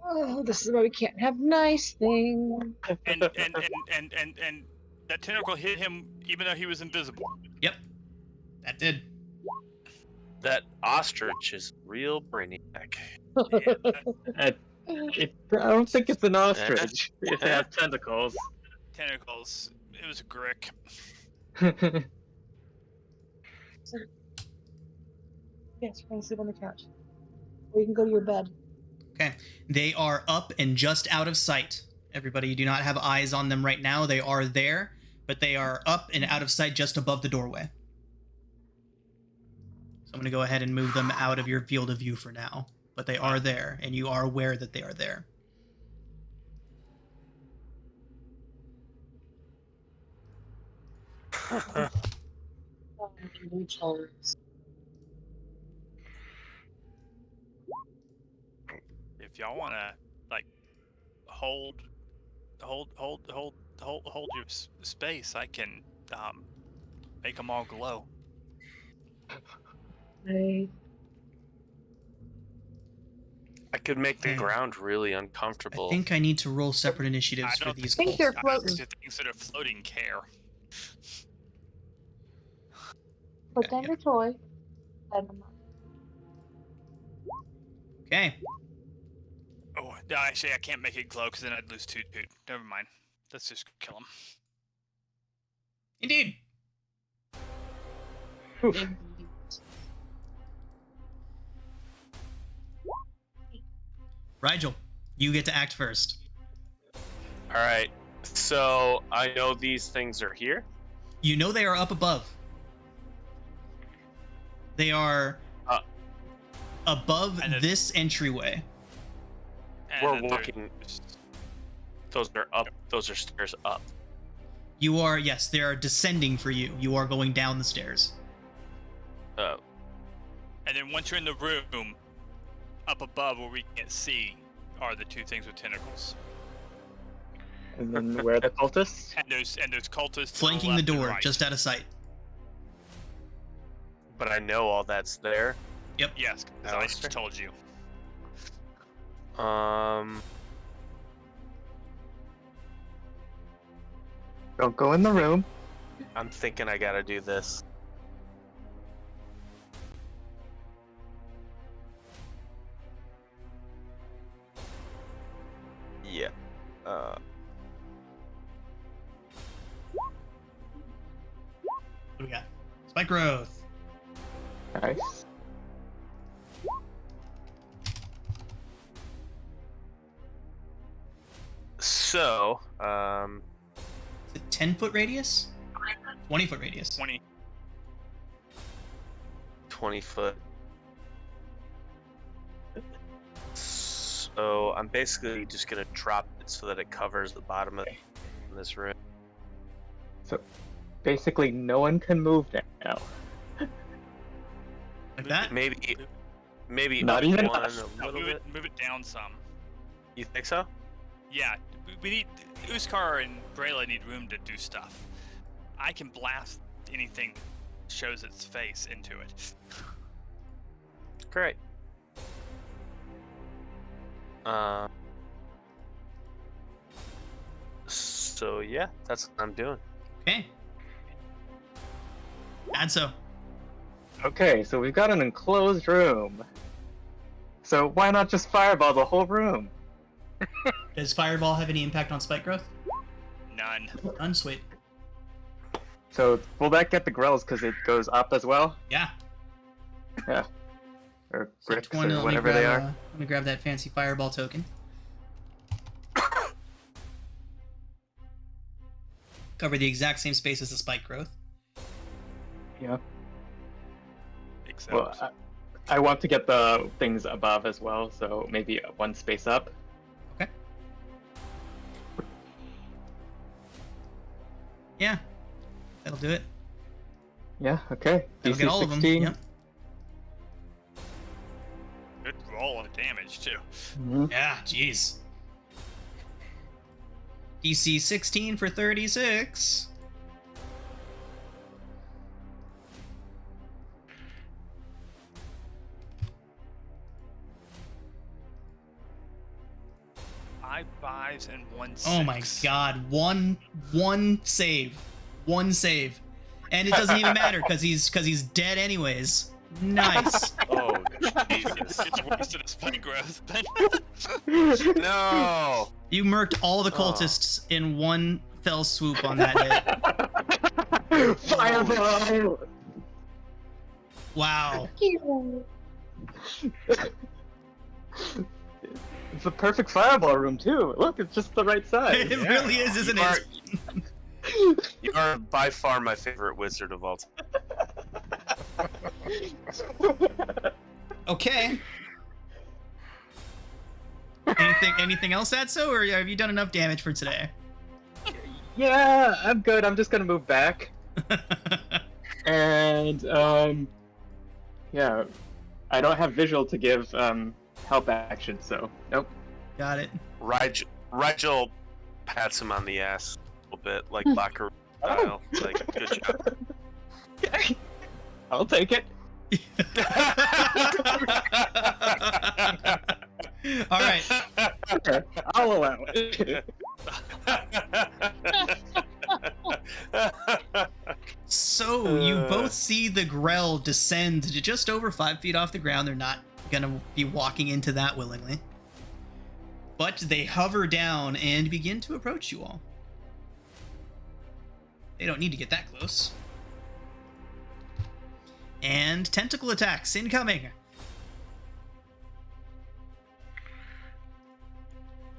Oh, this is why we can't have nice things. and that tentacle hit him even though he was invisible. Yep. That did. That ostrich is real brainiac. Yeah, At I don't think it's an ostrich. It has tentacles. Tentacles. It was a grick. Yes, we're gonna sleep on the couch. Or you can go to your bed. Okay. They are up and just out of sight. Everybody, you do not have eyes on them right now. They are there, but they are up and out of sight just above the doorway. So I'm going to go ahead and move them out of your field of view for now. But they are there, and you are aware that they are there. If y'all want to, like, hold your space, I can make them all glow. I could make the ground really uncomfortable. I think I need to roll separate initiatives for these. I think they're I don't floating. think the things that are floating care. Put down your toy. Okay. Oh, no, actually, I can't make it glow because then I'd lose Toot Toot. Never mind. Let's just kill him. Indeed. Rigel, you get to act first. All right. So I know these things are here. You know they are up above. They are above this entryway. We're walking. Those are up. Those are stairs up. You are, yes, they are descending for you. You are going down the stairs. Oh. And then once you're in the room, up above where we can't see, are the two things with tentacles. And then where are the cultists? And there's cultists Flanking the to door, right. just out of sight. But I know all that's there. Yep. Yes, because I just told you. Don't go in the room. I'm thinking I gotta do this. Yeah. What do we got? Spike growth. Nice. So, Is it 10-foot radius? 20-foot radius. 20 foot. So I'm basically just gonna drop it so that it covers the bottom of this room. So basically no one can move now. Like that? Maybe Not up even one us. a little bit. Move it down some. You think so? Yeah, we need Uskar and Brayla need room to do stuff. I can blast anything that shows its face into it. Great. So yeah, that's what I'm doing. Okay. And so. Okay, so we've got an enclosed room. So why not just fireball the whole room? Does Fireball have any impact on spike growth? None. None, sweet. So will that get the grells because it goes up as well? Yeah. Yeah. Or So bricks 20, or whatever they are. Let me grab that fancy Fireball token. Cover the exact same space as the spike growth. Yeah. Except Well, I want to get the things above as well, so maybe one space up. Okay. Yeah. That'll do it. Yeah, okay. That'll DC get all of them. 16. Yep. good roll of damage too. Mhm. Yeah, jeez. DC 16 for 36. Five fives and one six. Oh my god, one save. One save. And it doesn't even matter because he's dead anyways. Nice. Oh, Jesus. It's wasted a spike growth. No! You murked all the cultists in one fell swoop on that hit. Fireball! Wow. It's a perfect fireball room too. Look, it's just the right size. It really is, isn't You are, it? you are by far my favorite wizard of all time. Okay. Anything else, Atso, or have you done enough damage for today? Yeah, I'm good. I'm just gonna move back. And yeah, I don't have visual to give help action, so nope. Got it. Rigel pats him on the ass a little bit, like locker style. Like, good job. I'll take it. All right. Okay, I'll allow it. So you both see the Grell descend to just over 5 feet off the ground. They're not gonna be walking into that willingly, but they hover down and begin to approach you all. They don't need to get that close. And tentacle attacks incoming.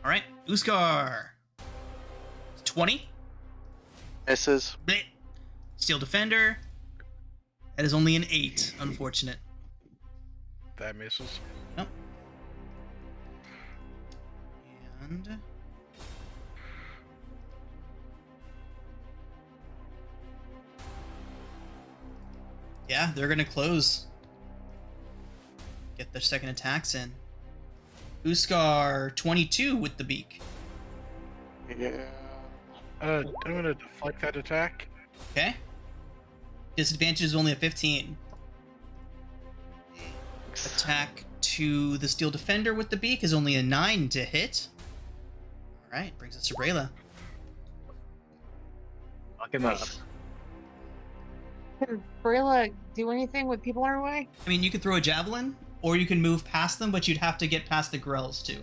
All right, Uskar. 20. Misses. Blech. Steel Defender. That is only an 8. Unfortunate. That misses. Nope. And yeah, they're gonna close. Get their second attacks in. Uskar 22 with the beak. Yeah. I'm gonna deflect that attack. Okay. Disadvantage is only a 15. Attack to the Steel Defender with the beak is only a 9 to hit. Alright, brings us to Brayla. Lock him up. Can Brayla do anything with people in her way? I mean, you could throw a javelin, or you can move past them, but you'd have to get past the Grells too.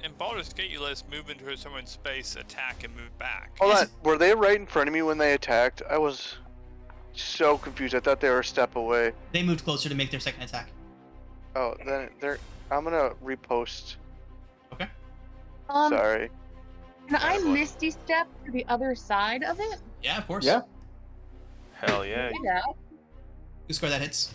In Baldur's Gate, you let us move into someone's space, attack, and move back. Hold on. Were they right in front of me when they attacked? I was so confused. I thought they were a step away. They moved closer to make their second attack. Oh, then they're. I'm gonna repost. Okay. Sorry. Can I Misty step to the other side of it? Yeah, of course. Yeah. Hell yeah. Yeah. Uskar, that hits.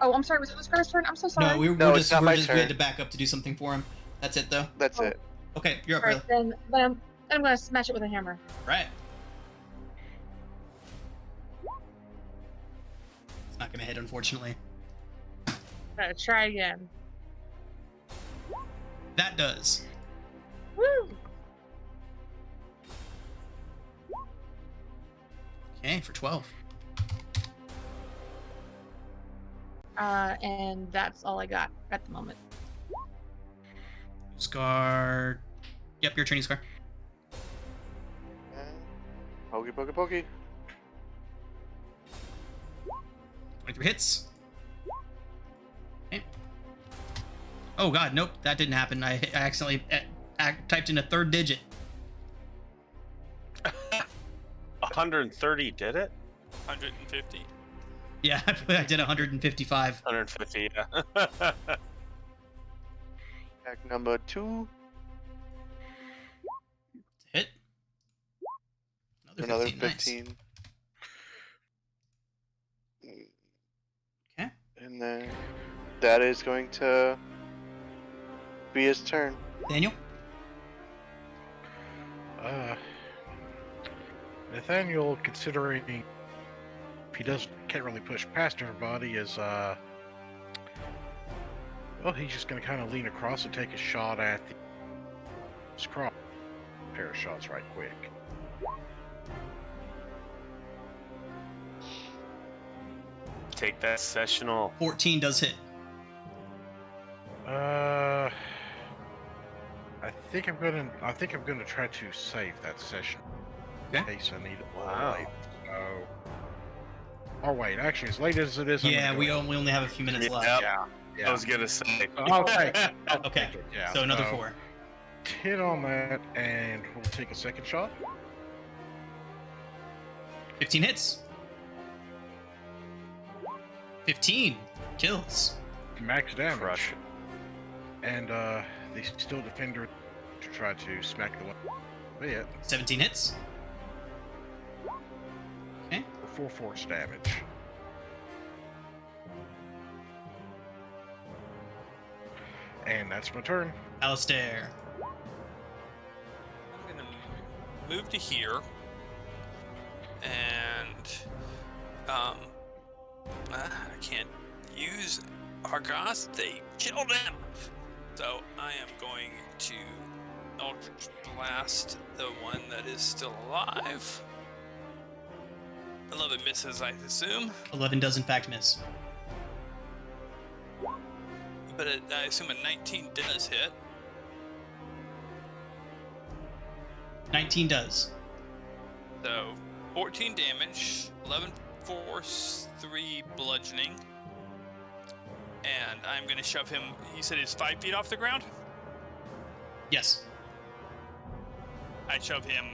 Oh, I'm sorry. Was it Uskar's turn? I'm so sorry. No, we're No, just, it's not my we turn. had to back up to do something for him. That's it, though. That's Oh. it. Okay, you're up, Alright, Brayla. then I'm gonna smash it with a hammer. Right. It's not gonna hit, unfortunately. Gotta try again. That does. Woo! Okay, for 12. And that's all I got at the moment. Scar. Yep, your turn, Scar. Pokey, pokey, pokey. 23 hits. Okay. Oh god, nope, that didn't happen. I accidentally typed in a third digit. 130 did it? 150. Yeah, I did 155. 150, yeah. Attack number 2. Hit. Another 15. 15. Nice. Okay. And then that is going to be his turn. Daniel? Nathaniel, considering if he can't really push past everybody, is well, he's just gonna kind of lean across and take a shot at the scroll. Pair of shots right quick. Take that sessional. 14 does hit. I think I'm gonna try to save that session. In case I need it. Wow. Late. So... Oh wait, actually, as late as it is, I'm Yeah, gonna we go ahead. only have a few minutes left. Yep. Yeah. I was gonna say. Okay. Okay, Yeah. so another 4. 10 on that, and we'll take a second shot. 15 hits. 15 kills. Max damage. Crush. And the Steel Defender to try to smack the one. Yeah. 17 hits. Okay. 4 force damage. And that's my turn. Alistair. I'm gonna move to here, and I can't use Argos. They killed him. So I am going to Eldritch Blast the one that is still alive. 11 misses, I assume. 11 does in fact miss. But I assume a 19 does hit. 19 does. So 14 damage, 11 force, 3 bludgeoning. And I'm going to shove him, he said he's 5 feet off the ground? Yes. I shove him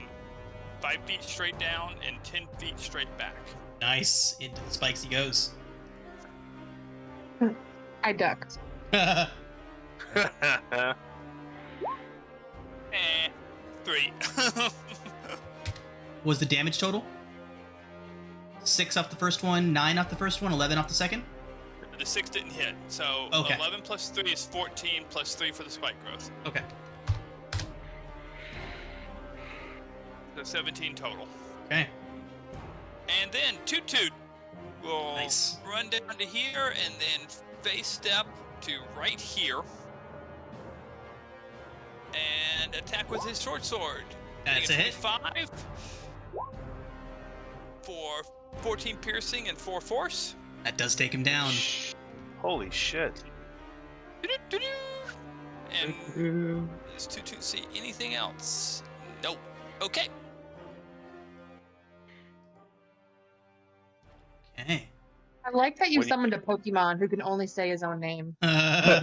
5 feet straight down and 10 feet straight back. Nice. Into the spikes he goes. I ducked. 3. Was the damage total? 6 off the first one, 9 off the first one, 11 off the second? The 6 didn't hit, so Okay. 11 plus 3 is 14 plus 3 for the spike growth. Okay. So 17 total. Okay. And then Toot Toot will Nice. run down to here and then face step to right here. And attack with his short sword. That's a hit. 5 for 14 piercing and 4 force. That does take him down. Holy shit. And does Toot Toot see anything else? Nope. Okay. Okay. I like that you When you- summoned a Pokemon who can only say his own name. I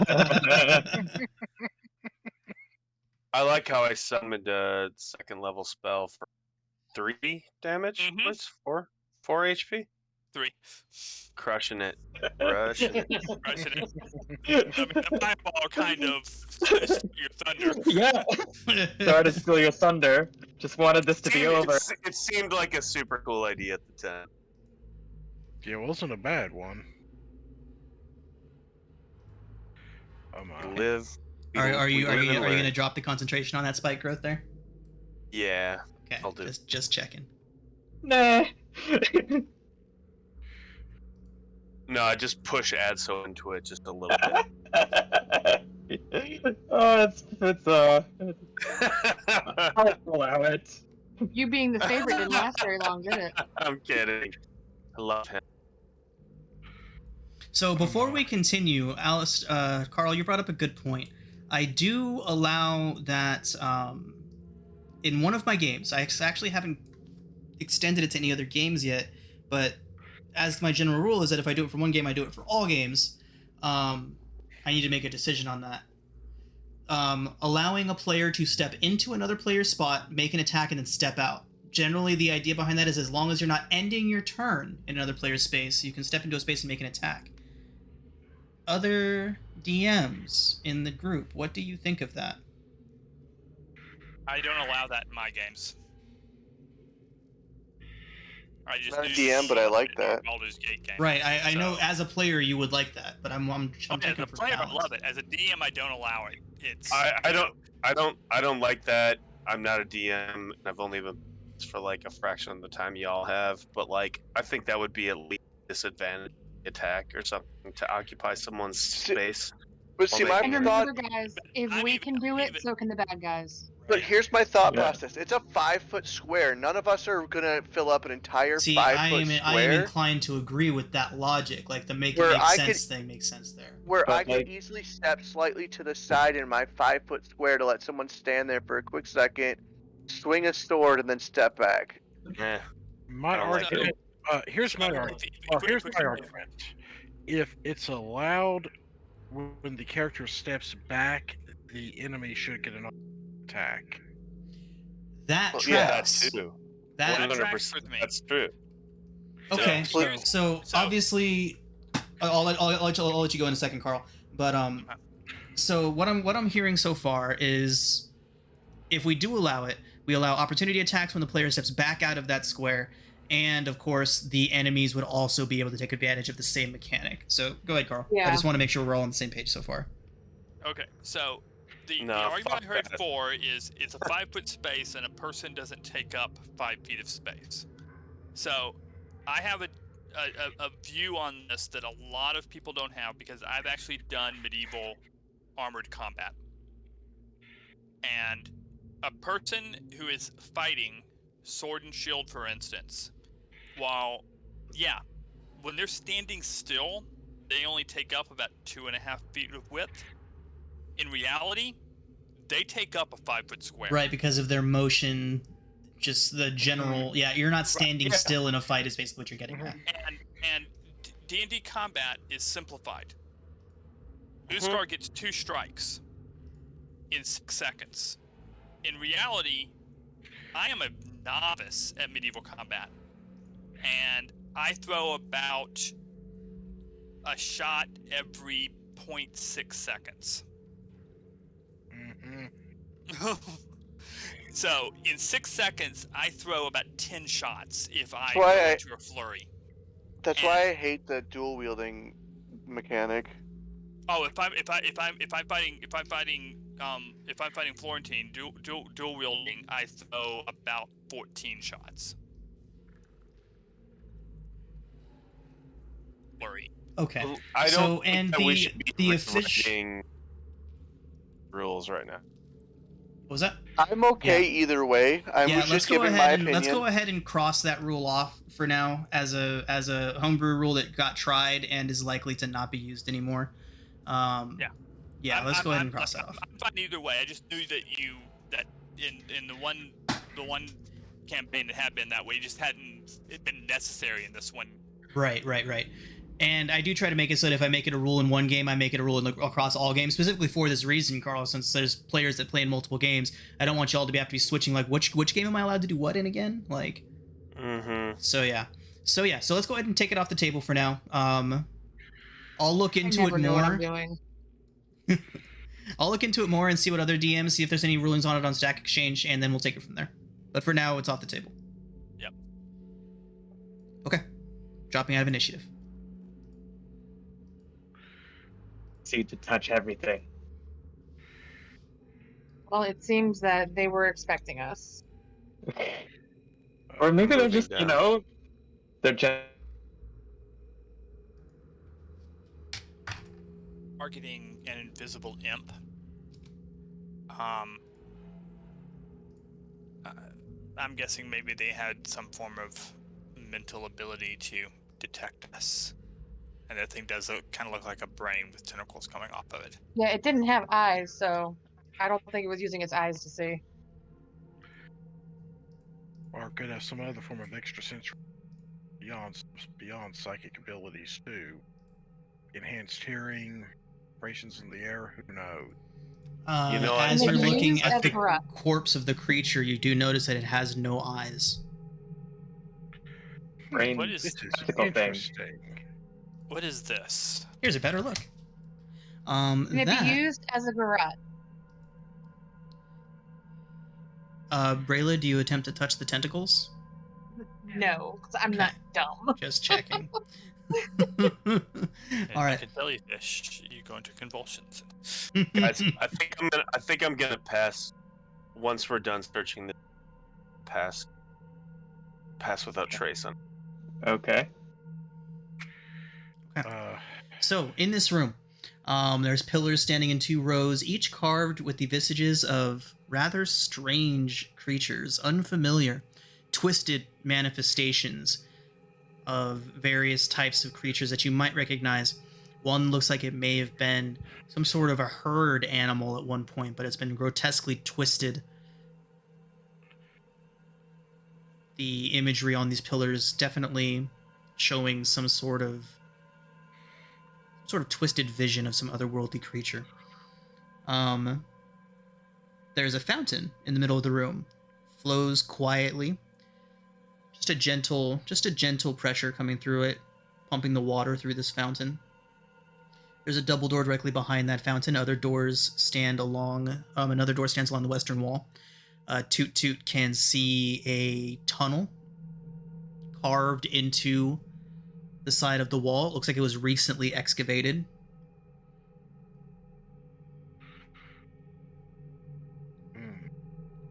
like how I summoned a 2nd level spell for 3 damage. Mhm. What's 4 HP? 3. Crushing it. Crushing it. Crushing it. I mean, the fireball kind of stole your thunder. Yeah. Sorry to steal your thunder. Just wanted this to be It over. It seemed like a super cool idea at the time. Yeah, it wasn't a bad one. Oh my. Live. Are you we live and learn. gonna drop the concentration on that spike growth there? Yeah. Okay. I'll do. Just checking. Nah. No, I just push Adso into it just a little bit. Oh, I'll allow it. You being the favorite didn't last very long, did it? I'm kidding. I love him. So before we continue, Alice, Carl, you brought up a good point. I do allow that in one of my games. I actually haven't extended it to any other games yet, but as my general rule is that if I do it for one game, I do it for all games. I need to make a decision on that. Allowing a player to step into another player's spot, make an attack, and then step out. Generally, the idea behind that is as long as you're not ending your turn in another player's space, you can step into a space and make an attack. Other DMs in the group, what do you think of that? I don't allow that in my games. I just Not a do DM, but I like in our that. Baldur's Gate game. Right, I know So- as a player you would like that, but I'm As checking a for player, I balance. love it. As a DM, I don't allow it. It's I don't like that. I'm not a DM, and I've only been for like a fraction of the time y'all have. But like, I think that would be at least a disadvantage attack or something to occupy someone's space. But see, Well, my they And can- thought. remember, guys, if I'm we even- can do it, even- so can the bad guys. But here's my thought Yeah. process. It's a 5-foot square. None of us are gonna fill up an entire See, 5-foot I am square. inclined to agree with that logic. Like the make it Where make I sense thing makes sense there. Where But, I can like- easily step slightly to the side in my 5-foot square to let someone stand there for a quick second, swing a sword, and then step back. Eh, My I don't like argument. Here's So, my if- argument. if- Well, if- here's if- my argument. If it's allowed when the character steps back, the enemy should get an attack. That Well, yeah, tracks. that too. That 100%. with me. That's true. okay. So- So obviously, I'll let you go in a second, Carl. But so what I'm hearing so far is, if we do allow it, we allow opportunity attacks when the player steps back out of that square, and of course the enemies would also be able to take advantage of the same mechanic. So go ahead, Carl. I Yeah. just want to make sure we're all on the same page so far. Okay, so the No, argument fuck I heard that. for is it's a 5-foot space and a person doesn't take up 5 feet of space. So I have a view on this that a lot of people don't have, because I've actually done medieval armored combat. And a person who is fighting sword and shield, for instance, while, yeah, when they're standing still, they only take up about 2.5 feet of width. In reality, they take up a 5-foot square. Right, because of their motion, just the general. Yeah, you're not standing yeah. still in a fight is basically what you're getting at. And D&D combat is simplified. Uskar gets 2 strikes in 6 seconds. In reality, I am a novice at medieval combat, and I throw about a shot every 0.6 seconds. So in 6 seconds, I throw about 10 shots if I That's why go I- into a flurry. That's why I hate the dual wielding mechanic. Oh, if I'm fighting Florentine dual wielding, I throw about 14 shots. Flurry. Okay. Well, I So, don't think and that we the- should be the offici- rewriting rules right now. What was that? I'm okay either way. I Yeah, was let's just go giving my ahead and opinion. let's go ahead and cross that rule off for now as a homebrew rule that got tried and is likely to not be used anymore. Yeah. Yeah, let's go ahead and cross I'm, that off. I'm fine either way. I just knew that in the one campaign that had been that way, just hadn't it been necessary in this one. Right. And I do try to make it so that if I make it a rule in one game, I make it a rule across all games, specifically for this reason, Carl, since there's players that play in multiple games. I don't want y'all to have to be switching, like, which game am I allowed to do what in again? Like, So let's go ahead and take it off the table for now. I'll look into I never it know what I'm more. doing. I'll look into it more and see what other DMs, see if there's any rulings on it on Stack Exchange, and then we'll take it from there. But for now, it's off the table. Yep. Okay. Dropping out of initiative. See to touch everything. Well, it seems that they were expecting us. Or maybe they're Moving just, down. they're just. Targeting an invisible imp. I'm guessing maybe they had some form of mental ability to detect us, and that thing does kind of look like a brain with tentacles coming off of it. Yeah, it didn't have eyes, so I don't think it was using its eyes to see. Or it could have some other form of extrasensory beyond psychic abilities too. Enhanced hearing, vibrations in the air, who knows? You know, as And you're they looking use at the Ezra. corpse of the creature, you do notice that it has no eyes. Brain What is This is tentacle thing. interesting. what is this? Here's a better look. Can it That, be used as a garrote? Brayla, do you attempt to touch the tentacles? No, because I'm not dumb. Just checking. And All right. like a jellyfish, you go into convulsions. Guys, I think I'm gonna pass. Once we're done searching the pass without trace on. Okay. So, in this room, there's pillars standing in 2 rows, each carved with the visages of rather strange creatures, unfamiliar, twisted manifestations of various types of creatures that you might recognize. One looks like it may have been some sort of a herd animal at one point, but it's been grotesquely twisted. the imagery on these pillars definitely showing some sort of twisted vision of some otherworldly creature. There's a fountain in the middle of the room. Flows quietly. Just a gentle pressure coming through it, pumping the water through this fountain. There's a double door directly behind that fountain. Other doors stand along. Another door stands along the western wall. Toot Toot can see a tunnel carved into the side of the wall. It looks like it was recently excavated.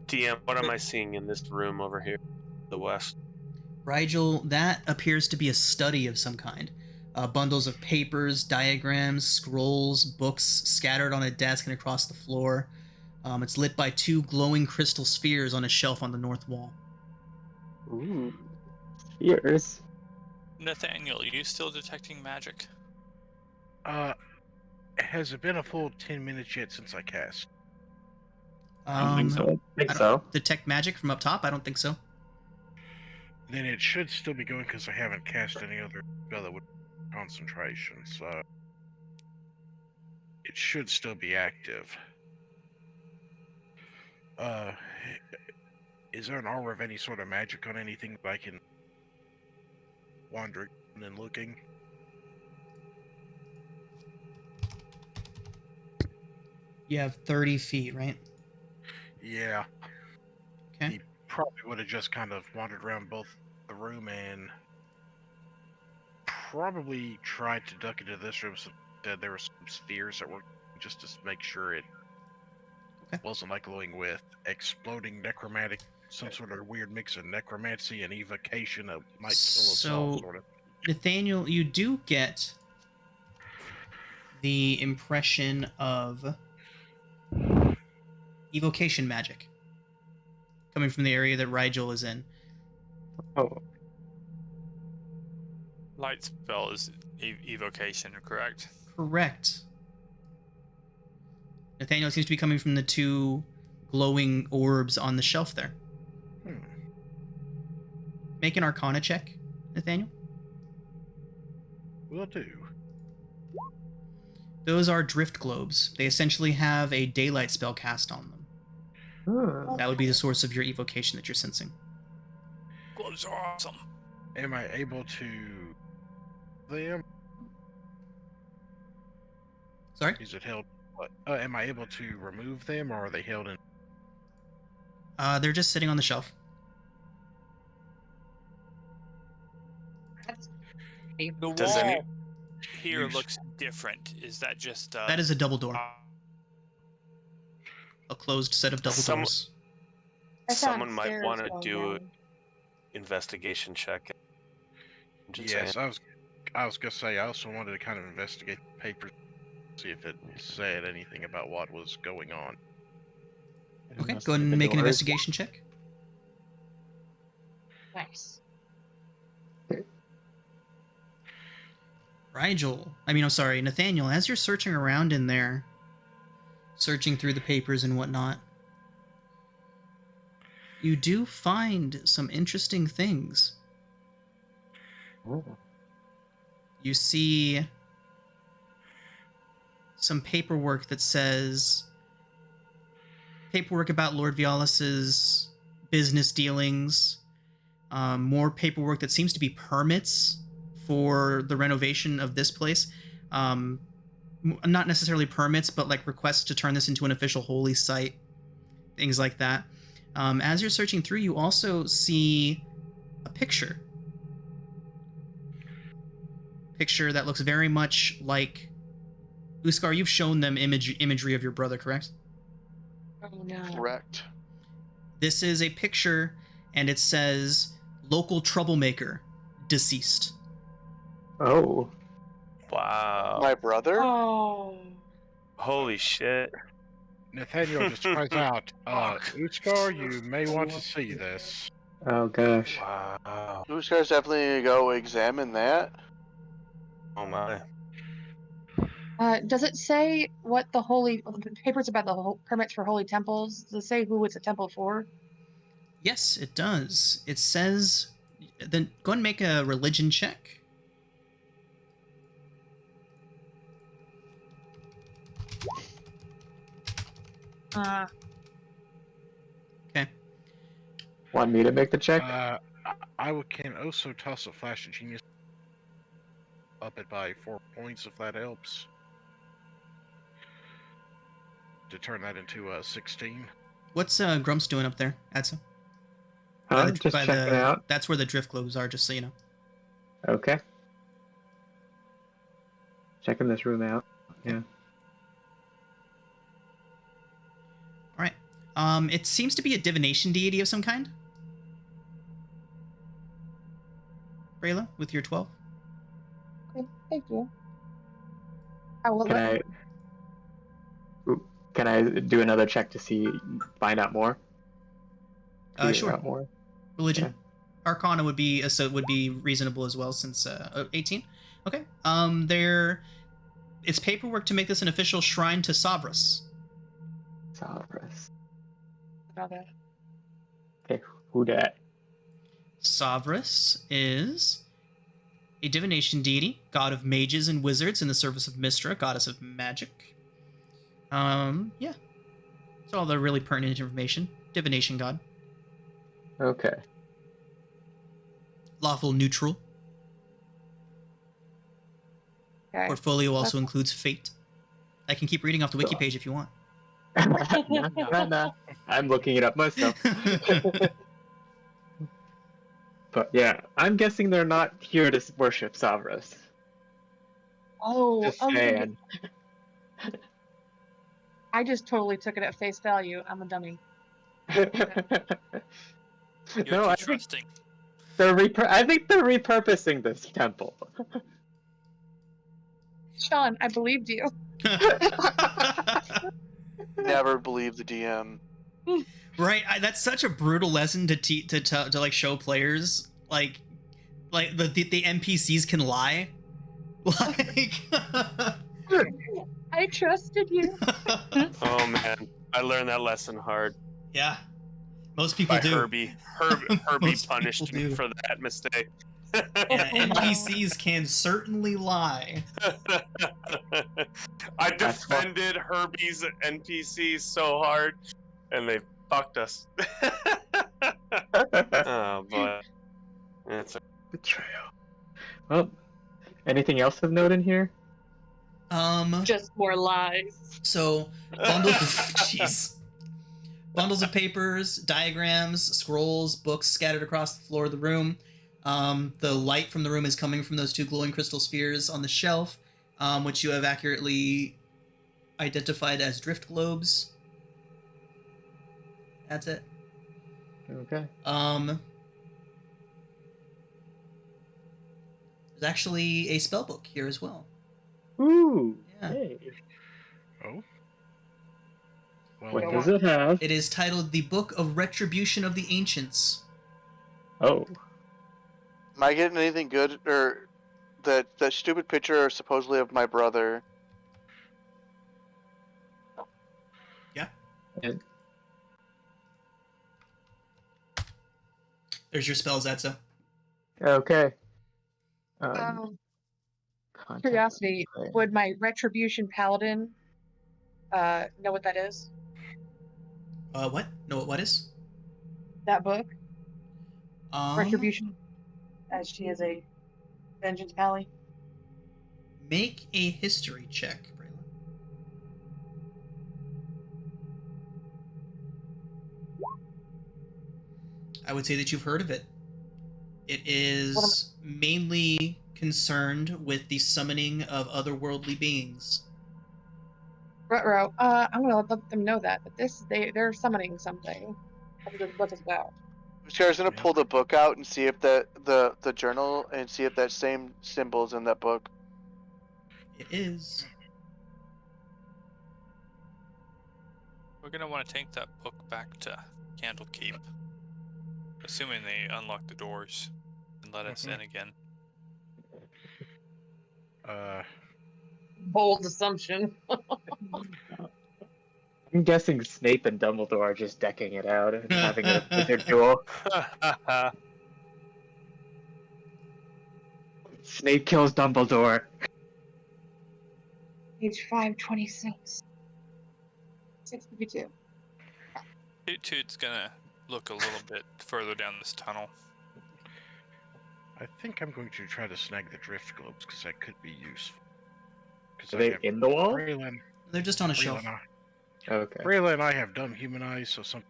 DM, what am I seeing in this room over here, the west? Rigel, that appears to be a study of some kind. Bundles of papers, diagrams, scrolls, books scattered on a desk and across the floor. It's lit by 2 glowing crystal spheres on a shelf on the north wall. Ooh, spheres. Nathaniel, are you still detecting magic? Has it been a full 10 minutes yet since I cast? I don't think so. I think so. Detect magic from up top? I don't think so. Then it should still be going because I haven't cast any other spell that would concentration, so it should still be active. Is there an aura of any sort of magic on anything that I can wander and looking? You have 30 feet, right? Yeah. Okay. He probably would have just kind of wandered around both the room and probably tried to duck into this room so that there were some spheres that were just to make sure it wasn't like glowing with exploding necromantic, some sort of weird mix of necromancy and evocation that might kill us all, sort of. Nathaniel, you do get the impression of evocation magic coming from the area that Rigel is in. Oh. Light spell is evocation, correct? Correct. Nathaniel seems to be coming from the 2 glowing orbs on the shelf there. Make an Arcana check, Nathaniel. Will do. Those are drift globes. They essentially have a daylight spell cast on them. That would be the source of your evocation that you're sensing. Globes are awesome. Am I able to them? Sorry? Is it held? Am I able to remove them, or are they held in? They're just sitting on the shelf. The Does any- wall here looks different. Is that just? That is a double door. A closed set of double doors. Someone might want to do an investigation check. Yes, I was gonna say I also wanted to kind of investigate the papers, see if it said anything about what was going on. Okay, go ahead and make an investigation check. Nice. Nathaniel, as you're searching around in there, searching through the papers and whatnot, you do find some interesting things. Oh. You see some paperwork that says paperwork about Lord Vialis's business dealings, more paperwork that seems to be permits for the renovation of this place. Not necessarily permits, but like requests to turn this into an official holy site, things like that. As you're searching through, you also see a picture that looks very much like Uskar. You've shown them imagery of your brother, correct? Oh no. Correct. This is a picture, and it says "Local troublemaker, deceased." Oh. Wow. My brother? Oh. Holy shit. Nathaniel just cries out, Uskar, you may want to see this. Oh gosh. Wow. Uskar's definitely gonna go examine that. Oh my. Does it say what the papers about the permits for holy temples? Does it say who it's a temple for? Yes, it does. It says... Then go ahead and make a religion check. Okay. Want me to make the check? Can also toss a flash of genius. Up it by 4 points if that helps. To turn that into a 16. What's Grumps doing up there, Adso? Just checking out. That's where the drift globes are, just so you know. Okay. Checking this room out. Yeah. All right. It seems to be a divination deity of some kind. Brayla, with your 12. Okay, thank you. I will Can I do another check to find out more? Sure. Out more? Religion. Yeah. Arcana would be reasonable as well, since 18. Okay. It's paperwork to make this an official shrine to Savras. Savras. Okay. Okay, who dat? Savras is a divination deity, god of mages and wizards in the service of Mystra, goddess of magic. Yeah. It's all the really pertinent information. Divination god. Okay. Lawful neutral. Okay. Portfolio also includes fate. I can keep reading off the wiki page if you want. Nah. I'm looking it up myself. But yeah, I'm guessing they're not here to worship Savras. Just saying. I just totally took it at face value. I'm a dummy. You're too trusting. I think they're repurposing this temple. Sean, I believed you. Never believe the DM. Right, that's such a brutal lesson to like show players, like the NPCs can lie. Like, I trusted you. Oh man, I learned that lesson hard. Yeah, most people do. Herbie punished me for that mistake. Yeah, NPCs can certainly lie. I defended Herbie's NPCs so hard, and they fucked us. Oh boy, that's a betrayal. Well, anything else of note in here? Just more lies. So bundles of papers, diagrams, scrolls, books scattered across the floor of the room. The light from the room is coming from those two glowing crystal spheres on the shelf, which you have accurately identified as drift globes. That's it. Okay. There's actually a spell book here as well. Ooh. Yeah. Hey. Oh. Well, What does it have? It is titled The Book of Retribution of the Ancients. Oh. Am I getting anything good, or that stupid picture supposedly of my brother? Yeah. And there's your spells, Etzo. okay. Curiosity, would my Retribution Paladin know what that is? What? No, what is? That book? Retribution, as she is a vengeance pally. Make a history check, Braylon. I would say that you've heard of it. It is mainly concerned with the summoning of otherworldly beings. Ruh-roh. I'm gonna let them know that, but they're summoning something. The book as well. Sarah's gonna pull the book out and see if the journal, and see if that same symbol's in that book. It is. We're gonna want to take that book back to Candlekeep, assuming they unlock the doors and let us in again. Bold assumption. I'm guessing Snape and Dumbledore are just decking it out and having their duel. Snape kills Dumbledore. Page 526. 652. Toot Toot's gonna look a little bit further down this tunnel. I think I'm going to try to snag the drift globes because that could be useful. Are they in the wall? Braylon, They're just on a shelf. Okay. Braylon and I have dumb human eyes, so some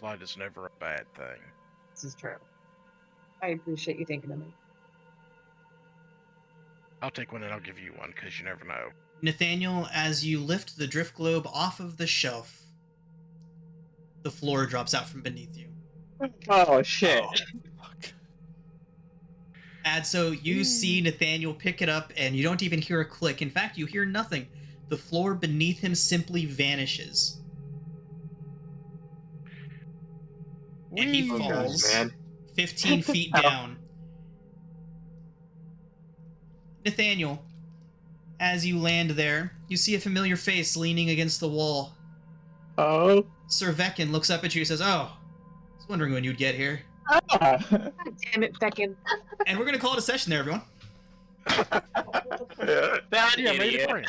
light is never a bad thing. This is true. I appreciate you thinking of me. I'll take one and I'll give you one because you never know. Nathaniel, as you lift the drift globe off of the shelf, the floor drops out from beneath you. Oh shit. Adso, you see Nathaniel pick it up, and you don't even hear a click. In fact, you hear nothing. The floor beneath him simply vanishes. And he falls 15 feet down. Nathaniel, as you land there, you see a familiar face leaning against the wall. Oh. Sir Veckin looks up at you and says, "Oh, I was wondering when you'd get here." God damn it, Veckin. And we're going to call it a session there, everyone. That Yeah, made idiot. a friend.